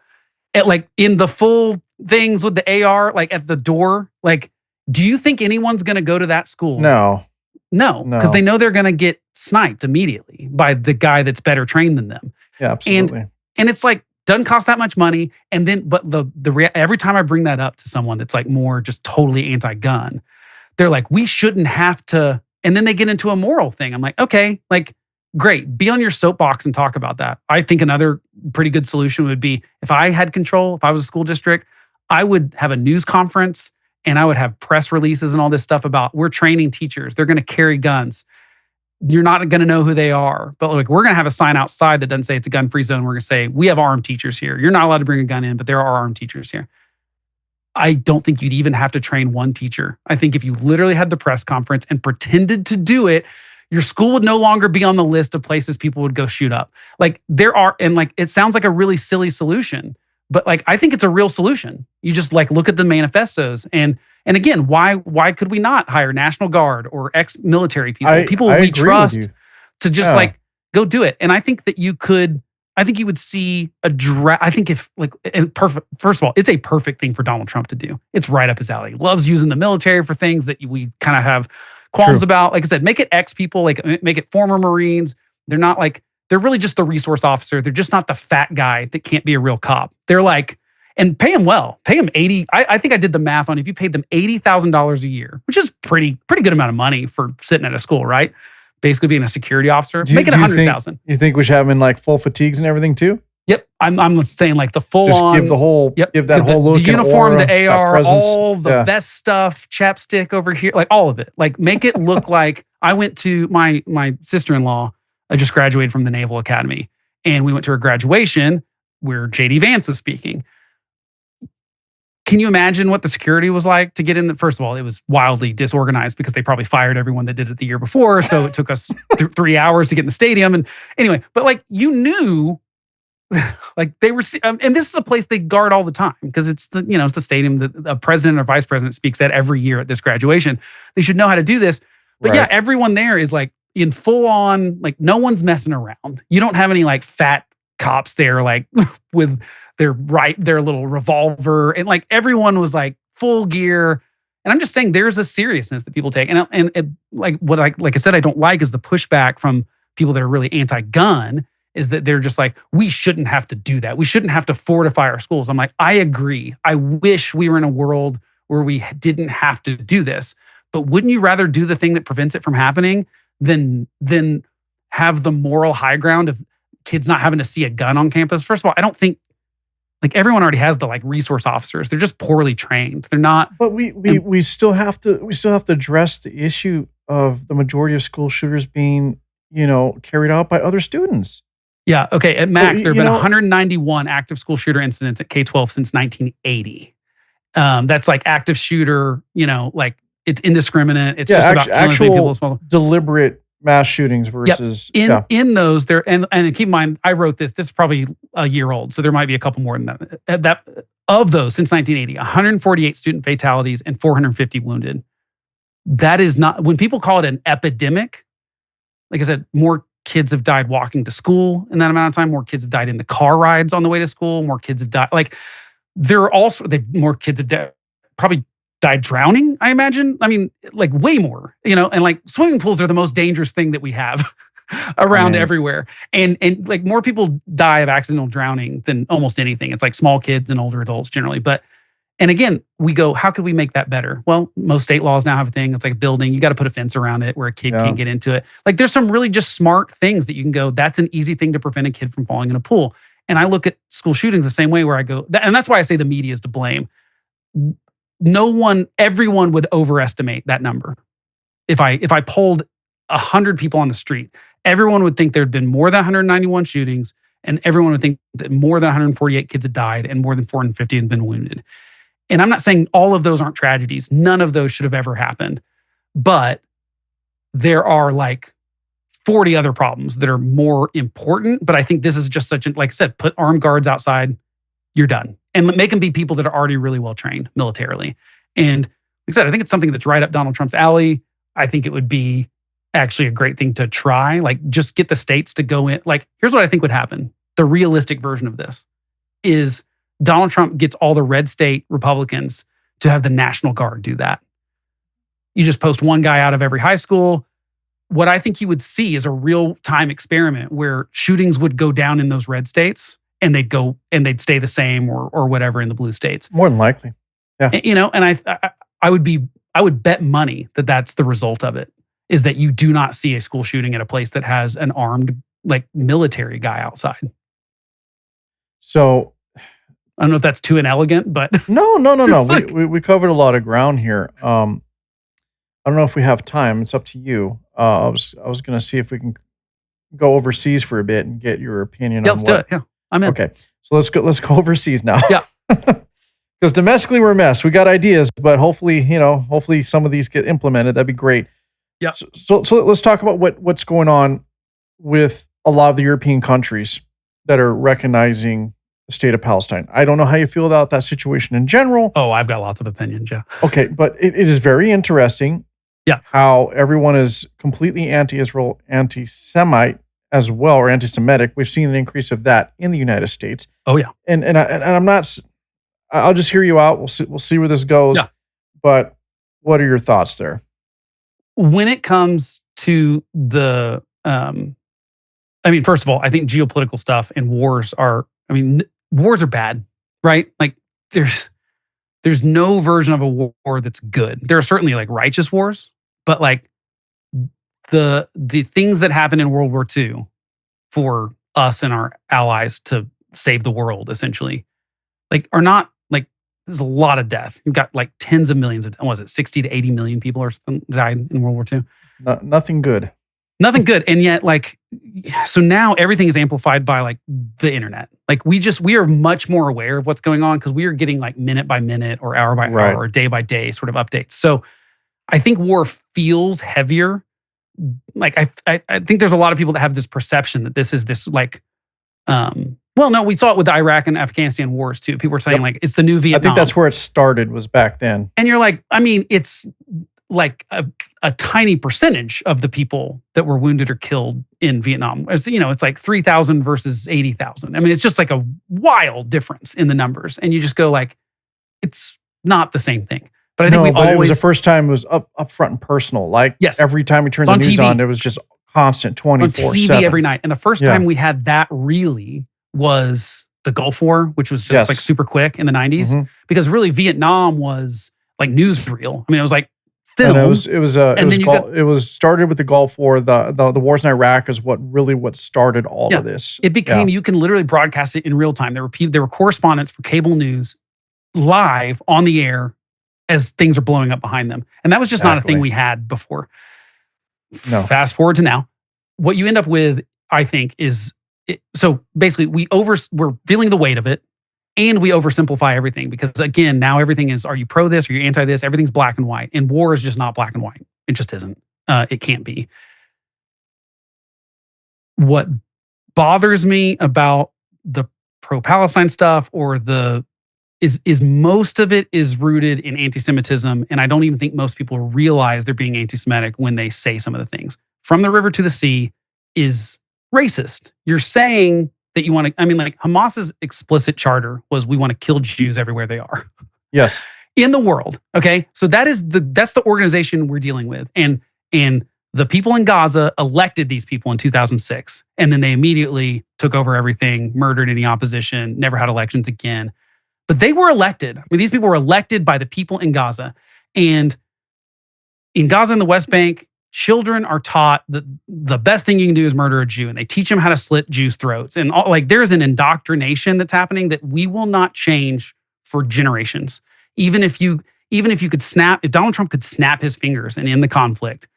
at like in the full things with the AR, like at the door. Like, do you think anyone's going to go to that school? No, because they know they're going to get sniped immediately by the guy that's better trained than them. Yeah, absolutely. And it's like, doesn't cost that much money. And then, but every time I bring that up to someone that's like more just totally anti-gun, they're like, we shouldn't have to. And then they get into a moral thing. I'm like, okay, like, great. Be on your soapbox and talk about that. I think another pretty good solution would be if I had control, if I was a school district, I would have a news conference and I would have press releases and all this stuff about we're training teachers. They're going to carry guns. You're not going to know who they are, but like we're going to have a sign outside that doesn't say it's a gun-free zone. We're going to say we have armed teachers here. You're not allowed to bring a gun in, but there are armed teachers here. I don't think you'd even have to train one teacher. I think if you literally had the press conference and pretended to do it, your school would no longer be on the list of places people would go shoot up. Like there are, and like it sounds like a really silly solution, but like I think it's a real solution. You just like look at the manifestos and again, why could we not hire National Guard or ex-military people, people we trust to just like go do it? And I think that you could. I think you would see I think if like, perfect. First of all, it's a perfect thing for Donald Trump to do. It's right up his alley. Loves using the military for things that we kind of have qualms about. Like I said, make it ex people, like make it former Marines. They're not like, they're really just the resource officer. They're just not the fat guy that can't be a real cop. They're like, and pay them well. Pay them 80. I think I did the math on if you paid them $80,000 a year, which is pretty good amount of money for sitting at a school, right? Basically being a security officer. Make it 100,000. You think we should have them in like full fatigues and everything too? Yep. I'm saying like the full just on. Give the whole, give that whole look. The uniform, aura, the AR, all the vest stuff, chapstick over here, like all of it. Like make it look like I went to my sister-in-law. I just graduated from the Naval Academy and we went to her graduation where JD Vance was speaking. Can you imagine what the security was like to get in? First of all, it was wildly disorganized because they probably fired everyone that did it the year before. So it took us 3 hours to get in the stadium. And anyway, but like you knew, like they were, and this is a place they guard all the time because it's the, it's the stadium that a president or vice president speaks at every year at this graduation. They should know how to do this. But yeah, everyone there is like in full on, like no one's messing around. You don't have any like fat cops there, like with their little revolver, and like everyone was like full gear. And I'm just saying there's a seriousness that people take. And it, like what like I said, I don't like is the pushback from people that are really anti-gun is that they're just like, we shouldn't have to do that. We shouldn't have to fortify our schools. I'm like, I agree. I wish we were in a world where we didn't have to do this. But wouldn't you rather do the thing that prevents it from happening than have the moral high ground of kids not having to see a gun on campus? First of all, I don't think like everyone already has the like resource officers. They're just poorly trained. They're not. But we still have to address the issue of the majority of school shooters being, carried out by other students. Yeah. Okay. At max, there have been 191 active school shooter incidents at K-12 since 1980. That's like active shooter, like it's indiscriminate. It's just about killing as many people as possible. Deliberate mass shootings versus in those there and keep in mind I wrote this is probably a year old, so there might be a couple more than that of those since 1980. 148 student fatalities and 450 wounded. That is not, when people call it an epidemic, like I said, more kids have died walking to school in that amount of time, more kids have died in the car rides on the way to school, more kids have died, like there are also more kids have probably died drowning, I imagine. I mean, like way more, and like swimming pools are the most dangerous thing that we have around everywhere. And like more people die of accidental drowning than almost anything. It's like small kids and older adults generally. But, and again, we go, how could we make that better? Well, most state laws now have a thing. It's like a building. You got to put a fence around it where a kid can't get into it. Like there's some really just smart things that you can go, that's an easy thing to prevent a kid from falling in a pool. And I look at school shootings the same way where I go, and that's why I say the media is to blame. Everyone would overestimate that number. If I polled 100 people on the street, everyone would think there'd been more than 191 shootings. And everyone would think that more than 148 kids had died and more than 450 had been wounded. And I'm not saying all of those aren't tragedies. None of those should have ever happened. But there are like 40 other problems that are more important. But I think this is just such a, like I said, put armed guards outside, you're done. And make them be people that are already really well trained militarily. And like I said, I think it's something that's right up Donald Trump's alley. I think it would be actually a great thing to try. Like, just get the states to go in. Like, here's what I think would happen. The realistic version of this is Donald Trump gets all the red state Republicans to have the National Guard do that. You just post one guy out of every high school. What I think you would see is a real-time experiment where shootings would go down in those red states and they'd stay the same or whatever in the blue states. More than likely. Yeah. You know, and I would bet money that that's the result of it, is that you do not see a school shooting at a place that has an armed, like, military guy outside. So I don't know if that's too inelegant, but no. Like, we covered a lot of ground here. I don't know if we have time. It's up to you. I was going to see if we can go overseas for a bit and get your opinion on let's do it. Yeah, I'm in. Okay, so let's go overseas now. Yeah. Because domestically we're a mess. We got ideas, but hopefully some of these get implemented. That'd be great. Yeah. So let's talk about what's going on with a lot of the European countries that are recognizing the state of Palestine. I don't know how you feel about that situation in general. Oh, I've got lots of opinions. Yeah. Okay, but it is very interesting. Yeah. How everyone is completely anti-Israel, anti-Semite as well, or anti-Semitic. We've seen an increase of that in the United States. Oh yeah. And I'm not. I'll just hear you out. We'll see where this goes. Yeah. But what are your thoughts there? When it comes to the, first of all, I think geopolitical stuff and wars are bad, right? Like, there's no version of a war that's good. There are certainly like righteous wars, but like the things that happened in World War II for us and our allies to save the world, essentially, like, are not like, there's a lot of death. You've got like tens of millions of, 60 to 80 million people or something died in World War II. Nothing good. Nothing good. And yet, like, so now everything is amplified by like the internet. Like, we are much more aware of what's going on because we are getting like minute by minute or hour by hour or day by day sort of updates. So I think war feels heavier. Like, I think there's a lot of people that have this perception that this is this like, well, no, we saw it with the Iraq and Afghanistan wars too. People were saying like, it's the new Vietnam. I think that's where it started, was back then. And you're like, it's like a tiny percentage of the people that were wounded or killed in Vietnam. It's like 3,000 versus 80,000. It's just like a wild difference in the numbers. And you just go like, it's not the same thing. But I think it was the first time it was up front and personal. Like, yes, every time we turned the news on, it was just constant 24/7. On TV every night. And the first time we had that really was the Gulf War, which was just like super quick in the 90s. Mm-hmm. Because really Vietnam was like newsreel. It was like film. And it was started with the Gulf War. The wars in Iraq is what started all of this. It became, you can literally broadcast it in real time. There were correspondents for cable news live on the air as things are blowing up behind them. And that was just not a thing we had before. No. Fast forward to now. What you end up with, I think, is so basically we're feeling the weight of it, and we oversimplify everything because, again, now everything is, are you pro this? Are you anti this? Everything's black and white. And war is just not black and white. It just isn't. It can't be. What bothers me about the pro-Palestine stuff is most of it is rooted in anti-Semitism, and I don't even think most people realize they're being anti-Semitic when they say some of the things. From the river to the sea is racist. You're saying that you want to, like Hamas's explicit charter was, we want to kill Jews everywhere they are. Yes. In the world. Okay. So that's the organization we're dealing with. And the people in Gaza elected these people in 2006. And then they immediately took over everything, murdered any opposition, never had elections again. But they were elected. These people were elected by the people in Gaza. And in Gaza and the West Bank, children are taught that the best thing you can do is murder a Jew, and they teach them how to slit Jews' throats. And there's an indoctrination that's happening that we will not change for generations. Even if Donald Trump could snap his fingers and end the conflict,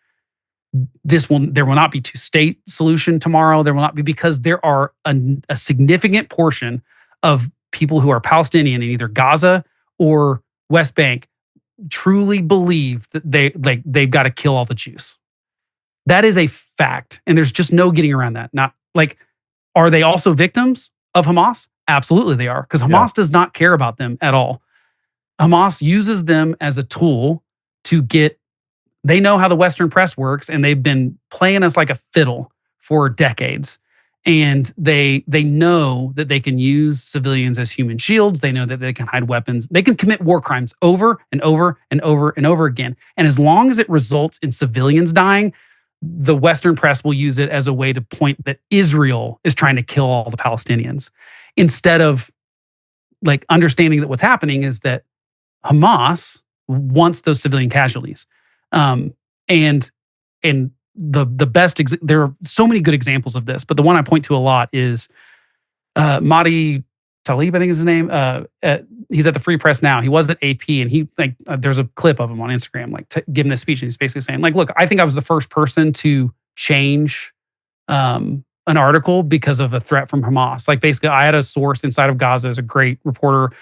there will not be two-state solution tomorrow. There will not be, because there are a significant portion of people who are Palestinian in either Gaza or West Bank truly believe that they've got to kill all the Jews. That is a fact, and there's just no getting around that. Not like, are they also victims of Hamas? Absolutely they are, because Hamas does not care about them at all. Hamas uses them as a tool to get, they know how the Western press works, and they've been playing us like a fiddle for decades. And they know that they can use civilians as human shields. They know that they can hide weapons. They can commit war crimes over and over and over and over again. And as long as it results in civilians dying, the Western press will use it as a way to point that Israel is trying to kill all the Palestinians, instead of like understanding that what's happening is that Hamas wants those civilian casualties. And the best, there are so many good examples of this, but the one I point to a lot is Mahdi Talib, I think is his name. He's at the Free Press now. He was at AP, and he there's a clip of him on Instagram, giving this speech, and he's basically saying, look, I think I was the first person to change an article because of a threat from Hamas. Like, basically, I had a source inside of Gaza, as a great reporter,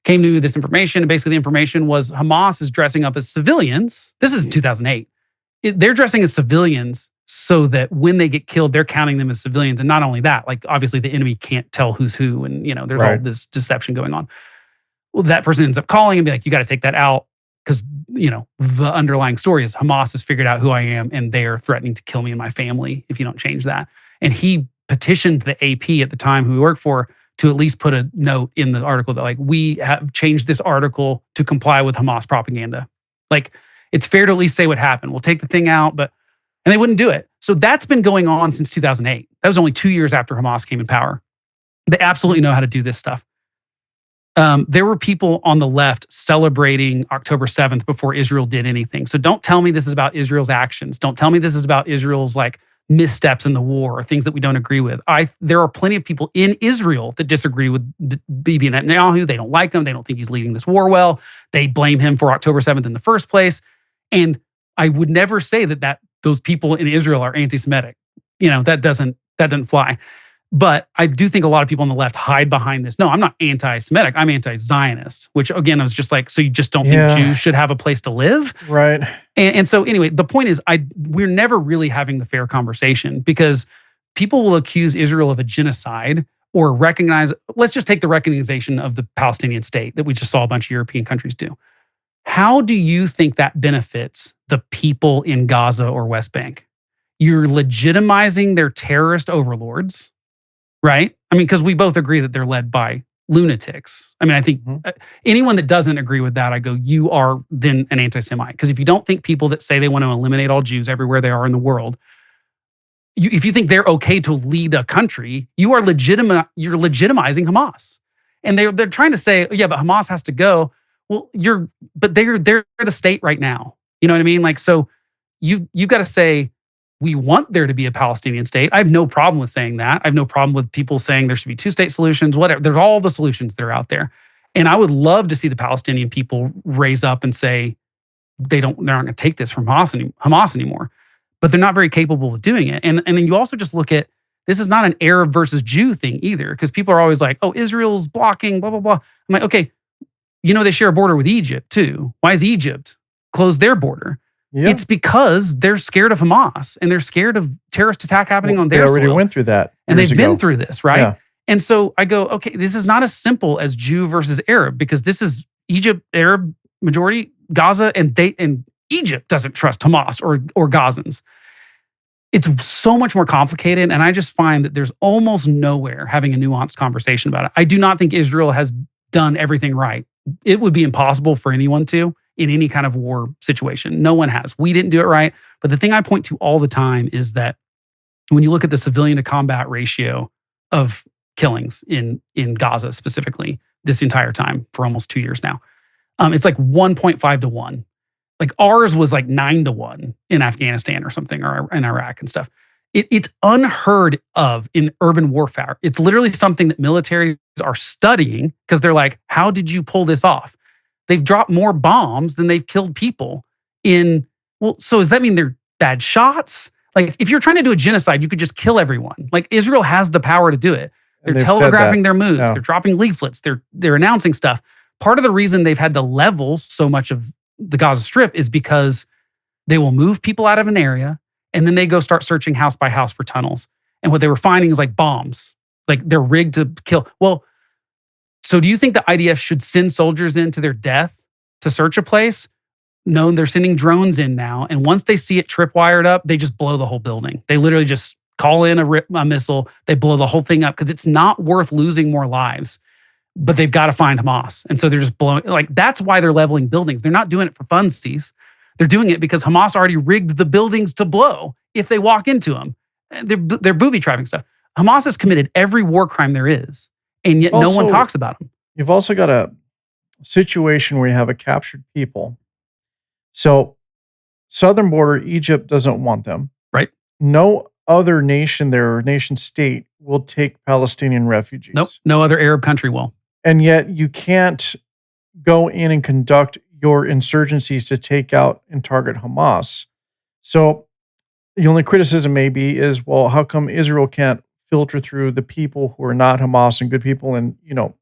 came to me with this information, and basically the information was Hamas is dressing up as civilians. This is in 2008. They're dressing as civilians so that when they get killed, they're counting them as civilians. And not only that, like, obviously the enemy can't tell who's who, and there's all this deception going on. Well, that person ends up calling and be like, you got to take that out, because the underlying story is Hamas has figured out who I am, and they are threatening to kill me and my family if you don't change that. And he petitioned the AP at the time, who he worked for, to at least put a note in the article that, like, we have changed this article to comply with Hamas propaganda. Like, it's fair to at least say what happened. We'll take the thing out, and they wouldn't do it. So that's been going on since 2008. That was only 2 years after Hamas came in power. They absolutely know how to do this stuff. There were people on the left celebrating October 7th before Israel did anything. So don't tell me this is about Israel's actions. Don't tell me this is about Israel's missteps in the war or things that we don't agree with. There are plenty of people in Israel that disagree with Bibi Netanyahu. They don't like him. They don't think he's leading this war well. They blame him for October 7th in the first place. And I would never say that those people in Israel are anti-Semitic. That doesn't fly. But I do think a lot of people on the left hide behind this. No, I'm not anti-Semitic. I'm anti-Zionist, which, again, I was just like, so you just don't think Jews should have a place to live? Right. And so anyway, the point is, we're never really having the fair conversation, because people will accuse Israel of a genocide, or let's just take the recognition of the Palestinian state that we just saw a bunch of European countries do. How do you think that benefits the people in Gaza or West Bank? You're legitimizing their terrorist overlords, right? I mean, because we both agree that they're led by lunatics. I mean, I think anyone that doesn't agree with that, I go, you are then an anti-Semite. Because if you don't think people that say they want to eliminate all Jews everywhere they are in the world, if you think they're okay to lead a country, you're legitimizing Hamas. And they're trying to say, yeah, but Hamas has to go. Well, they're the state right now. You know what I mean? Like, so you've got to say, we want there to be a Palestinian state. I have no problem with saying that. I have no problem with people saying there should be two-state solutions, whatever. There's all the solutions that are out there. And I would love to see the Palestinian people raise up and say they're not going to take this from Hamas anymore. But they're not very capable of doing it. And then you also just look at, this is not an Arab versus Jew thing either, because people are always like, oh, Israel's blocking, blah, blah, blah. I'm like, okay, they share a border with Egypt too. Why is Egypt closed their border? Yeah. It's because they're scared of Hamas, and they're scared of terrorist attack happening on their soil. They already went through that. And they've been through this, right? Yeah. And so I go, okay, this is not as simple as Jew versus Arab, because this is Egypt, Arab majority, Gaza, and Egypt doesn't trust Hamas or Gazans. It's so much more complicated, and I just find that there's almost nowhere having a nuanced conversation about it. I do not think Israel has done everything right. It would be impossible for anyone to in any kind of war situation. No one has. We didn't do it right. But the thing I point to all the time is that when you look at the civilian to combat ratio of killings in Gaza specifically, this entire time for almost 2 years now, it's like 1.5 to 1. Like ours was like 9 to 1 in Afghanistan or something, or in Iraq and stuff. It's unheard of in urban warfare. It's literally something that militaries are studying, because they're like, how did you pull this off? They've dropped more bombs than they've killed people in. Well, so does that mean they're bad shots. Like, if you're trying to do a genocide, you could just kill everyone. Like, Israel has the power to do it. They're And they've said telegraphing that. their moves. Yeah. They're dropping leaflets. They're announcing stuff. Part of the reason they've had to level so much of the Gaza Strip is because they will move people out of an area and then they go start searching house by house for tunnels. And what they were finding is like bombs. Like, they're rigged to kill. Well, so do you think the IDF should send soldiers into their death to search a place? No, they're sending drones in now. And once they see it tripwired up, they just blow the whole building. They literally just call in a missile. They blow the whole thing up because it's not worth losing more lives. But they've got to find Hamas. And so they're just blowing, like, that's why they're leveling buildings. They're not doing it for funsies. They're doing it because Hamas already rigged the buildings to blow if they walk into them. They're booby-trapping stuff. Hamas has committed every war crime there is, and yet no one talks about them. You've also got a situation where you have a captured people. So, southern border, Egypt doesn't want them. Right. No other nation there, or nation state, will take Palestinian refugees. Nope. No other Arab country will. And yet you can't go in and conduct your insurgencies to take out and target Hamas. So the only criticism maybe is, well, how come Israel can't filter through the people who are not Hamas and good people and, because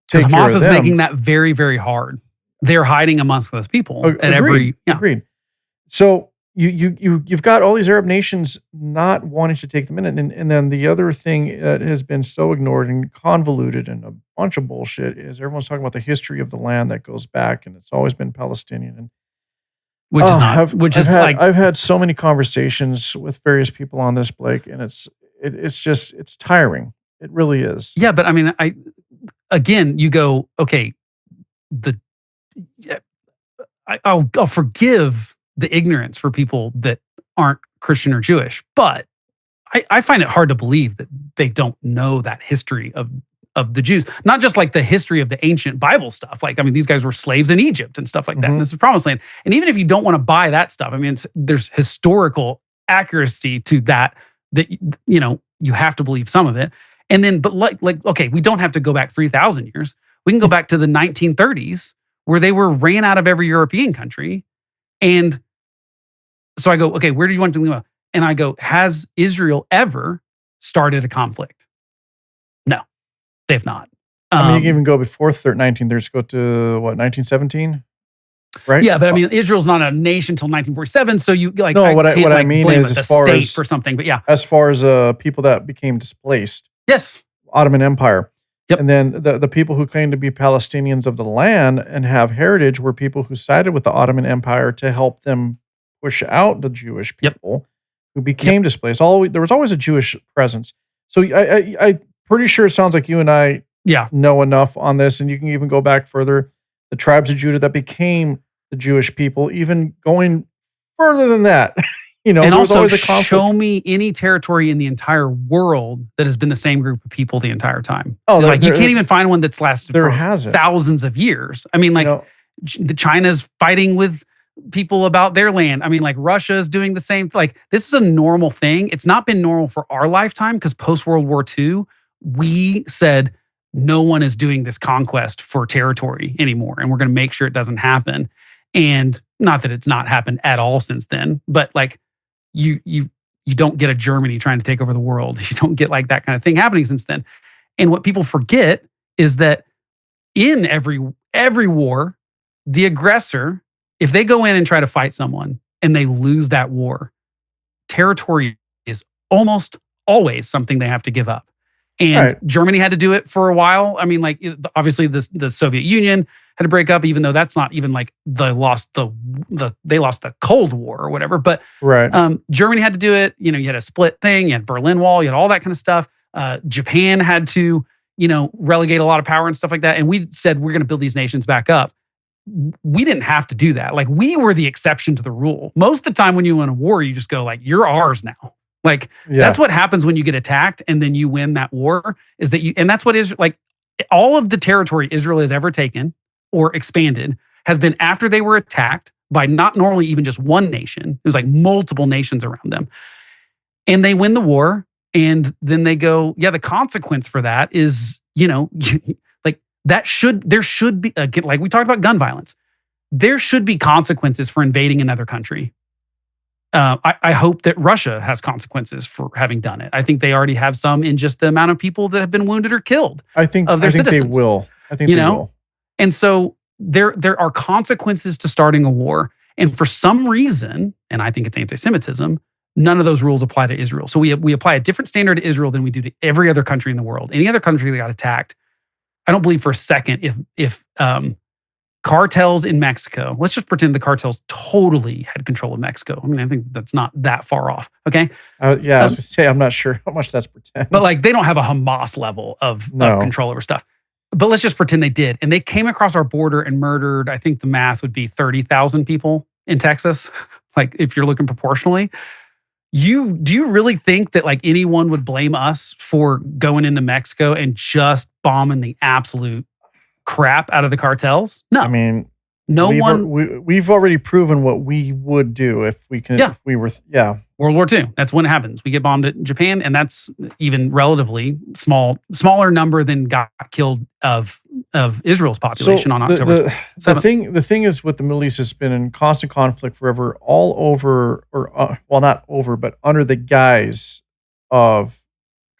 take care Hamas of is them? making that very, very hard. They're hiding amongst those people at every. Yeah. Agreed. So you've got all these Arab nations not wanting to take them in, and then the other thing that has been so ignored and convoluted and a bunch of bullshit is everyone's talking about the history of the land that goes back, and it's always been Palestinian. And which is not. I've had so many conversations with various people on this, Blake, and it's tiring. It really is. Yeah, but I mean, again, you go, okay, I'll forgive the ignorance for people that aren't Christian or Jewish, but I find it hard to believe that they don't know that history of the Jews, not just like the history of the ancient Bible stuff. Like, I mean, these guys were slaves in Egypt and stuff like that. And this is Promised Land. And even if you don't want to buy that stuff, I mean, there's historical accuracy to that you have to believe some of it. And then, but like, okay, we don't have to go back 3,000 years. We can go back to the 1930s where they were ran out of every European country. And so I go, okay, where do you want to go? And I go, has Israel ever started a conflict? No, they've not. I mean, you can even go before 1930s, go to what, 1917? Right? Yeah, but I mean, Israel's not a nation until 1947. So you like, no, what I mean is, as far state as for something, but yeah, as far as people that became displaced. Yes. Ottoman Empire. Yep. And then the people who claim to be Palestinians of the land and have heritage were people who sided with the Ottoman Empire to help them push out the Jewish people who became displaced. There was always a Jewish presence. So I'm pretty sure it sounds like you and I know enough on this, and you can even go back further. The tribes of Judah that became the Jewish people, even going further than that. And also show me any territory in the entire world that has been the same group of people the entire time. Oh, like you can't even find one that's lasted for thousands of years. I mean, like China's fighting with people about their land. I mean, like Russia is doing the same. Like, this is a normal thing. It's not been normal for our lifetime because post-World War II, we said no one is doing this conquest for territory anymore. And we're going to make sure it doesn't happen. And not that it's not happened at all since then, but like, you don't get a Germany trying to take over the world. You don't get like that kind of thing happening since then. And what people forget is that in every war, the aggressor, if they go in and try to fight someone and they lose that war, territory is almost always something they have to give up. And Germany had to do it for a while. I mean, like, obviously the Soviet Union had to break up, even though that's not even like they lost the Cold War or whatever. But Germany had to do it. You had a split thing. You had Berlin Wall. You had all that kind of stuff. Japan had to, relegate a lot of power and stuff like that. And we said we're going to build these nations back up. We didn't have to do that. Like, we were the exception to the rule. Most of the time when you win a war, you just go like, you're ours now. Like, that's what happens when you get attacked and then you win that war, is that and that's what is like all of the territory Israel has ever taken or expanded has been after they were attacked by not normally even just one nation. It was like multiple nations around them. And they win the war. And then they go, the consequence for that is, like there should be, like we talked about gun violence. There should be consequences for invading another country. I hope that Russia has consequences for having done it. I think they already have some in just the amount of people that have been wounded or killed of their citizens. They will. I think they will. And so there are consequences to starting a war. And for some reason, and I think it's anti-Semitism, none of those rules apply to Israel. So we apply a different standard to Israel than we do to every other country in the world. Any other country that got attacked, I don't believe for a second if cartels in Mexico, let's just pretend the cartels totally had control of Mexico. I mean, I think that's not that far off. Okay. I was going to say, I'm not sure how much that's pretend. But like, they don't have a Hamas level of control over stuff. But let's just pretend they did. And they came across our border and murdered, I think the math would be 30,000 people in Texas. Like, if you're looking proportionally. Do you really think that like anyone would blame us for going into Mexico and just bombing the absolute crap out of the cartels? No. I mean, one. We've already proven what we would do if we can. Yeah. If we were. World War II. That's when it happens. We get bombed at Japan, and that's even relatively smaller number than got killed of Israel's population on October 7th. The thing is, with the Middle East, has been in constant conflict forever, all over, or not over, but under the guise of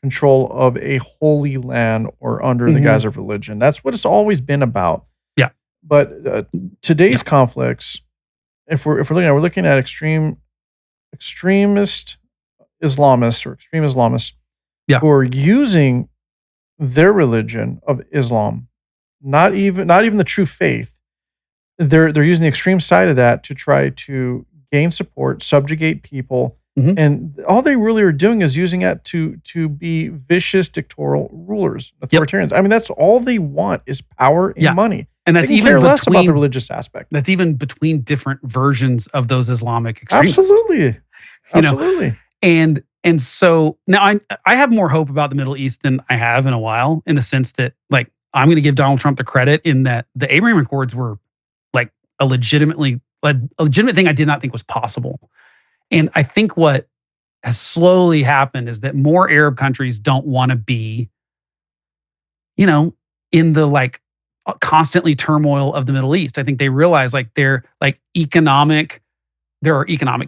control of a holy land or under the guise of religion. That's what it's always been about. Yeah. But today's conflicts, if we're looking at extremist Islamists or extreme Islamists who are using their religion of Islam, not even the true faith. They're using the extreme side of that to try to gain support, subjugate people, and all they really are doing is using it to be vicious dictatorial rulers, authoritarians. I mean, that's all they want is power and money. And that's even care less about the religious aspect. That's even between different versions of those Islamic extremists. Absolutely. And so now I have more hope about the Middle East than I have in a while, in the sense that like I'm going to give Donald Trump the credit in that the Abraham Accords were like a legitimate thing I did not think was possible. And I think what has slowly happened is that more Arab countries don't want to be, in the like constantly turmoil of the Middle East. I think they realize like there are economic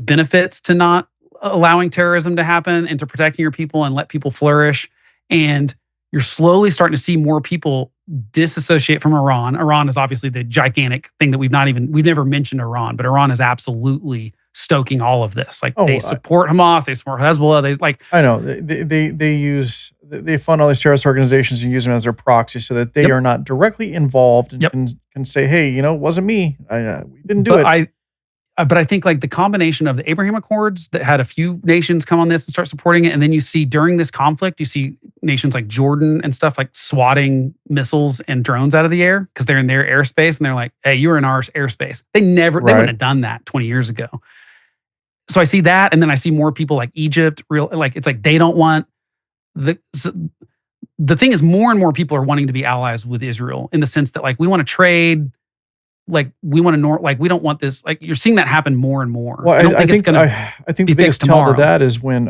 benefits to not allowing terrorism to happen and to protecting your people and let people flourish. And you're slowly starting to see more people disassociate from Iran. Iran is obviously the gigantic thing that we've never mentioned Iran, but Iran is absolutely stoking all of this. Like they support Hamas, they support Hezbollah. I know they fund all these terrorist organizations and use them as their proxy so that they are not directly involved and can say, hey, it wasn't me. We didn't do it. But I think like the combination of the Abraham Accords that had a few nations come on this and start supporting it. And then you see during this conflict, you see nations like Jordan and stuff like swatting missiles and drones out of the air because they're in their airspace and they're like, hey, you're in our airspace. They wouldn't have done that 20 years ago. So I see that. And then I see more people like Egypt, it's like they don't want the thing is more and more people are wanting to be allies with Israel in the sense that like we want to trade. Like we want to we don't want this. Like you're seeing that happen more and more. Well, I think the biggest tell to that is when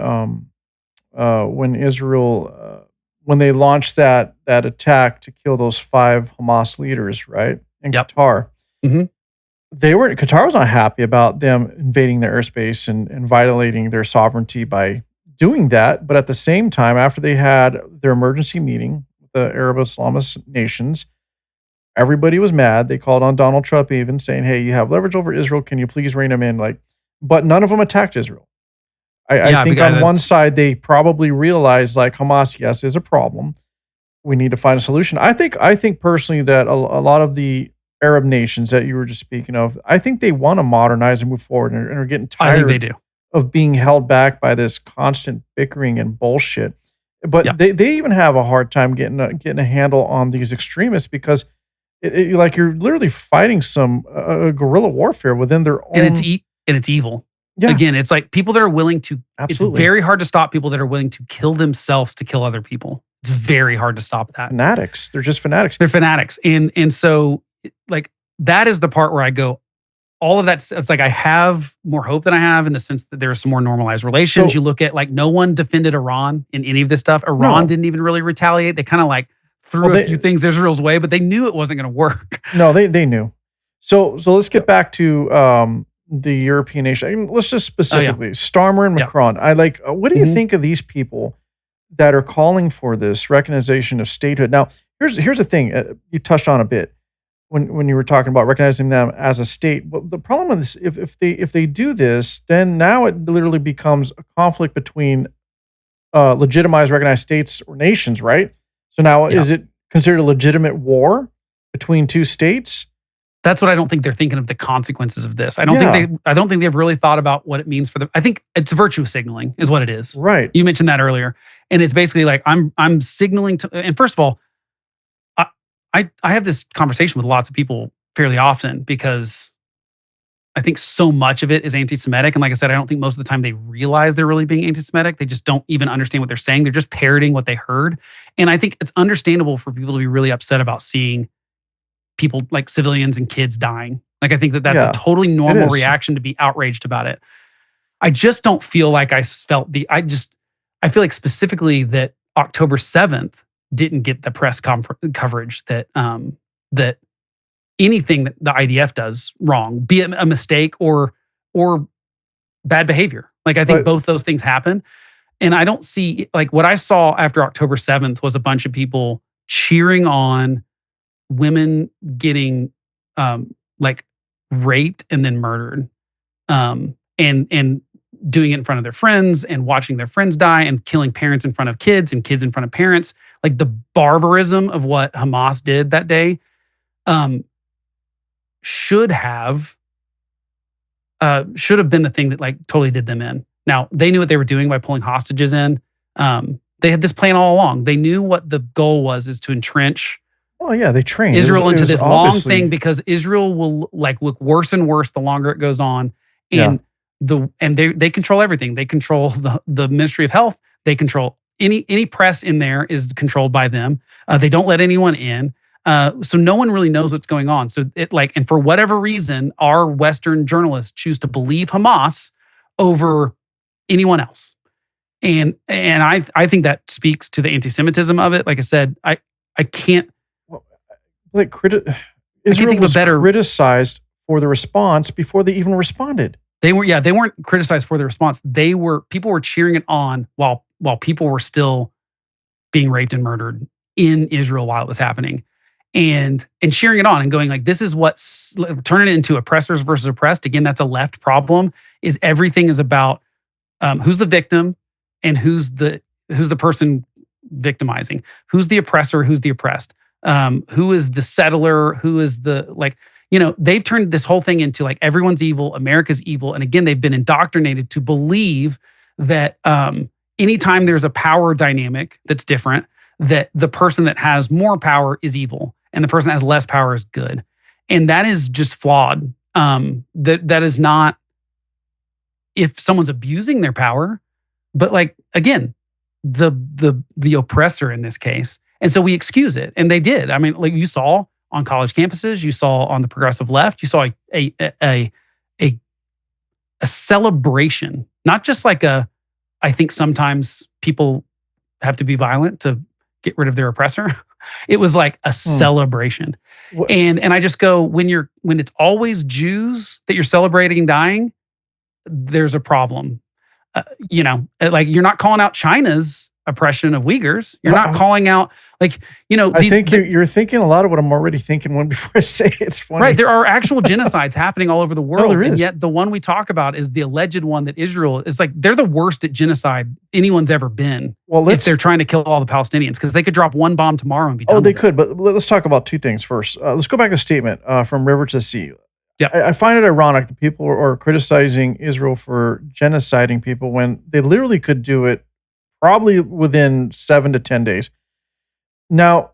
Israel when they launched that attack to kill those 5 Hamas leaders, right, in Qatar. Qatar was not happy about them invading their airspace and violating their sovereignty by doing that. But at the same time, after they had their emergency meeting with the Arab Islamist nations, everybody was mad. They called on Donald Trump even saying, hey, you have leverage over Israel. Can you please rein them in? But none of them attacked Israel. I think on one side, they probably realized like Hamas, yes, is a problem. We need to find a solution. I think personally that a lot of the Arab nations that you were just speaking of, I think they want to modernize and move forward and are getting tired of being held back by this constant bickering and bullshit. But they even have a hard time getting a handle on these extremists because you're literally fighting some guerrilla warfare within their own. And it's evil. Yeah. Again, it's like people that are willing to. Absolutely. It's very hard to stop people that are willing to kill themselves to kill other people. It's very hard to stop that. Fanatics. They're just fanatics. They're fanatics, and so like that is the part where I go. All of that. It's like I have more hope than I have in the sense that there are some more normalized relations. So, you look at like no one defended Iran in any of this stuff. Iran didn't even really retaliate. They kind of like threw a few things Israel's way, but they knew it wasn't going to work. No, they knew. So let's get back to the European nation. I mean, let's just specifically Starmer and Yeah. Macron. I like. What do you Mhm. think of these people that are calling for this recognition of statehood? Now, here's the thing. You touched on a bit when you were talking about recognizing them as a state. But the problem is if they do this, then now it literally becomes a conflict between legitimized, recognized states or nations, right? So now Yeah. is it considered a legitimate war between two states? That's what I don't think they're thinking of the consequences of this. I don't Yeah. think they've really thought about what it means for them. I think it's virtue signaling is what it is. Right. You mentioned that earlier. And it's basically like I'm signaling to, and first of all, I have this conversation with lots of people fairly often because I think so much of it is anti-Semitic. And like I said, I don't think most of the time they realize they're really being anti-Semitic. They just don't even understand what they're saying. They're just parroting what they heard. And I think it's understandable for people to be really upset about seeing people like civilians and kids dying. Like I think that that's Yeah, a totally normal is. reaction to be outraged about it. I just don't feel like I felt I feel like specifically that October 7th didn't get the press coverage that that anything that the IDF does wrong, be it a mistake or bad behavior. Like I think But- both those things happen. And I don't see, like, what I saw after October 7th was a bunch of people cheering on women getting like raped and then murdered. And doing it in front of their friends and watching their friends die and killing parents in front of kids and kids in front of parents. Like the barbarism of what Hamas did that day should have been the thing that like totally did them in. Now, they knew what they were doing by pulling hostages in. They had this plan all along. They knew what the goal was, is to entrench Oh yeah, they trained Israel It into was this long obviously- thing, because Israel will like look worse and worse the longer it goes on. And they control everything. They control the Ministry of Health. They control any press in there is controlled by them. They don't let anyone in. So no one really knows what's going on. So and for whatever reason, our Western journalists choose to believe Hamas over anyone else. And I think that speaks to the anti-Semitism of it. Like I said, I can't. Like Israel think of a was better- criticized for the response before they even responded. They weren't criticized for the response. People were cheering it on while people were still being raped and murdered in Israel while it was happening. And cheering it on and going like, this is what's turning it into oppressors versus oppressed. Again, that's a left problem, is everything is about who's the victim and who's the person victimizing, who's the oppressor, who's the oppressed, who is the settler, who is the they've turned this whole thing into like everyone's evil, America's evil. And again, they've been indoctrinated to believe that anytime there's a power dynamic that's different, that the person that has more power is evil and the person that has less power is good. And that is just flawed. That is not, if someone's abusing their power, but like, again, the oppressor in this case. And so we excuse it. And they did. I mean, like you saw on college campuses, you saw on the progressive left, you saw a celebration, not just like I think sometimes people have to be violent to get rid of their oppressor. It was like a celebration. What- And I just go, when it's always Jews that you're celebrating dying, there's a problem. Like you're not calling out China's oppression of Uyghurs. You're not calling out I think you're thinking a lot of what I'm already thinking one before I say it. It's funny. right. There are actual genocides happening all over the world. there And is. yet the one we talk about is the alleged one that Israel is like, they're the worst at genocide anyone's ever been. Well, If they're trying to kill all the Palestinians, because they could drop one bomb tomorrow and be done. Oh, they with it. could, but let's talk about two things first. Let's go back to a statement from River to Sea. Yeah. I find it ironic that people are criticizing Israel for genociding people when they literally could do it probably within 7 to 10 days. Now,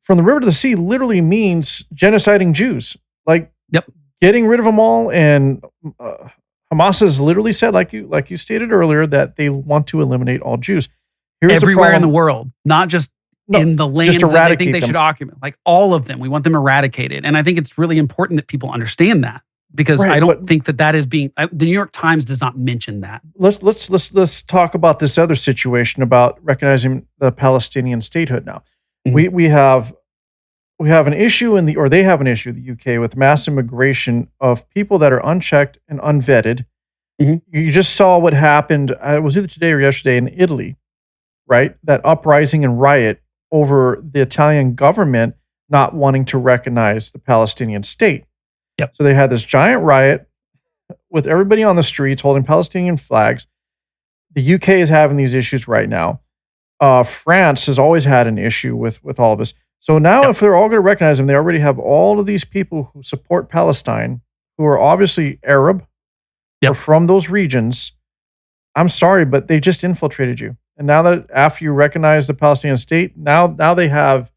from the river to the sea literally means genociding Jews, like getting rid of them all. And Hamas has literally said, like you stated earlier, that they want to eliminate all Jews. Here's Everywhere in the problem. world, not just in the land just that they eradicate think they them. should occupy. Like all of them, we want them eradicated. And I think it's really important that people understand that, because Right, I don't but- think that is being. The New York Times does not mention that. Let's talk about this other situation about recognizing the Palestinian statehood now. Mhm. We have we have an issue or they have an issue, the UK, with mass immigration of people that are unchecked and unvetted. You just saw what happened. It was either today or yesterday in Italy, right? That uprising and riot over the Italian government not wanting to recognize the Palestinian state. Yep. So they had this giant riot with everybody on the streets holding Palestinian flags. The UK is having these issues right now. France has always had an issue with all of this. So now, if they're all going to recognize them, they already have all of these people who support Palestine, who are obviously Arab or from those regions. I'm sorry, but they just infiltrated you. And now that after you recognize the Palestinian state, now they have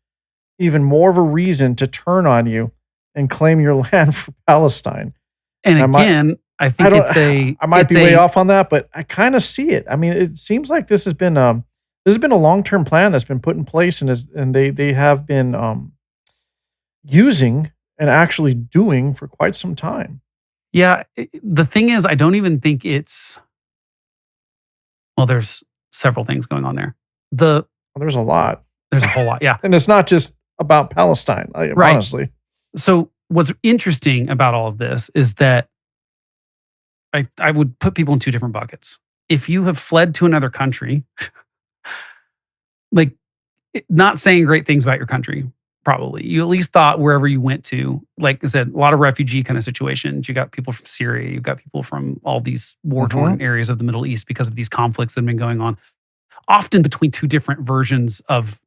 even more of a reason to turn on you and claim your land for Palestine. And again, I think I might be way off on that, but I kind of see it. I mean, it seems like this has been a long-term plan that's been put in place, and they have been using and actually doing for quite some time. Yeah, the thing is, I don't even think it's. Well, there's several things going on there. There's a lot. There's a whole lot, yeah. And it's not just about Palestine, right. Honestly. So what's interesting about all of this is that I would put people in two different buckets. If you have fled to another country, like not saying great things about your country, probably. You at least thought wherever you went to, like I said, a lot of refugee kind of situations. You got people from Syria, you got people from all these war-torn areas of the Middle East because of these conflicts that have been going on, often between two different versions of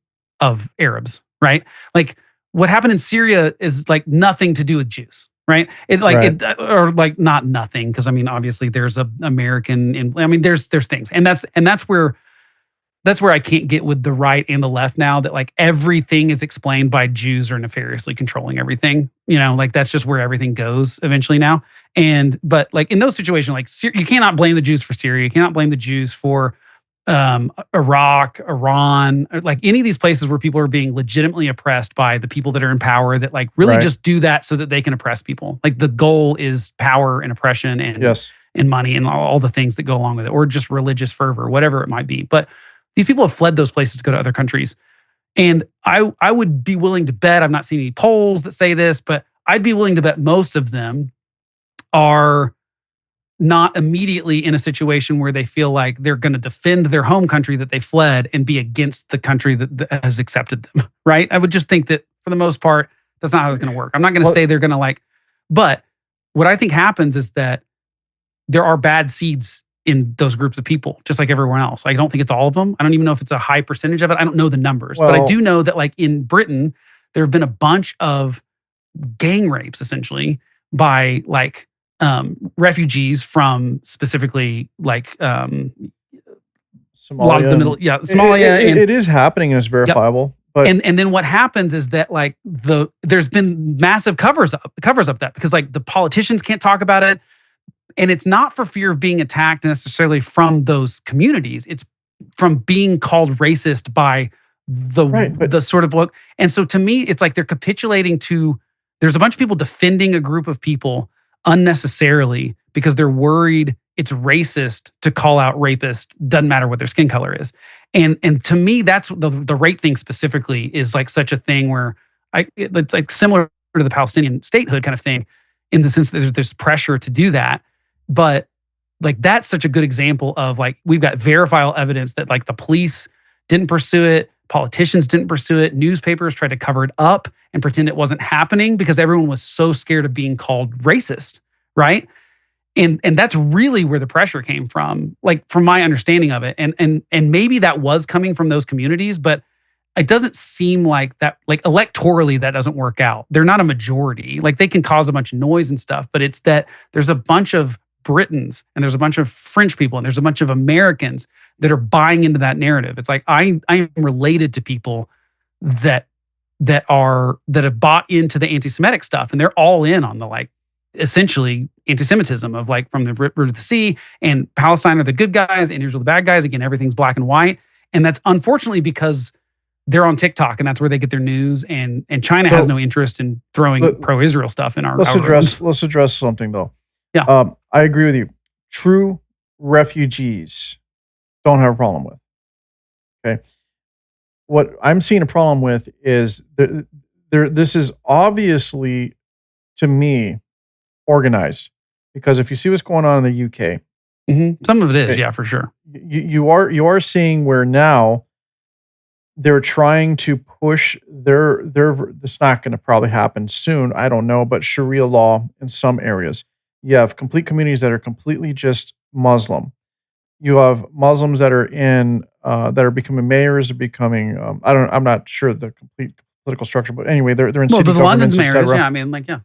Arabs, right? Like what happened in Syria is like nothing to do with Jews, right? Or like not nothing, because I mean, obviously there's a American, there's things, and that's where I can't get with the right and the left now, that like everything is explained by Jews are nefariously controlling everything. Like that's just where everything goes eventually now. But like in those situations, like you cannot blame the Jews for Syria. You cannot blame the Jews for Iraq, Iran, or like any of these places where people are being legitimately oppressed by the people that are in power that like really just do that so that they can oppress people. Like the goal is power and oppression and money and all the things that go along with it, or just religious fervor, whatever it might be. But these people have fled those places to go to other countries. And I would be willing to bet, I've not seen any polls that say this, but I'd be willing to bet most of them are not immediately in a situation where they feel like they're going to defend their home country that they fled and be against the country that has accepted them, right? I would just think that for the most part, that's not how it's going to work. I'm not going to say they're going to but what I think happens is that there are bad seeds in those groups of people, just like everyone else. I don't think it's all of them. I don't even know if it's a high percentage of it. I don't know the numbers, but I do know that like in Britain, there have been a bunch of gang rapes essentially by like refugees from specifically like Somalia. A lot of the middle, Somalia. It is happening and it's verifiable. But and then what happens is that like there's been massive covers up that, because like the politicians can't talk about it. And it's not for fear of being attacked necessarily from those communities. It's from being called racist by the sort of look. And so to me, it's like they're capitulating to, there's a bunch of people defending a group of people unnecessarily because they're worried it's racist to call out rapists, doesn't matter what their skin color is. And to me, that's the rape thing specifically is like such a thing where it's like similar to the Palestinian statehood kind of thing, in the sense that there's pressure to do that. But like that's such a good example of like we've got verifiable evidence that like the police didn't pursue it, politicians didn't pursue it, newspapers tried to cover it up and pretend it wasn't happening because everyone was so scared of being called racist, right? And that's really where the pressure came from, like from my understanding of it. And maybe that was coming from those communities, but it doesn't seem like that, like electorally, that doesn't work out. They're not a majority. Like they can cause a bunch of noise and stuff, but it's that there's a bunch of Britons and there's a bunch of French people and there's a bunch of Americans that are buying into that narrative. It's like I am related to people that have bought into the anti-Semitic stuff, and they're all in on the like essentially anti-Semitism of like from the root of the sea, and Palestine are the good guys and Israel are the bad guys. Again, everything's black and white, and that's unfortunately because they're on TikTok and that's where they get their news. And China has no interest in throwing pro-Israel stuff in our. Let's address something though. Yeah, I agree with you. True refugees don't have a problem with. Okay, what I'm seeing a problem with is this is obviously, to me, organized, because if you see what's going on in the UK, some of it is, okay, yeah, for sure. you are seeing where now they're trying to push their it's not going to probably happen soon, I don't know, but Sharia law in some areas. You have complete communities that are completely just Muslim. You have Muslims that are in that are becoming mayors, or becoming I'm not sure the complete political structure, but anyway, they're in Well, city the London's governments, mayors, etc. yeah, I mean, like, yeah.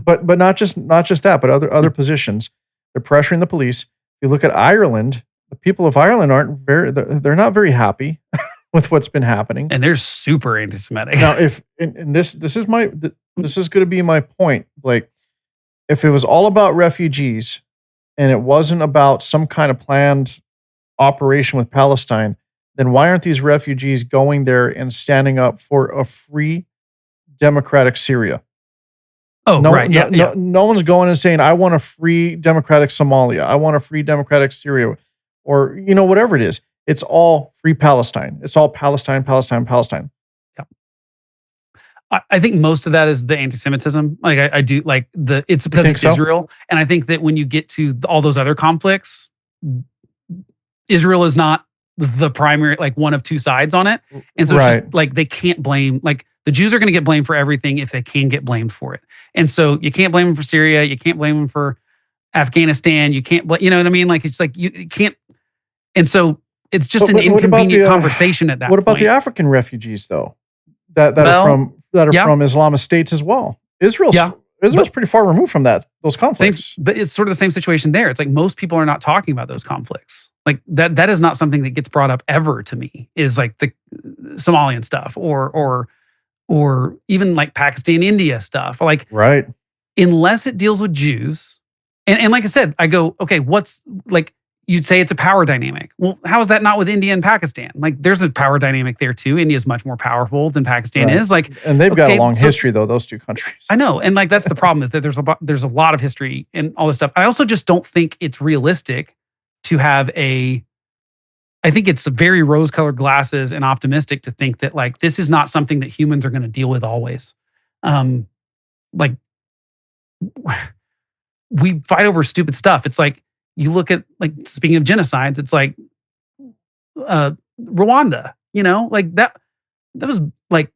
But not just that, but other positions. They're pressuring the police. If you look at Ireland, the people of Ireland aren't very they're not very happy with what's been happening. And they're super anti-Semitic. Now, if and this is this is going to be my point, Blake. If it was all about refugees and it wasn't about some kind of planned operation with Palestine, then why aren't these refugees going there and standing up for a free, democratic Syria? Oh, right. Yeah. No one's going and saying, I want a free, democratic Somalia. I want a free, democratic Syria, or, whatever it is. It's all free Palestine. It's all Palestine, Palestine, Palestine. I think most of that is the anti-Semitism. Like I do like it's because it's so? Israel. And I think that when you get to all those other conflicts, Israel is not the primary, like one of two sides on it. And so it's just like, they can't blame, like the Jews are going to get blamed for everything if they can get blamed for it. And so you can't blame them for Syria. You can't blame them for Afghanistan. You can't, you know what I mean? Like, it's like, you can't. And so it's just an inconvenient conversation at that point. What about the African refugees though? That are from Islamist states as well. Israel's pretty far removed from those conflicts. But it's sort of the same situation there. It's like most people are not talking about those conflicts. Like that is not something that gets brought up ever to me, is like the Somalian stuff or even like Pakistan, India stuff. Like, right. Unless it deals with Jews. And like I said, I go, okay, what's like, you'd say it's a power dynamic. Well, how is that not with India and Pakistan? Like, there's a power dynamic there too. India is much more powerful than Pakistan is. Like, and they've got a long history though, those two countries. I know, and like that's the problem, is that there's a lot of history and all this stuff. I also just don't think it's realistic to have I think it's very rose-colored glasses and optimistic to think that like this is not something that humans are going to deal with always. Like we fight over stupid stuff. It's like, you look at, like, speaking of genocides, it's like Rwanda, like that was like,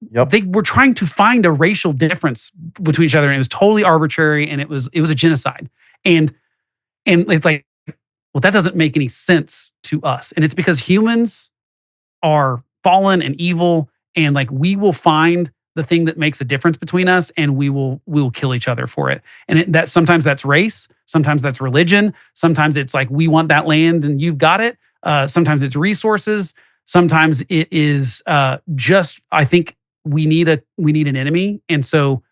they were trying to find a racial difference between each other, and it was totally arbitrary, and it was a genocide. And it's like, well, that doesn't make any sense to us. And it's because humans are fallen and evil, and like we will find the thing that makes a difference between us, and we will kill each other for it. And that sometimes that's race, sometimes that's religion, sometimes it's like we want that land and you've got it. Sometimes it's resources. Sometimes it is just, I think we need an enemy, and so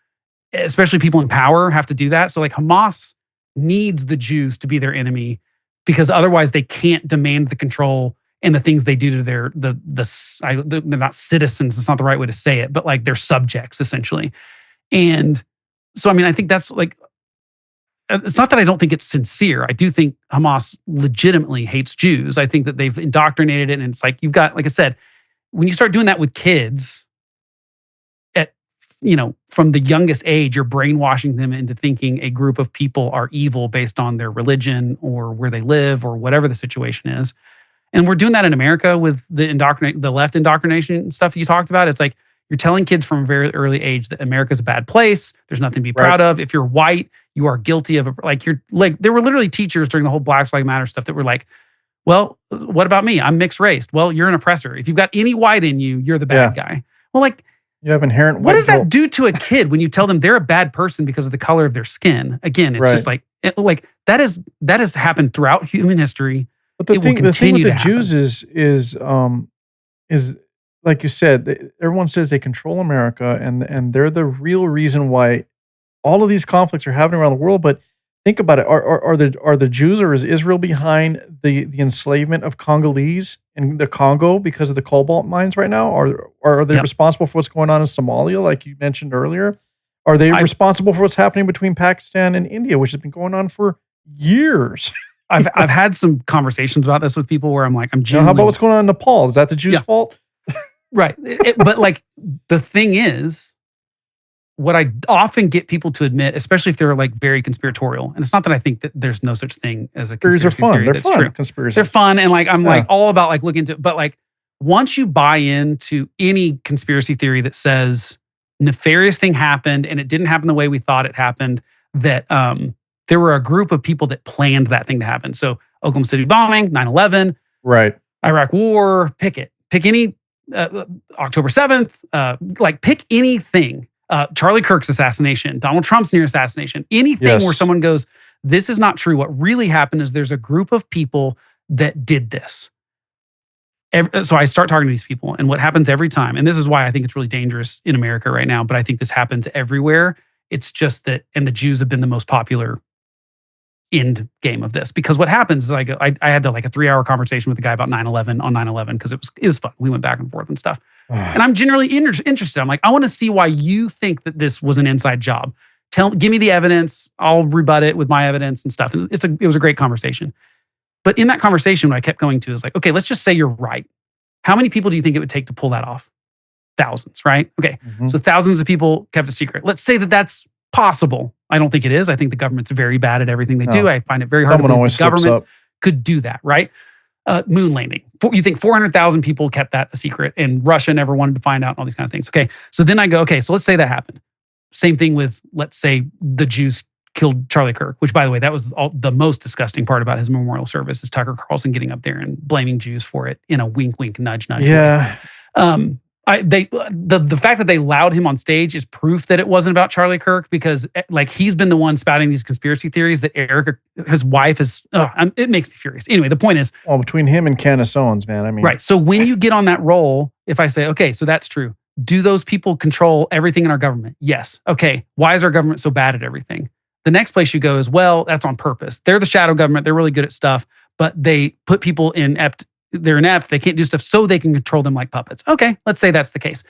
especially people in power have to do that. So like Hamas needs the Jews to be their enemy, because otherwise they can't demand the control and the things they do to they're not citizens. It's not the right way to say it, but like they're subjects essentially. And so, I mean, I think that's like, it's not that I don't think it's sincere. I do think Hamas legitimately hates Jews. I think that they've indoctrinated it. And it's like, you've got, like I said, when you start doing that with kids from the youngest age, you're brainwashing them into thinking a group of people are evil based on their religion or where they live or whatever the situation is. And we're doing that in America with the left indoctrination stuff that you talked about. It's like you're telling kids from a very early age that America's a bad place. There's nothing to be proud of. If you're white, you are guilty of there were literally teachers during the whole Black Lives Matter stuff that were like, well, what about me? I'm mixed race. Well, you're an oppressor. If you've got any white in you, you're the bad guy. Well, like, you have inherent. What does that do to a kid when you tell them they're a bad person because of the color of their skin? Again, it's just like that has happened throughout human history. But the thing with the Jews is like you said, everyone says they control America, and they're the real reason why all of these conflicts are happening around the world. But think about it: are the Jews, or is Israel behind the enslavement of Congolese in the Congo because of the cobalt mines right now? Or are they responsible for what's going on in Somalia, like you mentioned earlier? Are they responsible for what's happening between Pakistan and India, which has been going on for years? I've had some conversations about this with people where I'm like, how about what's going on in Nepal? Is that the Jews' fault? Right. But like the thing is, what I often get people to admit, especially if they're like very conspiratorial, and it's not that I think that there's no such thing as a conspiracy theory. They're that's fun. true. Conspiracies. They're fun, and like I'm like all about like looking into it. But like once you buy into any conspiracy theory that says nefarious thing happened and it didn't happen the way we thought it happened, that there were a group of people that planned that thing to happen. So Oklahoma City bombing, 9/11, right, Iraq War, pick it. Pick any October 7th, like pick anything. Charlie Kirk's assassination, Donald Trump's near assassination, anything where someone goes, this is not true. What really happened is there's a group of people that did this. So I start talking to these people, and what happens every time, and this is why I think it's really dangerous in America right now, but I think this happens everywhere. It's just that, and the Jews have been the most popular end game of this, because what happens is like I had like a 3-hour conversation with the guy about 9/11 on 9/11 because it was fun. We went back and forth and stuff, and I'm generally interested. I'm like, I want to see why you think that this was an inside job. Give me the evidence. I'll rebut it with my evidence and stuff. And it was a great conversation. But in that conversation, what I kept going to is like, okay, let's just say you're right. How many people do you think it would take to pull that off? Thousands, right? Okay, so thousands of people kept a secret. Let's say that that's possible. I don't think it is. I think the government's very bad at everything they do. I find it very hard to believe the government could do that, right? Moon landing. You think 400,000 people kept that a secret and Russia never wanted to find out and all these kind of things. Okay, so then I go, okay, so let's say that happened. Same thing with, let's say the Jews killed Charlie Kirk, which by the way, that was the most disgusting part about his memorial service is Tucker Carlson getting up there and blaming Jews for it in a wink, wink, nudge, nudge. Yeah. The fact that they allowed him on stage is proof that it wasn't about Charlie Kirk, because like he's been the one spouting these conspiracy theories that Erika, his wife, is. It makes me furious. Anyway, the point is, well, between him and Candace Owens, man. I mean, right. So when you get on that role, if I say, okay, so that's true. Do those people control everything in our government? Yes. Okay. Why is our government so bad at everything? The next place you go is, well, that's on purpose. They're the shadow government. They're really good at stuff, but they put people they're inept. They can't do stuff so they can control them like puppets. Okay, let's say that's the case.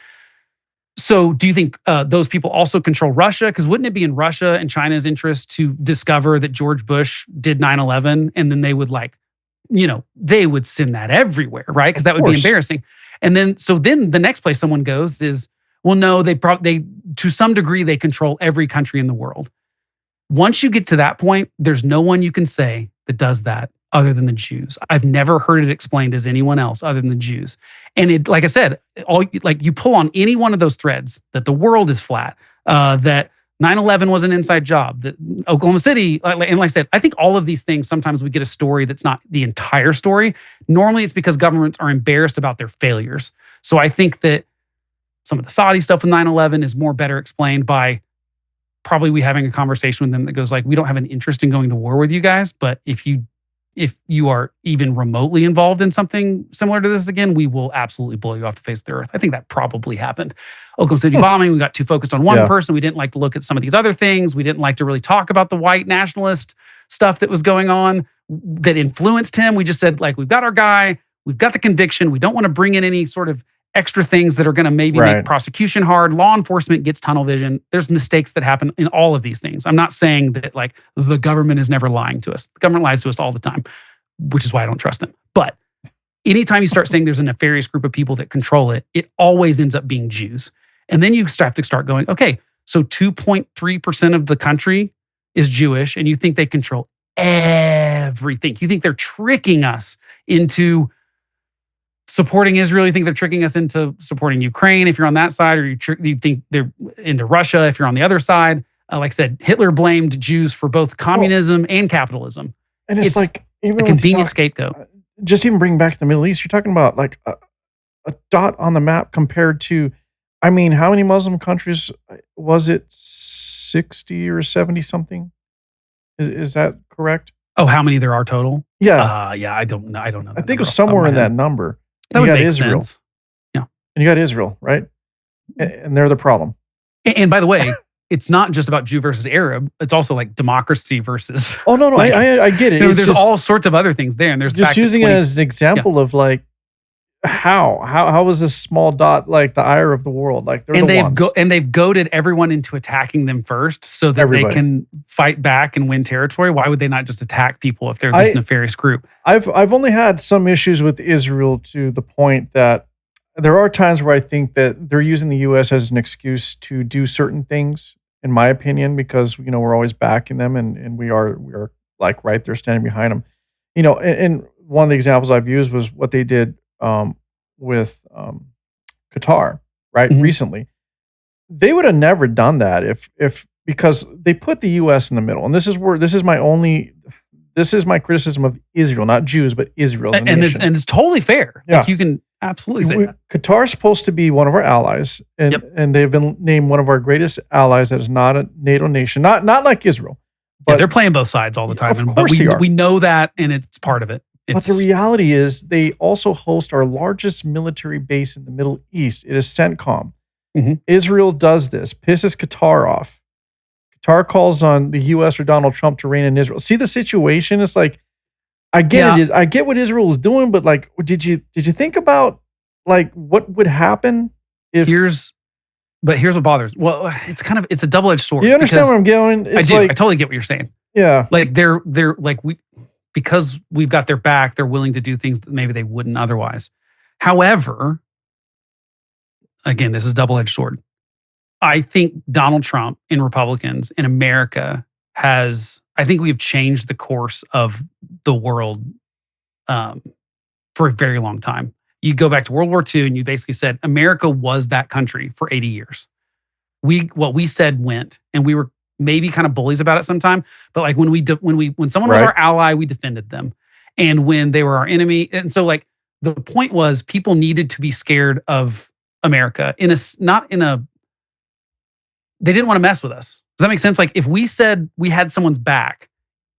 So do you think those people also control Russia? Because wouldn't it be in Russia and China's interest to discover that George Bush did 9/11, and then they would they would send that everywhere, right? Because that would be embarrassing. And then the next place someone goes is, well, no, they to some degree they control every country in the world. Once you get to that point, there's no one you can say that does that other than the Jews. I've never heard it explained as anyone else other than the Jews. And it, like I said, you pull on any one of those threads, that the world is flat, that 9/11 was an inside job, that Oklahoma City, and like I said, I think all of these things, sometimes we get a story that's not the entire story. Normally it's because governments are embarrassed about their failures. So I think that some of the Saudi stuff with 9/11 is better explained by probably we having a conversation with them that goes like, we don't have an interest in going to war with you guys, but if you are even remotely involved in something similar to this again, we will absolutely blow you off the face of the earth. I think that probably happened. Oklahoma City bombing, we got too focused on one person. We didn't like to look at some of these other things. We didn't like to really talk about the white nationalist stuff that was going on that influenced him. We just said, like, we've got our guy, we've got the conviction. We don't want to bring in any sort of extra things that are going to maybe make prosecution hard. Law enforcement gets tunnel vision. There's mistakes that happen in all of these things. I'm not saying that like the government is never lying to us. The government lies to us all the time, which is why I don't trust them. But anytime you start saying there's a nefarious group of people that control it, it always ends up being Jews. And then you have to start going, okay, so 2.3% of the country is Jewish, and you think they control everything. You think they're tricking us into supporting Israel. You think they're tricking us into supporting Ukraine if you're on that side, or you think they're into Russia if you're on the other side. Like I said, Hitler blamed Jews for both communism and capitalism. And it's like even a convenient scapegoat. Just even bring back the Middle East. You're talking about like a dot on the map compared to, I mean, how many Muslim countries was it? 60 or 70 something? Is that correct? Oh, how many there are total? Yeah. Yeah, I don't know. I think it was somewhere in that number. That would make sense. Yeah. And you got Israel, right? And they're the problem. And by the way, it's not just about Jew versus Arab. It's also like democracy versus. Oh, no. Like, I get it. There's all sorts of other things there. And there's just using it as an example of like, how was this small dot like the ire of the world? Like they're they've goaded everyone into attacking them first so that they can fight back and win territory. Why would they not just attack people if they're this nefarious group? I've only had some issues with Israel to the point that there are times where I think that they're using the U.S. as an excuse to do certain things, in my opinion, because we're always backing them, and we are like right there standing behind them. And one of the examples I've used was what they did with Qatar, right? Mhm. Recently, they would have never done that if because they put the U.S. in the middle, and this is my criticism of Israel, not Jews, but Israel as a And nation. it's totally fair. Yeah. Like you can absolutely say that. Qatar's supposed to be one of our allies, and Yep. and they've been named one of our greatest allies that is not a NATO nation, not like Israel. Yeah, But they're playing both sides all the time. Of But course they are. we know that, and it's part of it. But the reality is they also host our largest military base in the Middle East. It is CENTCOM. Mhm. Israel does this, pisses Qatar off. Qatar calls on the U.S. or Donald Trump to reign in Israel. See the situation? It's like, I get it. I get what Israel is doing, but like, did you think about like what would happen if? Here's what bothers. Well, it's a double-edged sword. You understand where I'm going? I do. I totally get what you're saying. Yeah. Like they're like because we've got their back, they're willing to do things that maybe they wouldn't otherwise. However, again, this is a double-edged sword. I think Donald Trump and Republicans in America I think we've changed the course of the world for a very long time. You go back to World War II and you basically said America was that country for 80 years. What we said went, and we were maybe kind of bullies about it sometime, but like when someone was our ally, we defended them. And when they were our enemy, and so like the point was people needed to be scared of America they didn't want to mess with us. Does that make sense? Like if we said we had someone's back,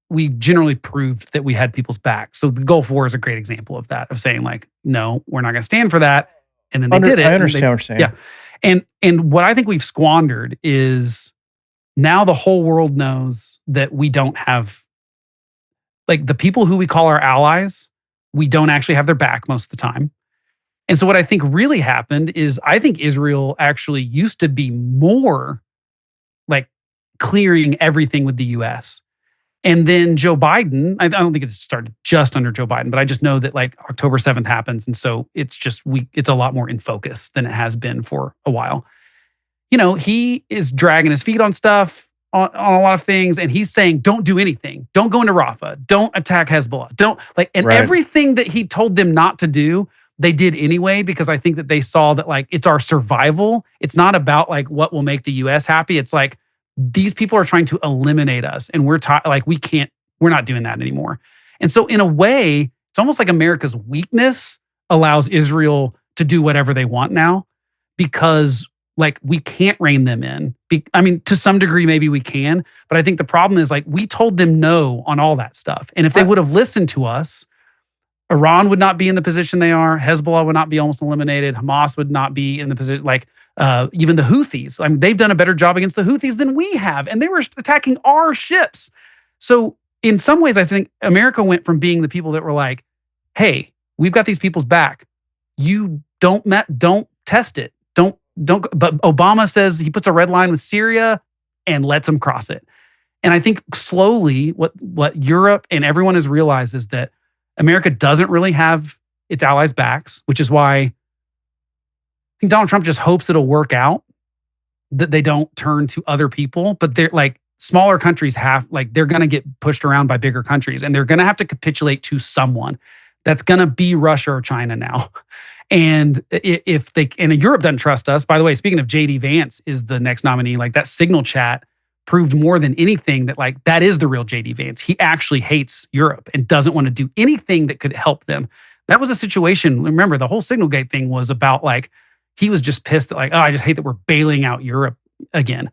we generally proved that we had people's back. So the Gulf War is a great example of that, of saying like, no, we're not going to stand for that. And then they did it. I understand what you're saying. Yeah. And what I think we've squandered is now the whole world knows that we don't have, like the people who we call our allies, we don't actually have their back most of the time. And so what I think really happened is I think Israel actually used to be more like clearing everything with the US. And then Joe Biden, I don't think it started just under Joe Biden, but I just know that like October 7th happens. And so it's a lot more in focus than it has been for a while. He is dragging his feet on stuff, on a lot of things. And he's saying, don't do anything. Don't go into Rafah. Don't attack Hezbollah. Everything that he told them not to do, they did anyway, because I think that they saw that like, it's our survival. It's not about like what will make the US happy. It's like, these people are trying to eliminate us and we're not doing that anymore. And so in a way, it's almost like America's weakness allows Israel to do whatever they want now, because like we can't rein them in. I mean, to some degree, maybe we can, but I think the problem is like we told them no on all that stuff. And if they would have listened to us, Iran would not be in the position they are. Hezbollah would not be almost eliminated. Hamas would not be in the position, like even the Houthis. I mean, they've done a better job against the Houthis than we have, and they were attacking our ships. So in some ways, I think America went from being the people that were like, hey, we've got these people's back. You don't test it. Don't. But Obama says he puts a red line with Syria and lets them cross it. And I think slowly what Europe and everyone has realized is that America doesn't really have its allies' backs, which is why I think Donald Trump just hopes it'll work out, that they don't turn to other people. But they're like smaller countries they're going to get pushed around by bigger countries, and they're going to have to capitulate to someone. That's going to be Russia or China now. And Europe doesn't trust us. By the way, speaking of JD Vance is the next nominee, like that Signal chat proved more than anything that like that is the real JD Vance. He actually hates Europe and doesn't want to do anything that could help them. That was a situation. Remember, the whole Signalgate thing was about like he was just pissed that like, oh, I just hate that we're bailing out Europe again.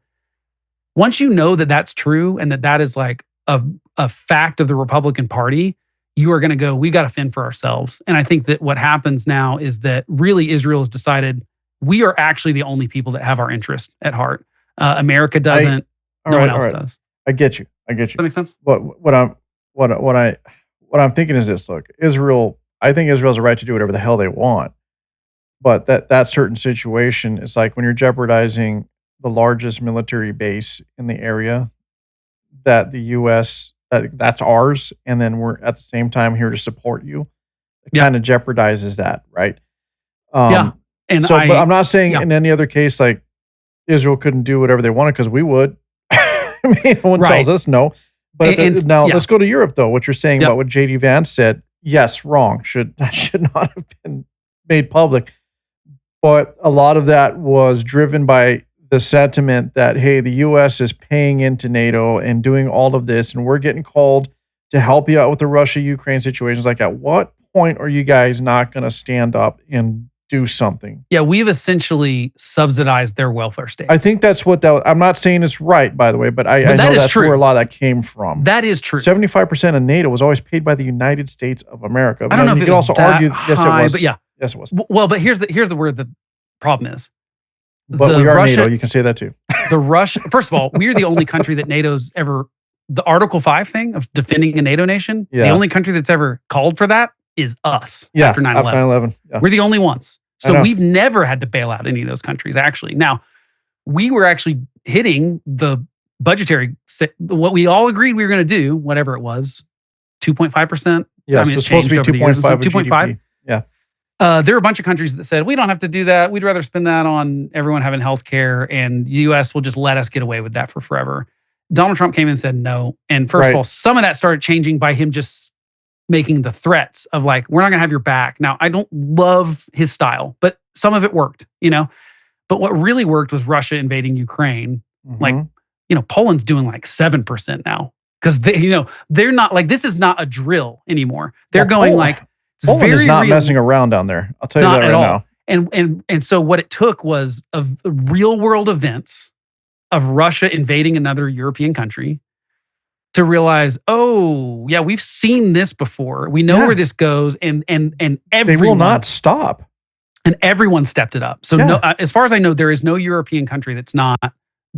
Once you know that that's true and that is like a fact of the Republican Party, you are going to go, we got to fend for ourselves. And I think that what happens now is that really Israel has decided we are actually the only people that have our interest at heart. America doesn't. No one else does. I get you. Does that make sense? What I'm thinking is this: look, Israel. I think Israel has a right to do whatever the hell they want, but that certain situation is like when you're jeopardizing the largest military base in the area, that the U.S. that's ours, and then we're at the same time here to support you. It kind of jeopardizes that, right? Yeah. And but I'm not saying yeah. in any other case, like Israel couldn't do whatever they wanted because we would. I mean, no one tells us no. But now let's go to Europe, though. What you're saying about what J.D. Vance said, yes, wrong. That should not have been made public. But a lot of that was driven by the sentiment that, hey, the U.S. is paying into NATO and doing all of this, and we're getting called to help you out with the Russia-Ukraine situations. Like, at what point are you guys not going to stand up and do something? Yeah, we've essentially subsidized their welfare states. I think that's what that. I'm not saying it's right, by the way, but I know that's where a lot of that came from. That is true. 75% of NATO was always paid by the United States of America. But I don't know if you could also argue, yes, it was. But yeah, yes, it was. Well, but here's the where the problem is. But we are NATO. You can say that too. First of all, we're the only country that NATO's ever, the Article 5 thing of defending a NATO nation, the only country that's ever called for that is us after 9/11. After 9/11. Yeah. We're the only ones. So we've never had to bail out any of those countries, actually. Now, we were actually hitting the budgetary, what we all agreed we were going to do, whatever it was, 2.5%. Yeah, I mean, it's supposed to be 2.5. 2.5. Yeah. There were a bunch of countries that said, we don't have to do that. We'd rather spend that on everyone having health care, and the U.S. will just let us get away with that for forever. Donald Trump came in and said no. And first of all, some of that started changing by him just making the threats of like, we're not going to have your back. Now, I don't love his style, but some of it worked, But what really worked was Russia invading Ukraine. Mm-hmm. Like, Poland's doing like 7% now because they're not like, this is not a drill anymore. They're going like, it's Poland very is not messing around down there. I'll tell you that right now. And so what it took was real world events of Russia invading another European country to realize, oh, yeah, we've seen this before. We know where this goes, and everyone, they will not stop. And everyone stepped it up. So no, as far as I know, there is no European country that's not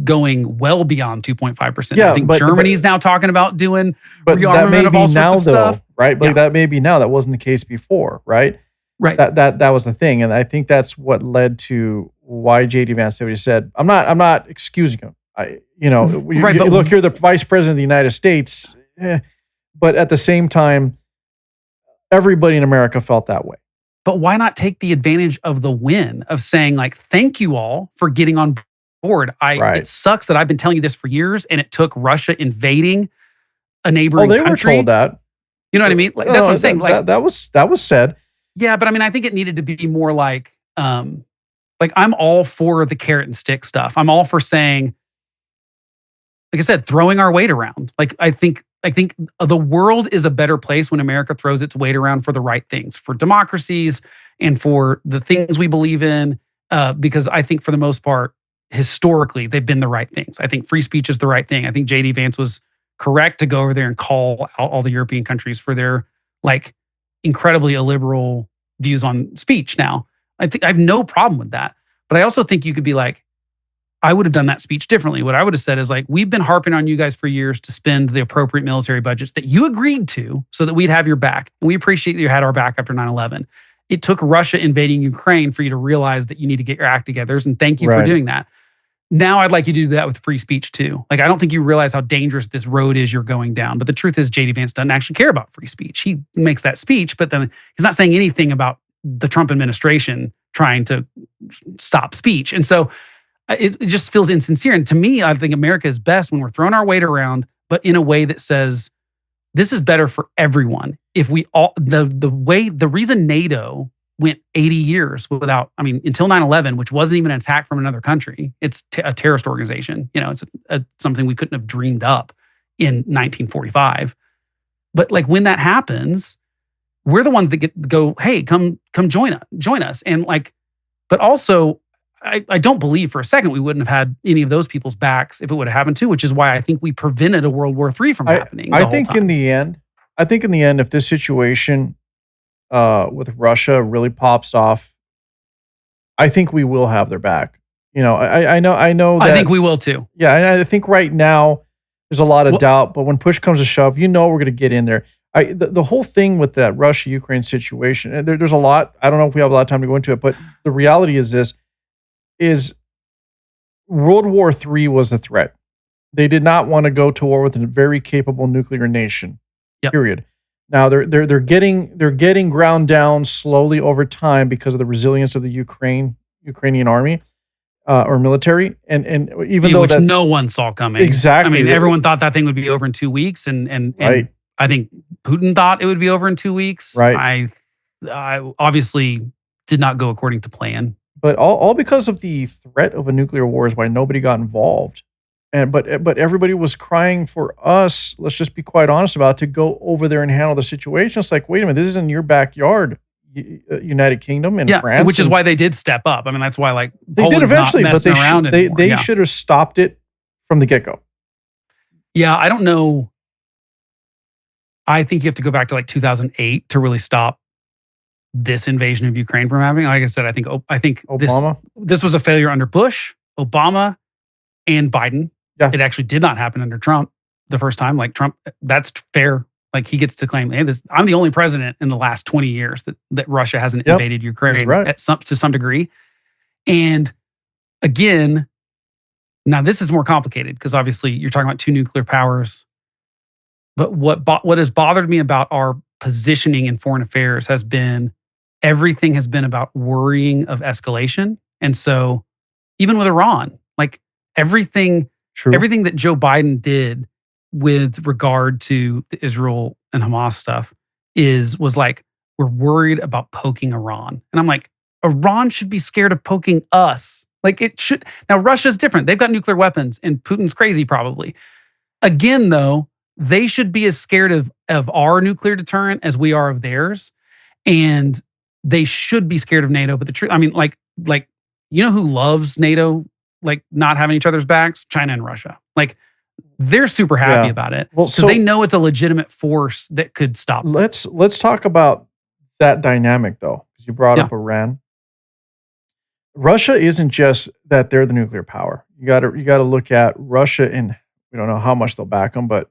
going well beyond 2.5%. Yeah, I think Germany's now talking about doing rearmament of all sorts of stuff. Right? But that may be now. That wasn't the case before, right? Right. That was the thing, and I think that's what led to why J.D. Vance said, "I'm not excusing him. Look, you're the vice president of the United States, but at the same time, everybody in America felt that way. But why not take the advantage of the win of saying like, thank you all for getting on board. It sucks that I've been telling you this for years, and it took Russia invading a neighboring country. Were told that. You know what I mean? Like, that's what I'm saying. Like that was said. Yeah, but I mean, I think it needed to be more like I'm all for the carrot and stick stuff. I'm all for saying, like I said, throwing our weight around. Like I think the world is a better place when America throws its weight around for the right things, for democracies and for the things we believe in. Because I think for the most part, historically, they've been the right things. I think free speech is the right thing. I think J.D. Vance was correct to go over there and call out all the European countries for their like incredibly illiberal views on speech. Now, I have no problem with that. But I also think you could be like, I would have done that speech differently. What I would have said is like, we've been harping on you guys for years to spend the appropriate military budgets that you agreed to so that we'd have your back. And we appreciate that you had our back after 9/11. It took Russia invading Ukraine for you to realize that you need to get your act together. And thank you for doing that. Now I'd like you to do that with free speech too. Like, I don't think you realize how dangerous this road is you're going down. But the truth is J.D. Vance doesn't actually care about free speech. He makes that speech, but then he's not saying anything about the Trump administration trying to stop speech. And so it just feels insincere. And to me, I think America is best when we're throwing our weight around, but in a way that says, this is better for everyone. If we all, the reason NATO went 80 years without, until 9/11, which wasn't even an attack from another country. It's a terrorist organization. It's something we couldn't have dreamed up in 1945. But like when that happens, we're the ones that go, hey, come join us. And like, but also I don't believe for a second we wouldn't have had any of those people's backs if it would have happened too, which is why I think we prevented a World War III from happening. I think in the end, if this situation with Russia really pops off, I think we will have their back. I know that, I think we will too. Yeah, and I think right now there's a lot of doubt, but when push comes to shove, we're going to get in there. The whole thing with that Russia-Ukraine situation, and there's a lot. I don't know if we have a lot of time to go into it, but the reality is this: is World War III was a threat. They did not want to go to war with a very capable nuclear nation. Yep. Period. Now they're getting ground down slowly over time because of the resilience of the Ukrainian army or military, and even though which that no one saw coming. exactly, I mean, everyone thought that thing would be over in 2 weeks, and right, I think Putin thought it would be over in 2 weeks. right. I obviously did not go according to plan. But all because of the threat of a nuclear war is why nobody got involved. But everybody was crying for us, let's just be quite honest about it, to go over there and handle the situation. It's like, wait a minute, this is in your backyard, United Kingdom and France. Which is why they did step up. I mean, that's why like they Poland's did eventually, not but messing around anymore. they should have stopped it from the get-go. Yeah, I don't know. I think you have to go back to like 2008 to really stop this invasion of Ukraine from happening. Like I said, I think Obama. This was a failure under Bush, Obama, and Biden. Yeah. It actually did not happen under Trump the first time. Like Trump, that's fair. Like he gets to claim, hey, I'm the only president in the last 20 years that Russia hasn't invaded Ukraine to some degree. And again, now this is more complicated because obviously you're talking about two nuclear powers. But what has bothered me about our positioning in foreign affairs has been everything has been about worrying of escalation. And so even with Iran, like everything that Joe Biden did with regard to the Israel and Hamas stuff was like, we're worried about poking Iran. And I'm like, Iran should be scared of poking us. Like it should. Now Russia's different. They've got nuclear weapons and Putin's crazy probably. Again, though, they should be as scared of our nuclear deterrent as we are of theirs. And they should be scared of NATO. But the truth, I mean, like, you know who loves NATO, like not having each other's backs? China and Russia. Like they're super happy about it. Well, because they know it's a legitimate force that could stop them. Let's talk about that dynamic though, because you brought up Iran. Russia isn't just that they're the nuclear power. You got to look at Russia, and we don't know how much they'll back them, but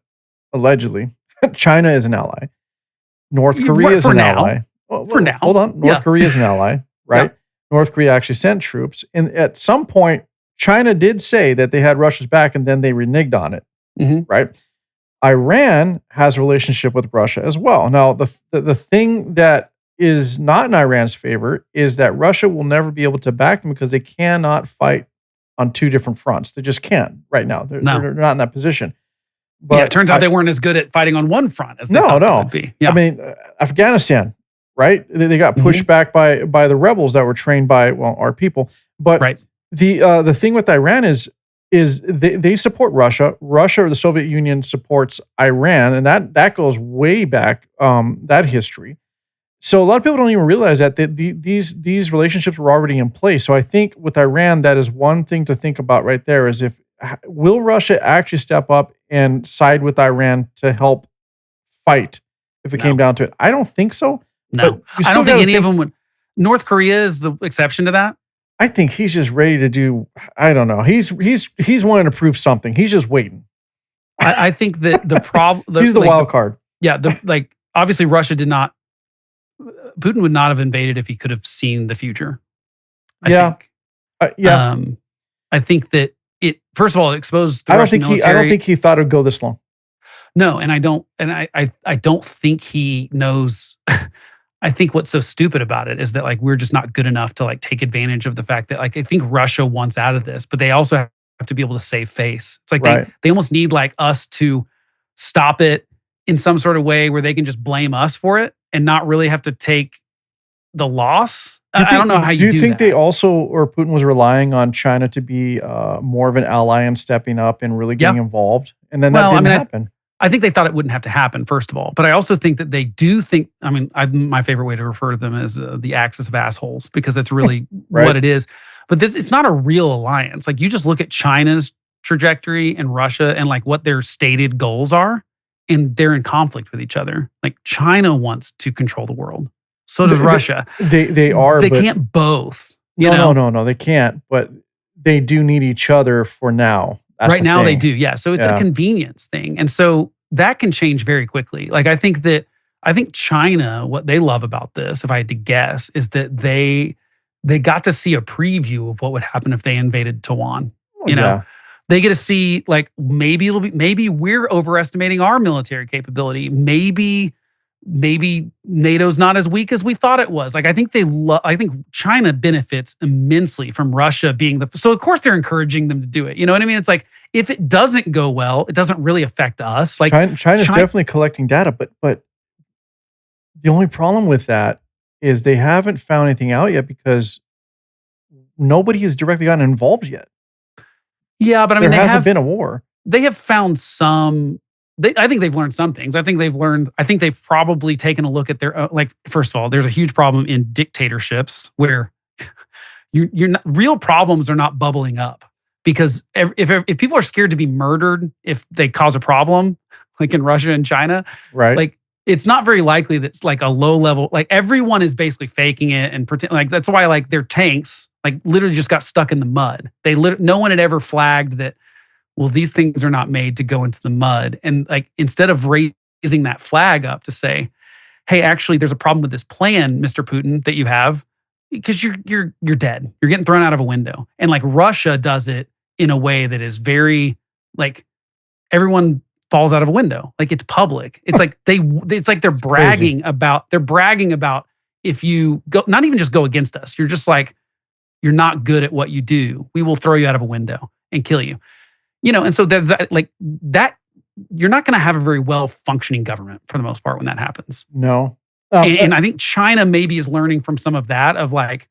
allegedly, China is an ally. North Korea is an ally. For now. Hold on. North Korea is an ally, right? North Korea actually sent troops. And at some point, China did say that they had Russia's back, and then they reneged on it, right? Iran has a relationship with Russia as well. Now, the thing that is not in Iran's favor is that Russia will never be able to back them because they cannot fight on two different fronts. They just can't right now. They're not in that position. But it turns out they weren't as good at fighting on one front as they thought they would be. Yeah. I mean, Afghanistan, right? They got pushed back by the rebels that were trained by our people. But the thing with Iran is they support Russia. Russia or the Soviet Union supports Iran, and that goes way back, that history. So a lot of people don't even realize that these relationships were already in place. So I think with Iran, that is one thing to think about right there is will Russia actually step up and side with Iran to help fight if it came down to it? I don't think so. No, I don't think any of them would. North Korea is the exception to that. I think he's just ready to do, I don't know. He's wanting to prove something. He's just waiting. I think that the problem... he's the wild card. Yeah, obviously Russia did not... Putin would not have invaded if he could have seen the future. I think that it, first of all, it exposed the Russian military. I don't think he thought it would go this long. No, and I don't think he knows. I think what's so stupid about it is that like we're just not good enough to like take advantage of the fact that like I think Russia wants out of this, but they also have to be able to save face. It's like they almost need like us to stop it in some sort of way where they can just blame us for it and not really have to take the loss. I don't know how you do that. Do you think they also, or Putin was relying on China to be more of an ally and stepping up and really getting involved? And then that didn't happen. I think they thought it wouldn't have to happen, first of all. But I also think that they do think, my favorite way to refer to them is the axis of assholes, because that's really what it is. But it's not a real alliance. Like you just look at China's trajectory and Russia and like what their stated goals are, and they're in conflict with each other. Like China wants to control the world. So does Russia. They are. They can't both. No, they can't. But they do need each other for now. That's right now they do, yeah. So it's a convenience thing. And so that can change very quickly. Like I think China, what they love about this, if I had to guess, is that they got to see a preview of what would happen if they invaded Taiwan. You know? They get to see like maybe we're overestimating our military capability. Maybe maybe NATO's not as weak as we thought it was. Like, I think I think China benefits immensely from Russia being so of course they're encouraging them to do it. You know what I mean? It's like, if it doesn't go well, it doesn't really affect us. Like, China's definitely collecting data, but the only problem with that is they haven't found anything out yet because nobody has directly gotten involved yet. Yeah, but I mean, there hasn't been a war. They have found some. I think they've learned some things. I think they've probably taken a look at their own, like, first of all, there's a huge problem in dictatorships where real problems are not bubbling up, because if people are scared to be murdered if they cause a problem, like in Russia and China, right? Like, it's not very likely that it's like a low level, like everyone is basically faking it and pretend, like that's why like their tanks like literally just got stuck in the mud. No one had ever flagged that, well, these things are not made to go into the mud. And like, instead of raising that flag up to say, hey, actually, there's a problem with this plan, Mr. Putin, that you have, because you're dead. You're getting thrown out of a window. And like, Russia does it in a way that is very, like, everyone falls out of a window. Like, it's public. It's like they're bragging about if you go, not even just go against us. You're just like, you're not good at what you do, we will throw you out of a window and kill you. You know, and so there's like that. You're not going to have a very well functioning government for the most part when that happens. No. And I think China maybe is learning from some of that, of like,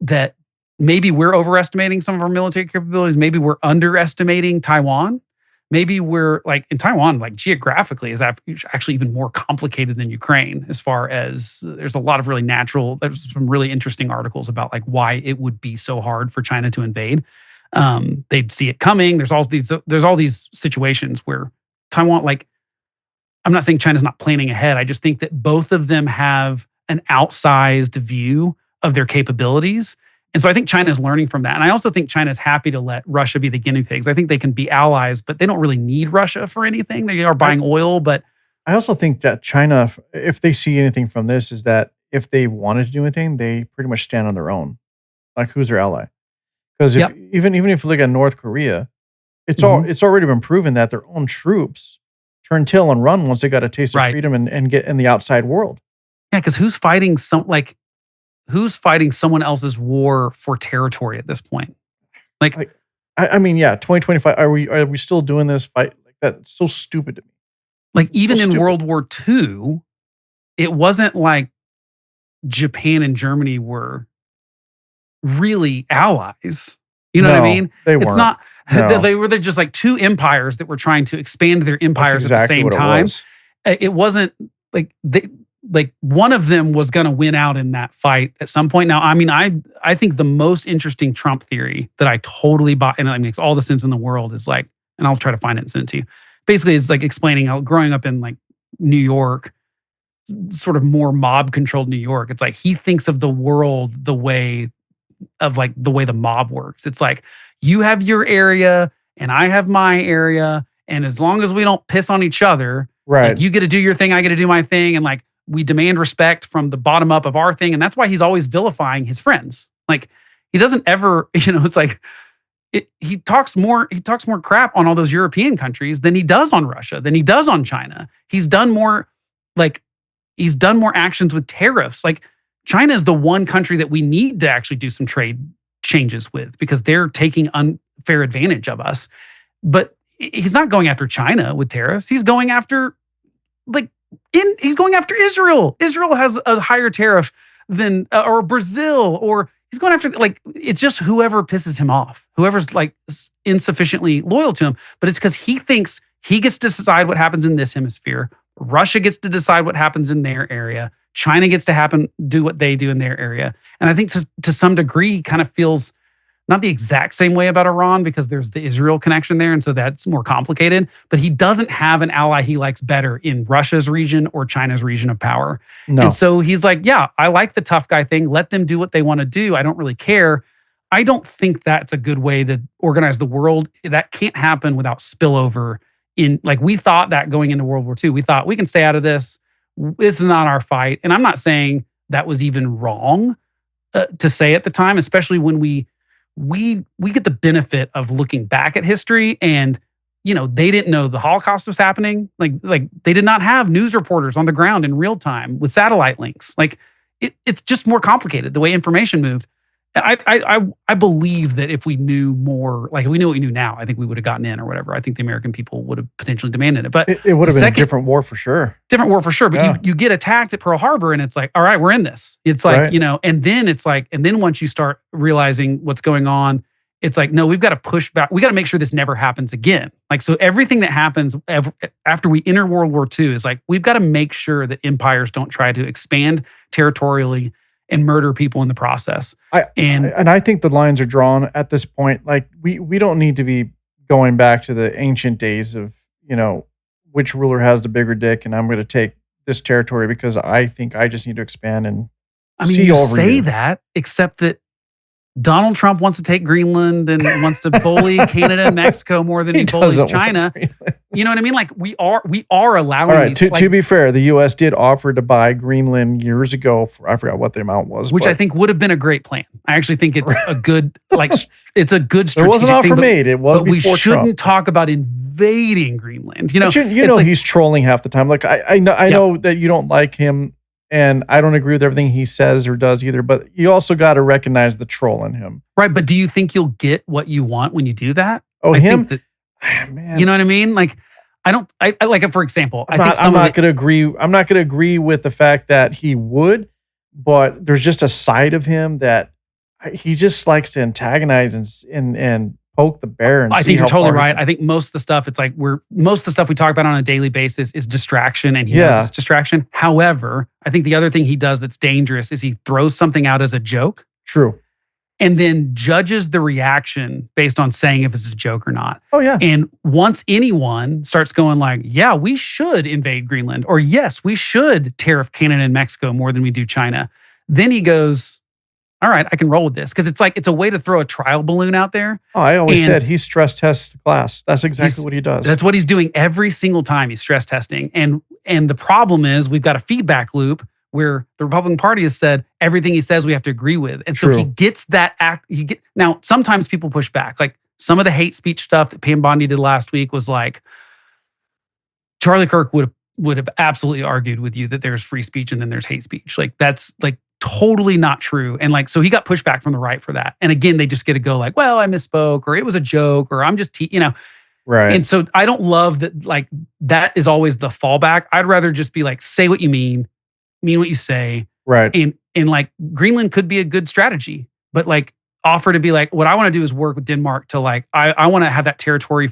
that maybe we're overestimating some of our military capabilities. Maybe we're underestimating Taiwan. Maybe we're like, in Taiwan, like geographically is actually even more complicated than Ukraine, as far as there's a lot of there's some really interesting articles about like why it would be so hard for China to invade. They'd see it coming. There's all these situations where Taiwan, like, I'm not saying China's not planning ahead. I just think that both of them have an outsized view of their capabilities. And so I think China's learning from that. And I also think China's happy to let Russia be the guinea pigs. I think they can be allies, but they don't really need Russia for anything. They are buying oil, but I also think that China, if they see anything from this, is that if they wanted to do anything, they pretty much stand on their own. Like, who's their ally? Because even if you look at North Korea, it's already been proven that their own troops turn tail and run once they got a taste of freedom and get in the outside world. Yeah, because who's fighting someone else's war for territory at this point? Like I mean, yeah, 2025. Are we still doing this fight? Like, that's so stupid to me. Like, even in World War II, it wasn't like Japan and Germany were really allies. You know what I mean? They weren't. It's not. No. They're just like two empires that were trying to expand their empires at the same time. It wasn't like one of them was going to win out in that fight at some point. Now, I mean, I think the most interesting Trump theory that I totally buy, and it makes all the sense in the world, is like, and I'll try to find it and send it to you. Basically, it's like explaining how growing up in like New York, sort of more mob controlled New York, it's like he thinks of the world the way the mob works. It's like, you have your area and I have my area, and as long as we don't piss on each other, right? Like, you get to do your thing, I get to do my thing, and like, we demand respect from the bottom up of our thing. And that's why he's always vilifying his friends. Like, he doesn't ever, it's like, he talks more crap on all those European countries than he does on Russia, than he does on China. He's done more actions with tariffs. Like, China is the one country that we need to actually do some trade changes with, because they're taking unfair advantage of us. But he's not going after China with tariffs. He's going after he's going after Israel. Israel has a higher tariff than or Brazil, or he's going after, like, it's just whoever pisses him off, whoever's like insufficiently loyal to him. But it's because he thinks he gets to decide what happens in this hemisphere. Russia gets to decide what happens in their area. China gets to do what they do in their area. And I think to some degree, he kind of feels not the exact same way about Iran, because there's the Israel connection there. And so that's more complicated. But he doesn't have an ally he likes better in Russia's region or China's region of power. No. And so he's like, yeah, I like the tough guy thing. Let them do what they want to do. I don't really care. I don't think that's a good way to organize the world. That can't happen without spillover in, like, we thought that going into World War II. We thought we can stay out of this. This is not our fight. And I'm not saying that was even wrong to say at the time, especially when we get the benefit of looking back at history, and they didn't know the Holocaust was happening. Like they did not have news reporters on the ground in real time with satellite links. Like it's just more complicated the way information moved. And I believe that if we knew more, like if we knew what we knew now, I think we would have gotten in or whatever. I think the American people would have potentially demanded it. But it would have been a different war for sure. Different war for sure. But you get attacked at Pearl Harbor and it's like, all right, we're in this. It's like, and then it's like, and then once you start realizing what's going on, it's like, no, we've got to push back. We got to make sure this never happens again. Like, so everything that happens after we enter World War II is like, we've got to make sure that empires don't try to expand territorially and murder people in the process. And I think the lines are drawn at this point. Like we don't need to be going back to the ancient days of, which ruler has the bigger dick and I'm going to take this territory because I think I just need to expand and you say that, except that Donald Trump wants to take Greenland and wants to bully Canada and Mexico more than he bullies China. You know what I mean? Like we are allowing. All right. To be fair, the U.S. did offer to buy Greenland years ago. I forgot what the amount was, which I think would have been a great plan. I actually think it's a good, it's a good strategic. There was an offer made. It was. But we shouldn't talk about invading Greenland. He's trolling half the time. Like I know that you don't like him. And I don't agree with everything he says or does either, but you also got to recognize the troll in him. Right. But do you think you'll get what you want when you do that? Oh, him? Man. You know what I mean? Like, I like, for example, I'm not going to agree. I'm not going to agree with the fact that he would, but there's just a side of him that he just likes to antagonize and poke the bear. And I think you're totally right. I think most of the stuff, it's like most of the stuff we talk about on a daily basis is distraction, and he knows it's distraction. However, I think the other thing he does that's dangerous is he throws something out as a joke. True. And then judges the reaction based on saying if it's a joke or not. Oh, yeah. And once anyone starts going like, yeah, we should invade Greenland, or yes, we should tariff Canada and Mexico more than we do China, then he goes, all right, I can roll with this. Because it's like, it's a way to throw a trial balloon out there. Oh, I always said he stress tests the class. That's exactly what he does. That's what he's doing every single time. He's stress testing. And the problem is we've got a feedback loop where the Republican Party has said everything he says we have to agree with. And so he gets that now, sometimes people push back. Like some of the hate speech stuff that Pam Bondi did last week was like, Charlie Kirk would have absolutely argued with you that there's free speech and then there's hate speech. Like that's like totally not true. And like, so he got pushback from the right for that. And again, they just get to go like, well, I misspoke, or it was a joke, or I'm just, Right. And so I don't love that. Like that is always the fallback. I'd rather just be like, say what you mean what you say. Right. And like Greenland could be a good strategy, but like offer to be like, what I want to do is work with Denmark to like, I want to have that territory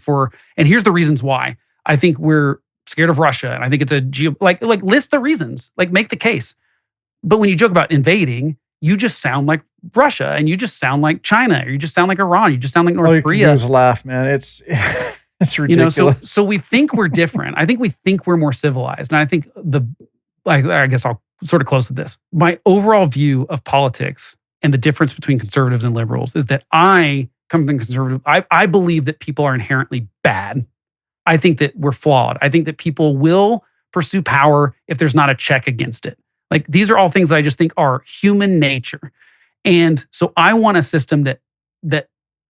and here's the reasons why. I think we're scared of Russia. And I think it's like list the reasons, like make the case. But when you joke about invading, you just sound like Russia, and you just sound like China, or you just sound like Iran, you just sound like North Korea. All you can do is laugh, man. It's ridiculous. So we think we're different. I think we think we're more civilized. And I think I guess I'll sort of close with this. My overall view of politics and the difference between conservatives and liberals is that I come from conservative. I believe that people are inherently bad. I think that we're flawed. I think that people will pursue power if there's not a check against it. Like these are all things that I just think are human nature. And so I want a system that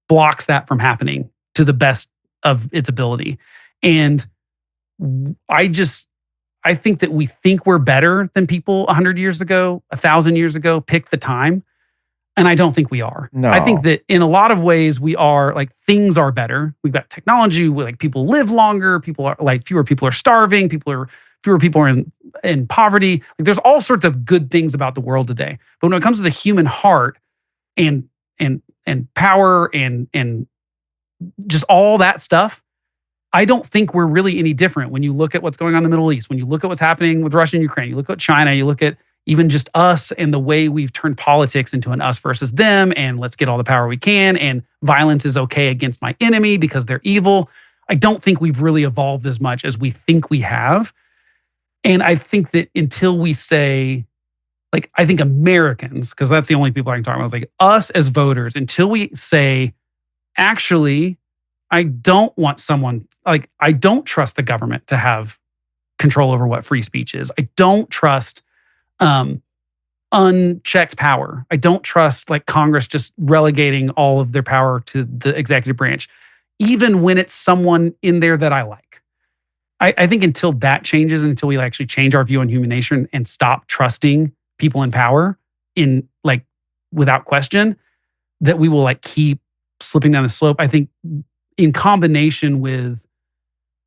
blocks that from happening to the best of its ability. And I think that we think we're better than people 100 years ago, 1,000 years ago, pick the time. And I don't think we are. No. I think that in a lot of ways we are, like things are better. We've got technology, like people live longer, people are like fewer people are starving, fewer people are in poverty. Like there's all sorts of good things about the world today. But when it comes to the human heart and power and just all that stuff, I don't think we're really any different when you look at what's going on in the Middle East, when you look at what's happening with Russia and Ukraine, you look at China, you look at even just us and the way we've turned politics into an us versus them, and let's get all the power we can, and violence is okay against my enemy because they're evil. I don't think we've really evolved as much as we think we have. And I think that until we say, like, I think Americans, because that's the only people I can talk about, is like us as voters, until we say, actually, I don't want someone, like, I don't trust the government to have control over what free speech is. I don't trust unchecked power. I don't trust like Congress just relegating all of their power to the executive branch. even when it's someone in there that I like. I think until that changes, until we actually change our view on human nature and stop trusting people in power in like without question, that we will like keep slipping down the slope. I think in combination with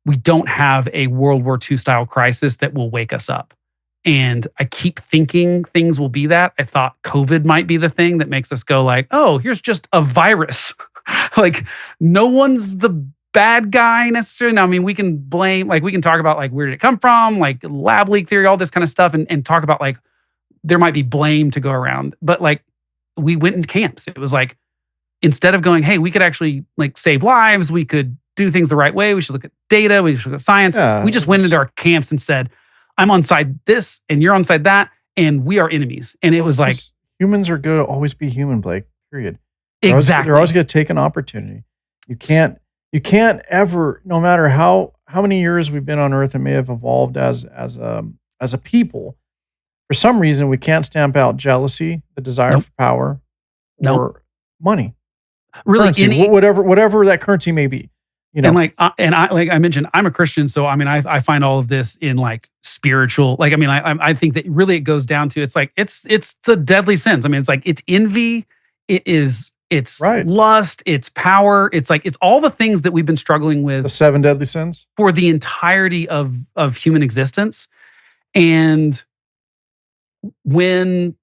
we don't have a World War II style crisis that will wake us up. And I keep thinking things will be that. I thought COVID might be the thing that makes us go like, oh, here's just a virus. Like no one's the bad guy necessarily. Now, I mean, we can blame, like we can talk about like where did it come from, like lab leak theory, all this kind of stuff, and talk about like there might be blame to go around. But like we went in camps. It was like, instead of going, hey, we could actually like save lives, we could do things the right way, we should look at data, we should look at science. Yeah, we just went into our camps and said, I'm on side this and you're on side that, and we are enemies. And it was like, humans are going to always be human, Blake, period. Exactly. They're always going to take an opportunity. You can't ever, no matter how many years we've been on Earth and may have evolved as a people, for some reason we can't stamp out jealousy, the desire for power, or money. Really, currency, whatever that currency may be. You know? And like I mentioned, I'm a Christian, so I mean, I find all of this in like spiritual. Like, I mean, I think that really it goes down to it's the deadly sins. I mean, it's like it's envy, it's lust, it's power, it's all the things that we've been struggling with. The 7 deadly sins for the entirety of human existence, and when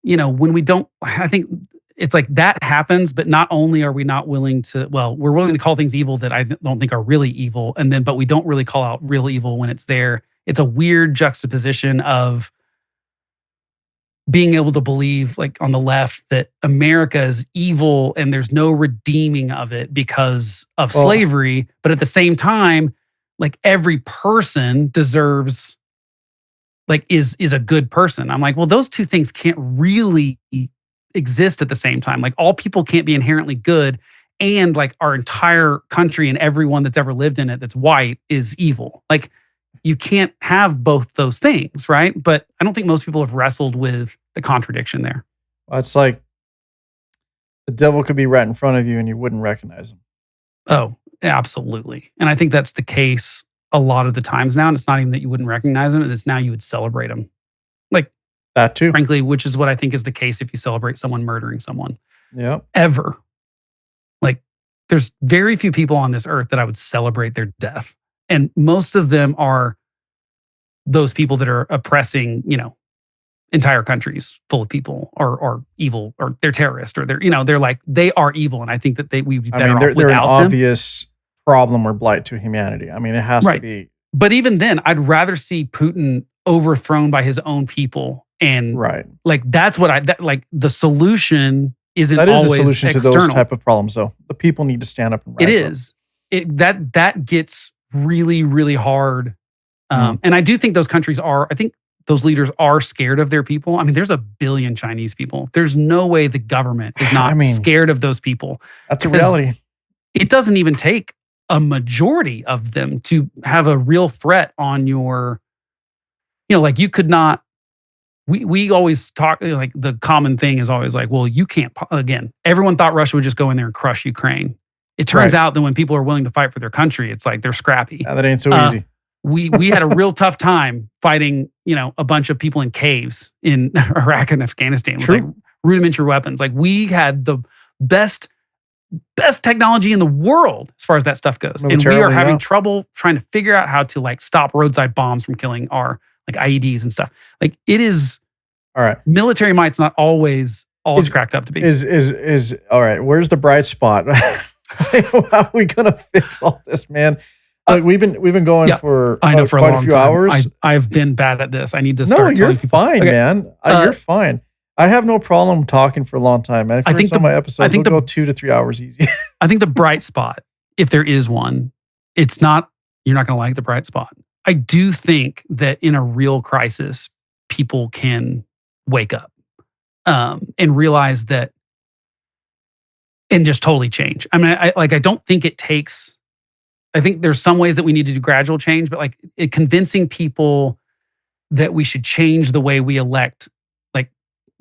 we don't, I think. It's like that happens, but not only are we not willing to, we're willing to call things evil that I don't think are really evil. But we don't really call out real evil when it's there. It's a weird juxtaposition of being able to believe like on the left that America is evil and there's no redeeming of it because of slavery. But at the same time, like every person deserves, like is a good person. I'm like, well, those two things can't really exist at the same time. Like all people can't be inherently good, and like our entire country and everyone that's ever lived in it that's white is evil. Like you can't have both those things, right? But I don't think most people have wrestled with the contradiction there. Well, it's like the devil could be right in front of you and you wouldn't recognize him. Oh, absolutely. And I think that's the case a lot of the times now. And it's not even that you wouldn't recognize him, it's now you would celebrate him. Like that too. Frankly, which is what I think is the case if you celebrate someone murdering someone. Yeah. Ever. Like, there's very few people on this earth that I would celebrate their death. And most of them are those people that are oppressing, entire countries full of people or evil, or they're terrorists, or they're like, they are evil. And I think that we'd be better off without them. They're an obvious problem or blight to humanity. I mean, it has to be. But even then, I'd rather see Putin overthrown by his own people. And like that's what like the solution isn't always a solution external. To those type of problems, though. The people need to stand up and rise It is. That gets really, really hard. And I do think those countries I think those leaders are scared of their people. I mean, there's 1 billion Chinese people. There's no way the government is not scared of those people. That's a reality. It doesn't even take a majority of them to have a real threat on your, like you could not. We always talk, like the common thing is always like, well, you can't, again, everyone thought Russia would just go in there and crush Ukraine. It turns out that when people are willing to fight for their country, it's like they're scrappy. Yeah, that ain't so easy. We had a real tough time fighting, a bunch of people in caves in Iraq and Afghanistan with like rudimentary weapons. Like we had the best technology in the world as far as that stuff goes. And we are having trouble trying to figure out how to like stop roadside bombs from killing our like IEDs and stuff. Like it is. All right. Military might's not always all it's cracked up to be. Is all right. Where's the bright spot? How are we gonna fix all this, man? Like we've been going for for quite a few hours. I've been bad at this. I need to start. No, you're fine, man. You're fine. I have no problem talking for a long time, man. I think some of my episodes will go 2 to 3 hours easy. I think the bright spot, if there is one, it's not. You're not going to like the bright spot. I do think that in a real crisis, people can wake up and realize that, and just totally change. I mean, I don't think it takes. I think there's some ways that we need to do gradual change, but like convincing people that we should change the way we elect, like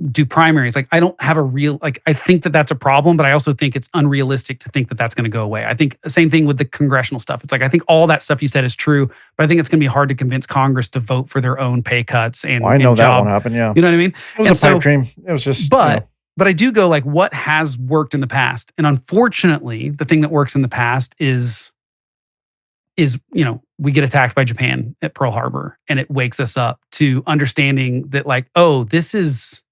do primaries. Like, I don't have a real, like, I think that that's a problem, but I also think it's unrealistic to think that that's going to go away. I think the same thing with the congressional stuff. It's like, I think all that stuff you said is true, but I think it's going to be hard to convince Congress to vote for their own pay cuts and, I know and that job. won't happen. Yeah. You know what I mean? It was a pipe dream. It was just, but I do go like, what has worked in the past? And unfortunately, the thing that works in the past is, we get attacked by Japan at Pearl Harbor, and it wakes us up to understanding that, like, oh, this is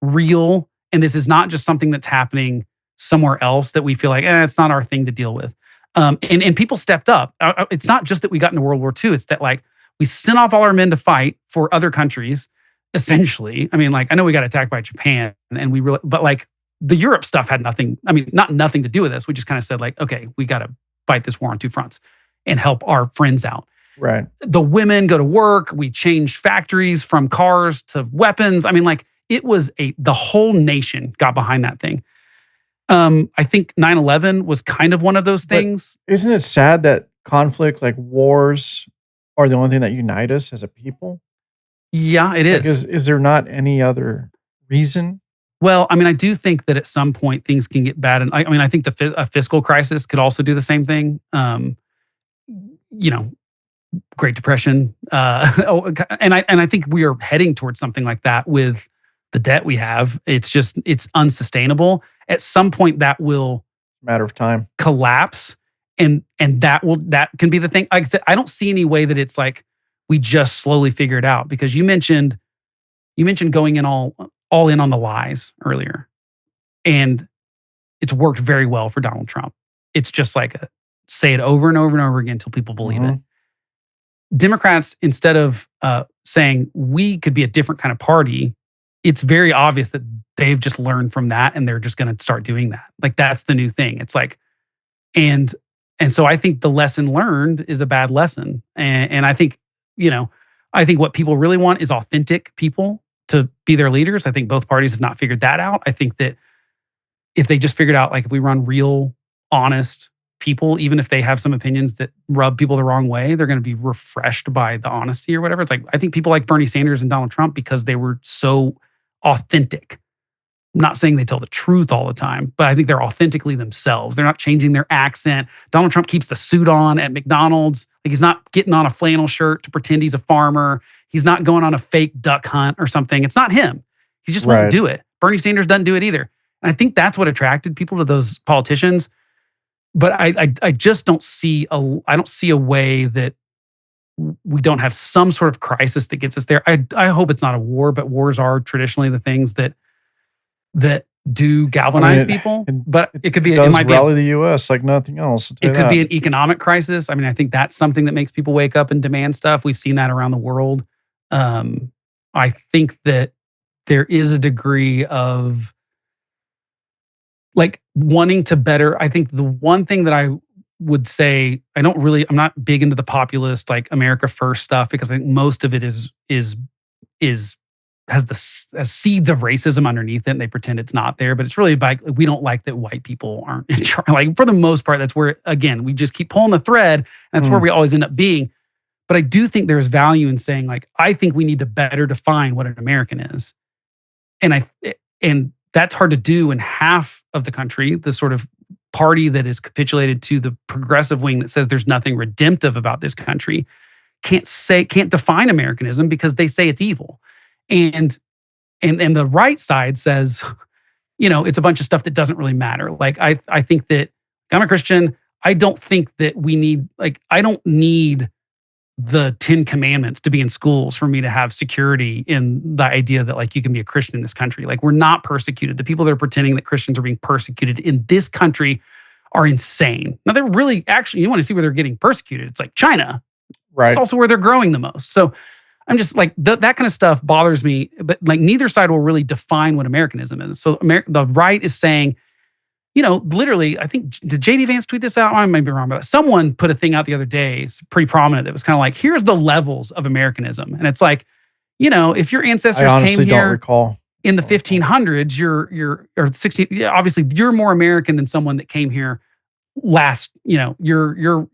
real, and this is not just something that's happening somewhere else that we feel like, it's not our thing to deal with. And people stepped up. It's not just that we got into World War II. It's that, like, we sent off all our men to fight for other countries, essentially. I mean, like, I know we got attacked by Japan, and we really, but like, the Europe stuff had nothing, not nothing to do with this. We just kind of said, like, okay, we got to fight this war on two fronts and help our friends out. Right. The women go to work. We changed factories from cars to weapons. I mean, like, it was the whole nation got behind that thing. I think 9/11 was kind of one of those things. But isn't it sad that conflict, like wars, are the only thing that unite us as a people? Yeah, it is. Is there not any other reason? Well, I do think that at some point things can get bad. And I think a fiscal crisis could also do the same thing. Great Depression. And I think we are heading towards something like that with the debt we have. It's unsustainable. At some point that will matter of time collapse. And that can be the thing. Like I said, I don't see any way that it's like we just slowly figure it out, because you mentioned going in all in on the lies earlier. And it's worked very well for Donald Trump. It's just like say it over and over and over again until people believe it. Democrats, instead of saying we could be a different kind of party, it's very obvious that they've just learned from that, and they're just going to start doing that. Like, that's the new thing. It's like, and so I think the lesson learned is a bad lesson. And I think, I think what people really want is authentic people to be their leaders. I think both parties have not figured that out. I think that if they just figured out, like, if we run real, honest people, even if they have some opinions that rub people the wrong way, they're going to be refreshed by the honesty or whatever. It's like, I think people like Bernie Sanders and Donald Trump because they were so authentic. I'm not saying they tell the truth all the time, but I think they're authentically themselves. They're not changing their accent. Donald Trump keeps the suit on at McDonald's. Like, he's not getting on a flannel shirt to pretend he's a farmer. He's not going on a fake duck hunt or something. It's not him. He just won't do it. Bernie Sanders doesn't do it either. And I think that's what attracted people to those politicians. But I just don't see a way that we don't have some sort of crisis that gets us there. I hope it's not a war, but wars are traditionally the things that do galvanize people. But it could be, it might rally the U.S. like nothing else. It could be an economic crisis. I think that's something that makes people wake up and demand stuff. We've seen that around the world. I think that there is a degree of, like, wanting to better. I think the one thing that I would say, I'm not big into the populist, like, America First stuff, because I think most of it has seeds of racism underneath it, and they pretend it's not there. But it's really about, we don't like that white people aren't in charge. Like, for the most part, that's where, again, we just keep pulling the thread, and that's where we always end up being. But I do think there's value in saying, like, I think we need to better define what an American is. And that's hard to do in half of the country, the sort of party that is capitulated to the progressive wing that says there's nothing redemptive about this country, can't define Americanism because they say it's evil. And the right side says, it's a bunch of stuff that doesn't really matter. Like, I think that I'm a Christian. I don't think that we need, like, I don't need the 10 commandments to be in schools for me to have security in the idea that, like, you can be a Christian in this country. Like, we're not persecuted. The people that are pretending that Christians are being persecuted in this country are insane. Now, they're really, actually, you want to see where they're getting persecuted. It's like China. Right. It's also where they're growing the most. So I'm just like, that kind of stuff bothers me, but, like, neither side will really define what Americanism is. So the right is saying, literally, I think, did JD Vance tweet this out? I might be wrong, but someone put a thing out the other day, it's pretty prominent, that was kind of like, here's the levels of Americanism. And it's like, if your ancestors came here in the 1500s, you're or 16, obviously you're more American than someone that came here last, you're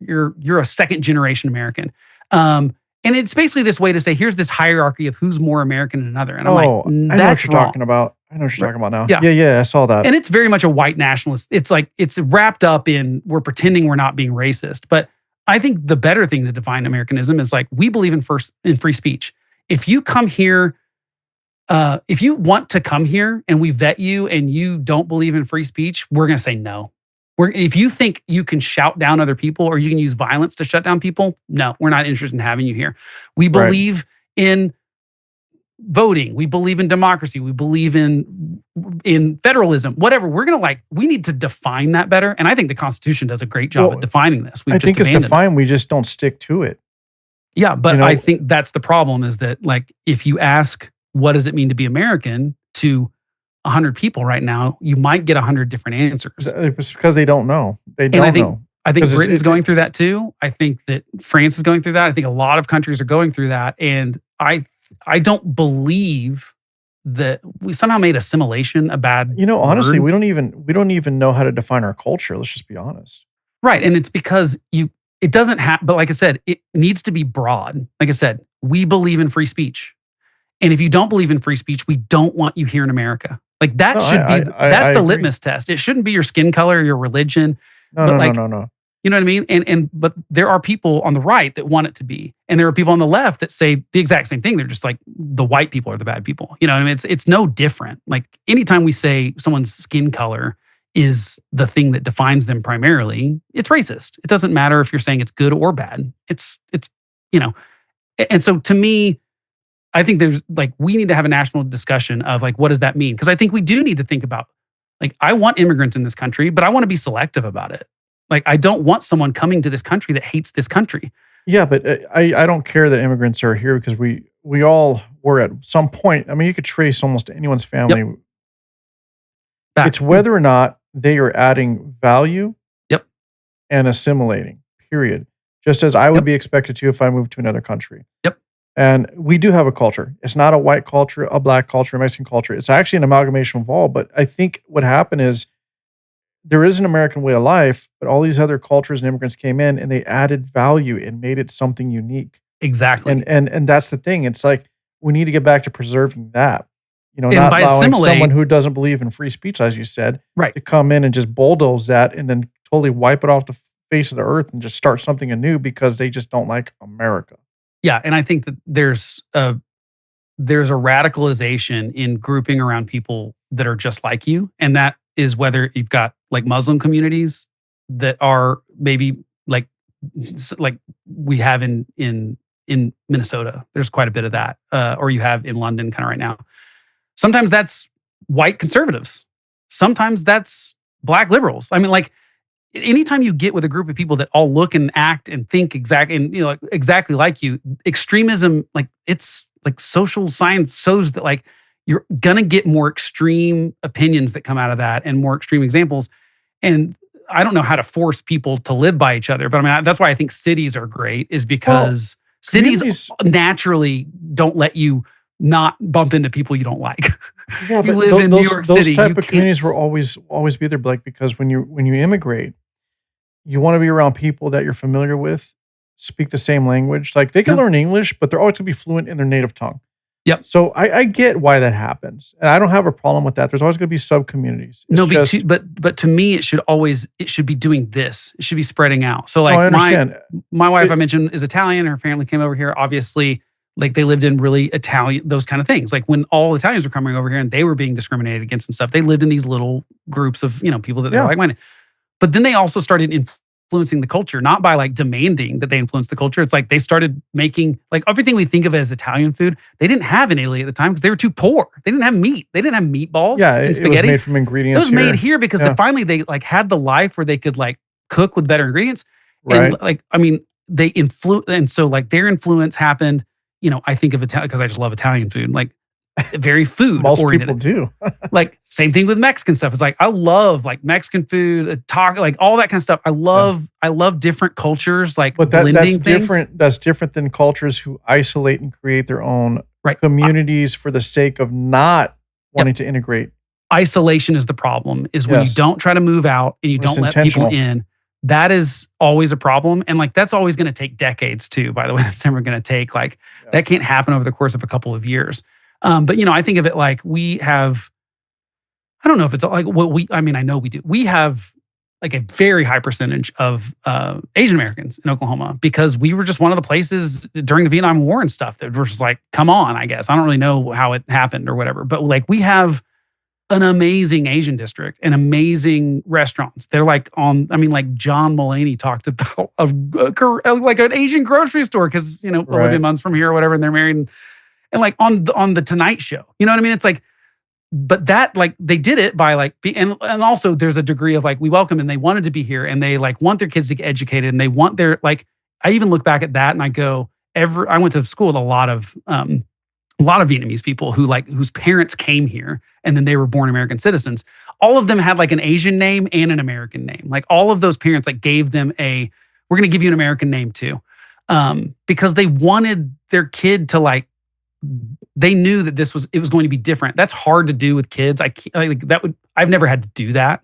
a second generation American. And it's basically this way to say, here's this hierarchy of who's more American than another. And I'm like, I know what you're talking about. I know what you're talking about now. Yeah. Yeah, I saw that. And it's very much a white nationalist. It's like, it's wrapped up in, we're pretending we're not being racist. But I think the better thing to define Americanism is like, we believe in free speech. If you come here, if you want to come here and we vet you and you don't believe in free speech, we're going to say no. If you think you can shout down other people or you can use violence to shut down people, no, we're not interested in having you here. We believe in voting. We believe in democracy. We believe in federalism, whatever. We're going to we need to define that better. And I think the Constitution does a great job at defining this. I think it's defined. We just don't stick to it. Yeah, but I think that's the problem is that if you ask, what does it mean to be American to 100 people right now, you might get 100 different answers. It's because they don't know. They don't know. I think Britain's going through that too. I think that France is going through that. I think a lot of countries are going through that. And I don't believe that we somehow made assimilation a bad honestly, word. we don't even know how to define our culture. Let's just be honest. Right. And it's because it doesn't have, but like I said, it needs to be broad. Like I said, we believe in free speech. And if you don't believe in free speech, we don't want you here in America. Like that that's the litmus test. It shouldn't be your skin color or your religion. No. You know what I mean? But there are people on the right that want it to be. And there are people on the left that say the exact same thing. They're just like, the white people are the bad people. You know what I mean? It's no different. Like anytime we say someone's skin color is the thing that defines them primarily, it's racist. It doesn't matter if you're saying it's good or bad. It's and so to me, I think there's we need to have a national discussion of what does that mean? Because I think we do need to think about I want immigrants in this country, but I want to be selective about it. I don't want someone coming to this country that hates this country. Yeah, but I don't care that immigrants are here because we all were at some point. I mean, you could trace almost anyone's family. Yep. It's whether or not they are adding value. Yep. And assimilating, period. Just as I would be expected to if I moved to another country. Yep. And we do have a culture. It's not a white culture, a black culture, a Mexican culture. It's actually an amalgamation of all. But I think what happened is there is an American way of life, but all these other cultures and immigrants came in and they added value and made it something unique. Exactly. And that's the thing. It's we need to get back to preserving that. And not by allowing someone who doesn't believe in free speech, as you said, to come in and just bulldoze that and then totally wipe it off the face of the earth and just start something anew because they just don't like America. Yeah, and I think that there's a radicalization in grouping around people that are just like you, and that is whether you've got Muslim communities that are maybe like we have in Minnesota. There's quite a bit of that, or you have in London kind of right now. Sometimes that's white conservatives. Sometimes that's black liberals. I mean, anytime you get with a group of people that all look and act and think exactly like you, extremism, it's social science shows that you're gonna get more extreme opinions that come out of that and more extreme examples. And I don't know how to force people to live by each other, but I mean, that's why I think cities are great, is because cities naturally don't let you not bump into people you don't like. Yeah, if you live in New York City, those type of communities will always be there, Blake, because when you immigrate, you want to be around people that you're familiar with, speak the same language. They can learn English, but they're always going to be fluent in their native tongue. Yep. So I get why that happens, and I don't have a problem with that. There's always going to be sub communities. But to me, it should be doing this. It should be spreading out. So I understand. My wife, I mentioned, is Italian. Her family came over here. Obviously, they lived in really Italian, those kind of things. When all Italians were coming over here and they were being discriminated against and stuff, they lived in these little groups of people that they're like-minded. But then they also started influencing the culture, not by demanding that they influence the culture. It's they started making everything we think of as Italian food. They didn't have in Italy at the time because they were too poor. They didn't have meat. They didn't have meatballs. Yeah, and it spaghetti. Was made from ingredients. It was made here because finally they had the life where they could cook with better ingredients. Right. And they influence, and so their influence happened. I think of Italian because I just love Italian food. Very food Most oriented. people do. Same thing with Mexican stuff. It's I love Mexican food, all that kind of stuff. I love different cultures, but blending that's things. different. That's different than cultures who isolate and create their own communities for the sake of not wanting to integrate. Isolation is the problem. Is when you don't try to move out and you don't let people in. That is always a problem. And that's always going to take decades too, by the way. That's never going to take that can't happen over the course of a couple of years. But I think of it we have I don't know if it's like what I know we do. We have like a very high percentage of Asian Americans in Oklahoma because we were just one of the places during the Vietnam War and stuff that were just like, come on, I guess. I don't really know how it happened or whatever, but like we have an amazing Asian district and amazing restaurants. They're like like John Mulaney talked about like an Asian grocery store because, Olivia Munn's from here or whatever, and they're married. And like on the Tonight Show, you know what I mean? It's like, but that like they did it by like and also there's a degree of like we welcome and they wanted to be here and they like want their kids to get educated and they want their like I even look back at that and I go I went to school with a lot of Vietnamese people whose parents came here and then they were born American citizens. All of them had like an Asian name and an American name. Like all of those parents like gave them we're going to give you an American name too, because they wanted their kid to like. They knew that it was going to be different. That's hard to do with kids. I've never had to do that.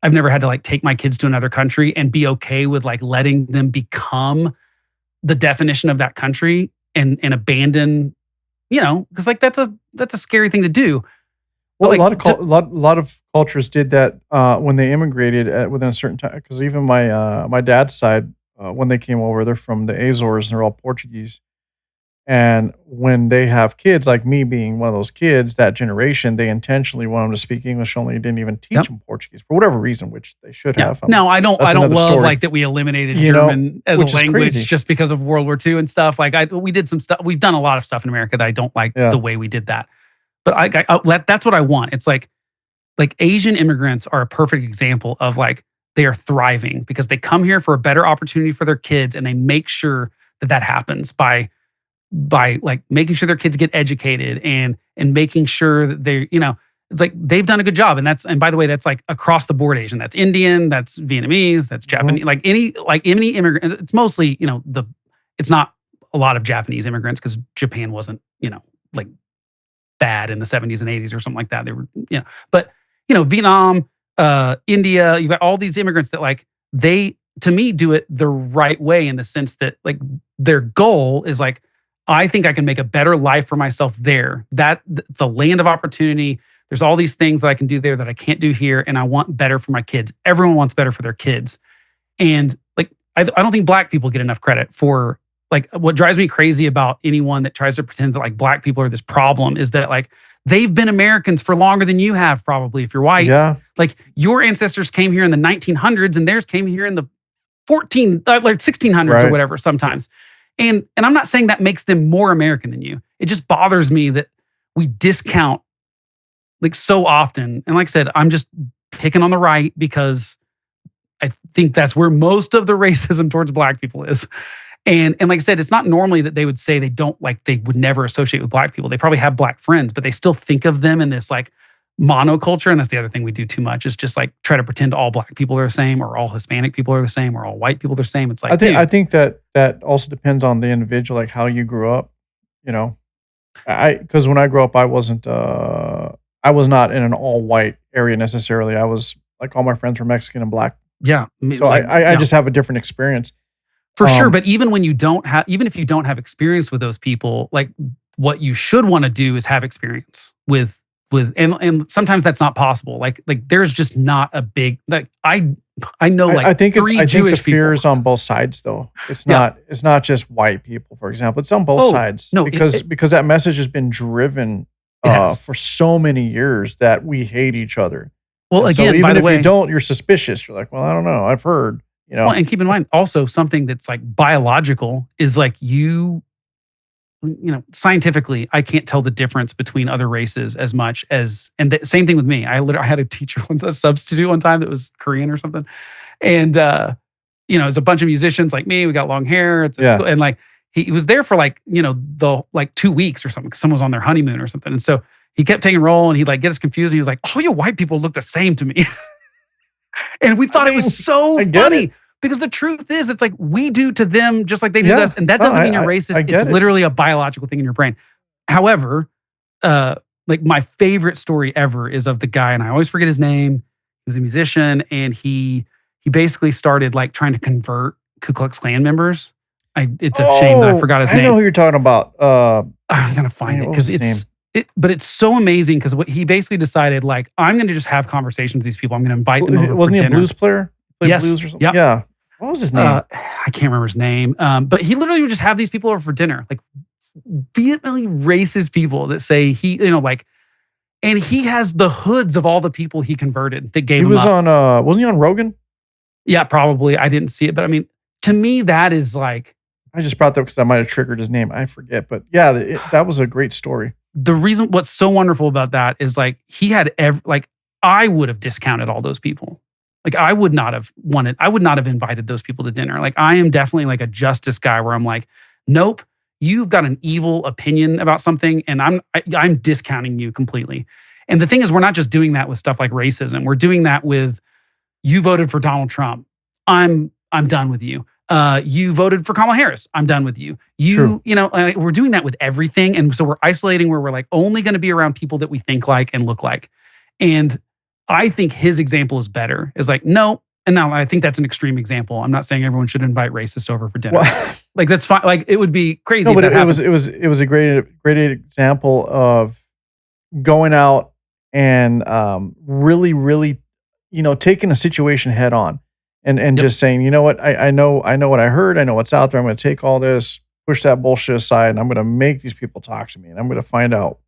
I've never had to like take my kids to another country and be okay with like letting them become the definition of that country and abandon, because like that's a scary thing to do. Well, like, a lot of cultures did that when they immigrated within a certain time. Because even my dad's side, when they came over, they're from the Azores and they're all Portuguese. And when they have kids, like me being one of those kids, that generation, they intentionally want them to speak English only, didn't even teach them Portuguese for whatever reason, which they should have. No, I don't love story. Like that we eliminated German as a language just because of World War II and stuff. Like we did some stuff. We've done a lot of stuff in America that I don't like the way we did that. But that's what I want. It's like Asian immigrants are a perfect example of like they are thriving because they come here for a better opportunity for their kids and they make sure that happens by like making sure their kids get educated and making sure that they're, it's like they've done a good job. And by the way, that's like across the board Asian. That's Indian, that's Vietnamese, that's Japanese, like any immigrant. It's mostly, it's not a lot of Japanese immigrants because Japan wasn't, like bad in the 70s and 80s or something like that. They were, but Vietnam, India, you've got all these immigrants that like they, to me, do it the right way in the sense that like their goal is like, I think I can make a better life for myself there. That the land of opportunity, there's all these things that I can do there that I can't do here. And I want better for my kids. Everyone wants better for their kids. And like, I don't think Black people get enough credit for like, what drives me crazy about anyone that tries to pretend that like Black people are this problem is that like, they've been Americans for longer than you have probably if you're white. Yeah. Like your ancestors came here in the 1900s and theirs came here in the 1600s or whatever sometimes. And I'm not saying that makes them more American than you. It just bothers me that we discount like so often. And like I said, I'm just picking on the right because I think that's where most of the racism towards Black people is. And like I said, it's not normally that they would say they would never associate with Black people. They probably have Black friends, but they still think of them in this like monoculture. And that's the other thing we do too much is just like try to pretend all Black people are the same or all Hispanic people are the same or all white people are the same. It's like, I think that also depends on the individual, like how you grew up, because when I grew up, I was not in an all white area necessarily. I was like, all my friends were Mexican and Black. Yeah. So I just have a different experience. For sure. But even if you don't have experience with those people, like what you should want to do is have experience with and sometimes that's not possible. Like there's just not a big like I know like I think Jewish the fear is on both sides though. It's not just white people, for example. It's on both sides. No, because that message has been driven for so many years that we hate each other. Well, and again, so even by the if way, you don't, you're suspicious. You're like, well, I don't know. I've heard. Well, and keep in mind also something that's like biological is like scientifically, I can't tell the difference between other races as much as, and the same thing with me. I had a teacher, a substitute one time that was Korean or something. And, it's a bunch of musicians like me, we got long hair. And like, he was there for like, the like 2 weeks or something because someone was on their honeymoon or something. And so he kept taking roll and he'd like get us confused. And he was like, all you white people look the same to me. And we thought it was so funny. Because the truth is, it's like we do to them just like they do to us. And that doesn't mean you're racist. It's literally a biological thing in your brain. However, like my favorite story ever is of the guy, and I always forget his name. He was a musician, and he basically started like trying to convert Ku Klux Klan members. It's a shame that I forgot his name. I know who you're talking about. I'm going to find it because it's But it's so amazing because what he basically decided, like, I'm going to just have conversations with these people. I'm going to invite them over for Wasn't he a dinner. blues player? Played Yes. blues or something? Yep. Yeah. What was his name? I can't remember his name. But he literally would just have these people over for dinner, like vehemently racist people that say he, like, and he has the hoods of all the people he converted that gave He him was up. on, wasn't he on Rogan? Yeah, probably. I didn't see it. But I mean, to me, that is like, I just brought that because I might have triggered his name. I forget. But yeah, that was a great story. the reason what's so wonderful about that is like he had I would have discounted all those people. Like I would not have invited those people to dinner. Like I am definitely like a justice guy where I'm like, nope, you've got an evil opinion about something and I'm discounting you completely. And the thing is, we're not just doing that with stuff like racism. We're doing that with, you voted for Donald Trump. I'm done with you. You voted for Kamala Harris. I'm done with you. We're doing that with everything. And so we're isolating where we're like only going to be around people that we think like and look like. And I think his example is better. Is like, no. And now I think that's an extreme example. I'm not saying everyone should invite racists over for dinner. Well, like that's fine. Like it would be crazy. No, but it was a great example of going out and really, really, taking a situation head on and just saying, you know what, I know what I heard. I know what's out there. I'm going to take all this, push that bullshit aside, and I'm going to make these people talk to me, and I'm going to find out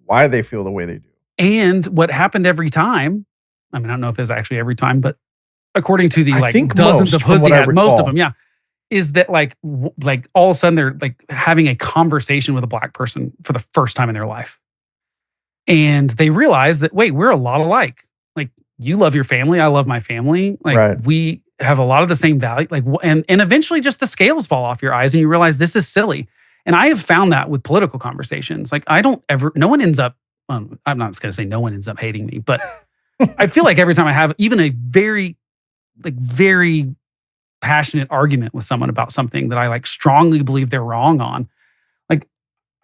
why they feel the way they do. And what happened every time, I mean, I don't know if it was actually every time, but according to the dozens of hoods he had, most of them, yeah, is that like all of a sudden they're like having a conversation with a black person for the first time in their life. And they realize that, wait, we're a lot alike. Like you love your family, I love my family. Like right. We have a lot of the same value. Like, and eventually just the scales fall off your eyes and you realize this is silly. And I have found that with political conversations. Like no one ends up, I'm not going to say no one ends up hating me, but I feel like every time I have even a very passionate argument with someone about something that I like strongly believe they're wrong on, like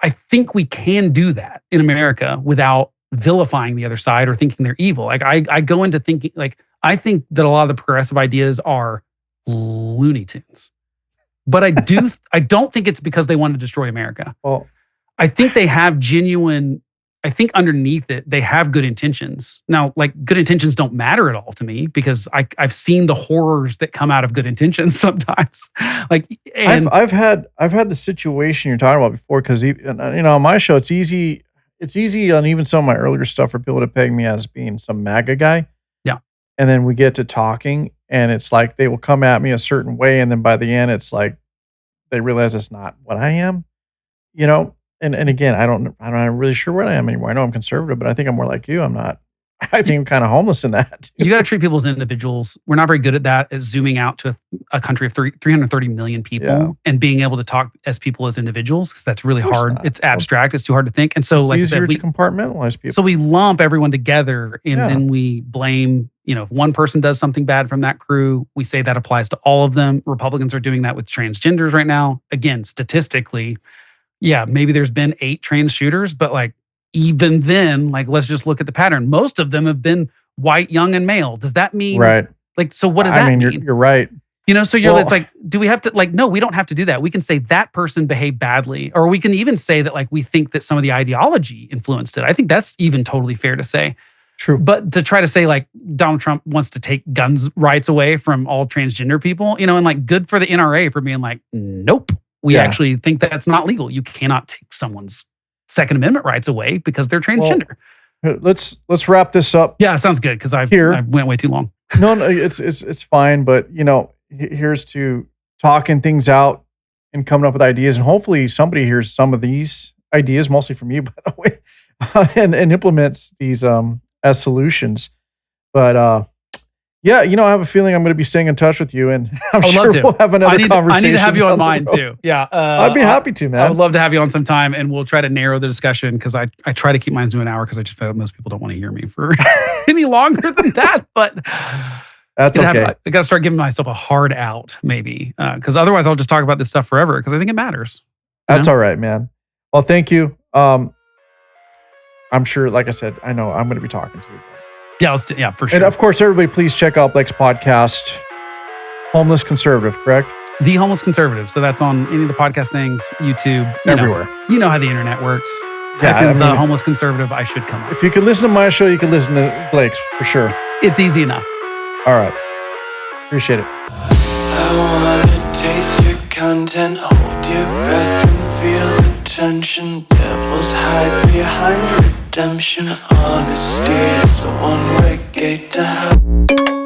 I think we can do that in America without vilifying the other side or thinking they're evil. Like I go into thinking, like I think that a lot of the progressive ideas are Looney Tunes, but I don't think it's because they want to destroy America. Well, I think they have I think underneath it, they have good intentions. Now, like good intentions don't matter at all to me because I've seen the horrors that come out of good intentions sometimes. Like, and I've had the situation you're talking about before because on my show it's easy on even some of my earlier stuff for people to peg me as being some MAGA guy. Yeah, and then we get to talking, and it's like they will come at me a certain way, and then by the end, it's like they realize it's not what I am, And again, I'm not really sure what I am anymore. I know I'm conservative, but I think I'm more like you. I'm not. I think I'm kind of homeless in that. You got to treat people as individuals. We're not very good at that, at zooming out to a country of 330 million people and being able to talk as people as individuals, because that's really hard. It's abstract. It's too hard to think. And so, it's like easier I said, to compartmentalize people. So we lump everyone together, and then we blame. If one person does something bad from that crew, we say that applies to all of them. Republicans are doing that with transgenders right now. Again, statistically. Yeah, maybe there's been 8 trans shooters, but like even then, like let's just look at the pattern. Most of them have been white, young, and male. Does that mean right? Like, so what does that mean? You're right. So it's like, do we have to like? No, we don't have to do that. We can say that person behaved badly, or we can even say that like we think that some of the ideology influenced it. I think that's even totally fair to say. True. But to try to say like Donald Trump wants to take guns rights away from all transgender people, and like good for the NRA for being like, nope. We actually think that's not legal. You cannot take someone's Second Amendment rights away because they're transgender. Well, let's wrap this up. Yeah, sounds good because I went way too long. No, it's fine. But here's to talking things out and coming up with ideas, and hopefully somebody hears some of these ideas, mostly from you, by the way, and implements these as solutions. But yeah, I have a feeling I'm going to be staying in touch with you, and I'm sure we'll have another conversation. I need to have you on mine too. Yeah, I'd be happy to, man. I would love to have you on sometime, and we'll try to narrow the discussion because I try to keep mine to an hour because I just feel like most people don't want to hear me for any longer than that. But that's okay. I got to start giving myself a hard out, maybe, because otherwise I'll just talk about this stuff forever because I think it matters. That's all right, man. Well, thank you. I'm sure, like I said, I know I'm going to be talking to you. Yeah, for sure. And of course, everybody, please check out Blake's podcast, Homeless Conservative, correct? The Homeless Conservative. So that's on any of the podcast things, YouTube, everywhere. You know how the internet works. Type in I the mean, homeless conservative, I should come up. if you could listen to my show, you could listen to Blake's for sure. It's easy enough. All right. Appreciate it. I wanna taste your content, hold your breath and feel the tension. Devils hide behind redemption. Honesty is a one-way gate to hell.